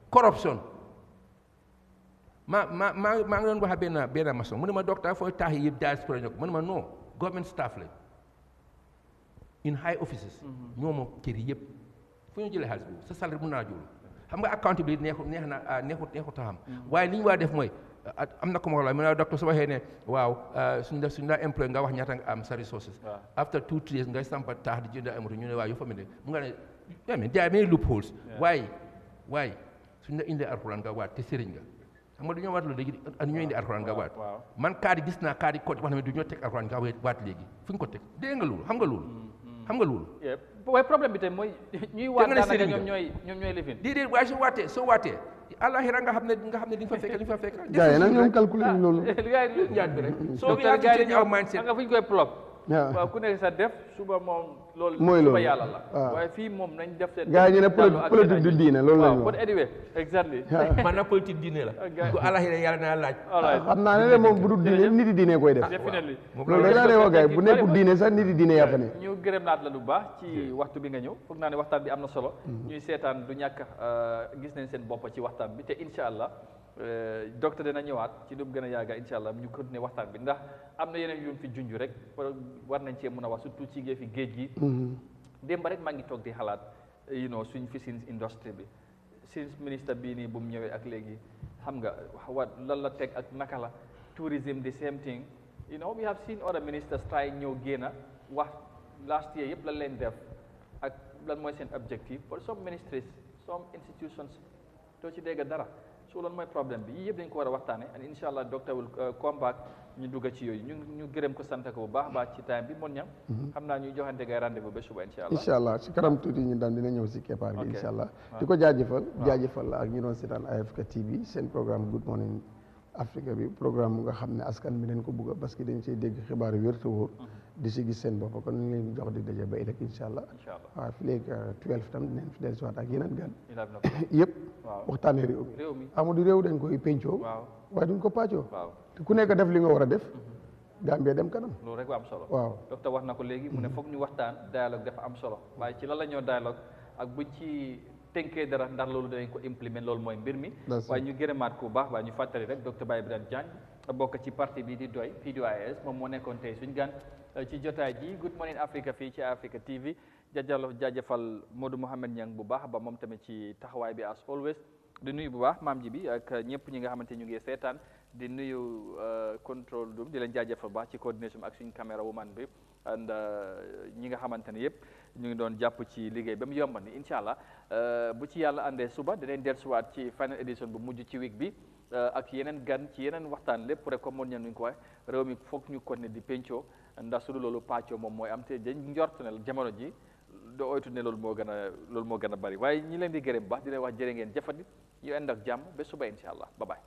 corruption maa ngi doon wax benn maçon mu ne ma docteur fooy taax yi yëpp diaspora ñoo ko mu ne ma non government staff la in high offices ñoo moom kër yi yëpp fu ñu jëlee xaalis boobu sa salaire mun naa jóolu xam nga accountability neexut a xam waaye li ñu war a def mooy am na ko ma wax la mu ne docteur su waxee ne waaw suñu la employé nga wax ñaata nga am sa resources after 2-3 years ngay sampa taax di jënd ay moto ñu ne waaw yoo fa mu ne mu nga ne there are many loopholes waaye suñu la indee alxuraan nga waat te sëriñ nga xam nga du ñoo waat loolu léegi ñoo indi alxuraan nga waat man kaadi gis naa kaadi code wax na du ñoo teg alxuraan nga waat léegi fu ñu ko teg dégg nga loolu xam nga loolu waaye problème bi tey mooy ñuy waat daanaka ñoom ñooy lifin déedéet waaye soo waatee àllaxira nga xam ne di nga fa fekk gars yi nag ñoom calculer loolu njaat bi rek soo bi yaa ngi aw mindset nga fu ñu koy plop waaw ku nekk sa def suba moom loolu mooy loolu suba yàlla la waaye fii moom nañ def seen gars yi ñu ne politique du diine loolu lañu wax anyway exactly man na politique diine la ku àllaxira yàlla naa laaj xam naa ne moom bu dul diine nit yi diine koy def definitely loolu da laa ne wax gars yi bu nekkul diine sax nit yi diine yaa fa ne ñu gërëm naat la lu baax ci waxtu bi nga ñëw foog naa ne waxtaan bi am na solo ñuy seetaan du ñàkk gis nañ seen bopp ci waxtaan bi te incha allah docteur dina ñëwaat ci lu gën a yàgga incha allah ñu continuer waxtaan bi ndax am na yeneen yu fi junj rek war nañ cee mën a wax surtout ci fi géej gi démb rek maa ngi toog di xalaat suñ fishing industry bi since ministre bii nii bu mu ñëwee ak léegi xam nga lan la teg ak naka la tourism the same thing we have seen other ministers try ñëw génn wax last year yëpp lan leen def ak lan mooy seen objectif for some ministries some institutions doo ci dégg dara so loolu mooy problème bi yii yëpp dañ ko war a waxtaane and insha allah docteur will come back ñu dugg ci yooyu ñu gërëm ko sant ko bu baax baax ci time bi mon ñam xam naa ñuy joxante gay rendez-vous ba suba insha allah si kanam tuuti ñu daan dina ñëw si keppaar gi insha allah di ko jaajëfal la ak ñu doon seetaan Eyeafrica TV seen programme Good Morning Africa bi programme bu nga xam ne askan bi dañ ko bëgg parce que dañ ciy dégg xibaar yu wér te wóor di si gis seen bopp kon ñu leen jox di daje ba ëllëg insha allah waaw fi léegi 12 tam dinañ fi del siwaat ak yeneen gan yëpp waxtaanee réew mi amul réew dañ koy pencoo waaye duñ ko pàccoo te ku nekk def li nga war a def Gambia dem kanam loolu rek am solo waaw docteur wax na ko léegi mu ne foog ñu waxtaan dialogue dafa am solo waaye ci lan la ñoo dialogue ak buñ ci tënkee dara ndax loolu danañ ko implément loolu mooy mbir mi waaye ñu gërëmaat ko bu baax waaye ñu fàttali rek docteur Baye Birane Diagne bokk ci parti bi di doy PDOIS moom moo nekkoon tey suñ gan ci jotaay ji Good Morning Africa fii ci Africa TV jaajëfal Modou Mohamed Niang bu baax ba moom tamit ci taxawaay bi as always di nuyu bu baax maam ji bi ak ñëpp ñi nga xamante ñu ngi seetaan di nuyu control room di leen jaajëfal bu baax ci coordination ak suñu caméra woman bi and ñi nga xamante ne yëpp ñu ngi doon jàpp ci liggéey ba mu yomb ni incha allah bu ci yàlla àndee suba dinañ dellusiwaat ci final edition bu mujj ci week bi ak yeneen gan ci yeneen waxtaan lépp rek comme moon ñu ko wax réew mi foog ñu ko ne di pencoo ndax su loolu pàccoo moom mooy am te dañ njort ne jamono ji doo oytu ne loolu moo gën a bari waaye ñi leen di gërëm baax di leen wax jërë ngeen jëfandi ñu ànd ak jàmm ba suba incha allah bye bye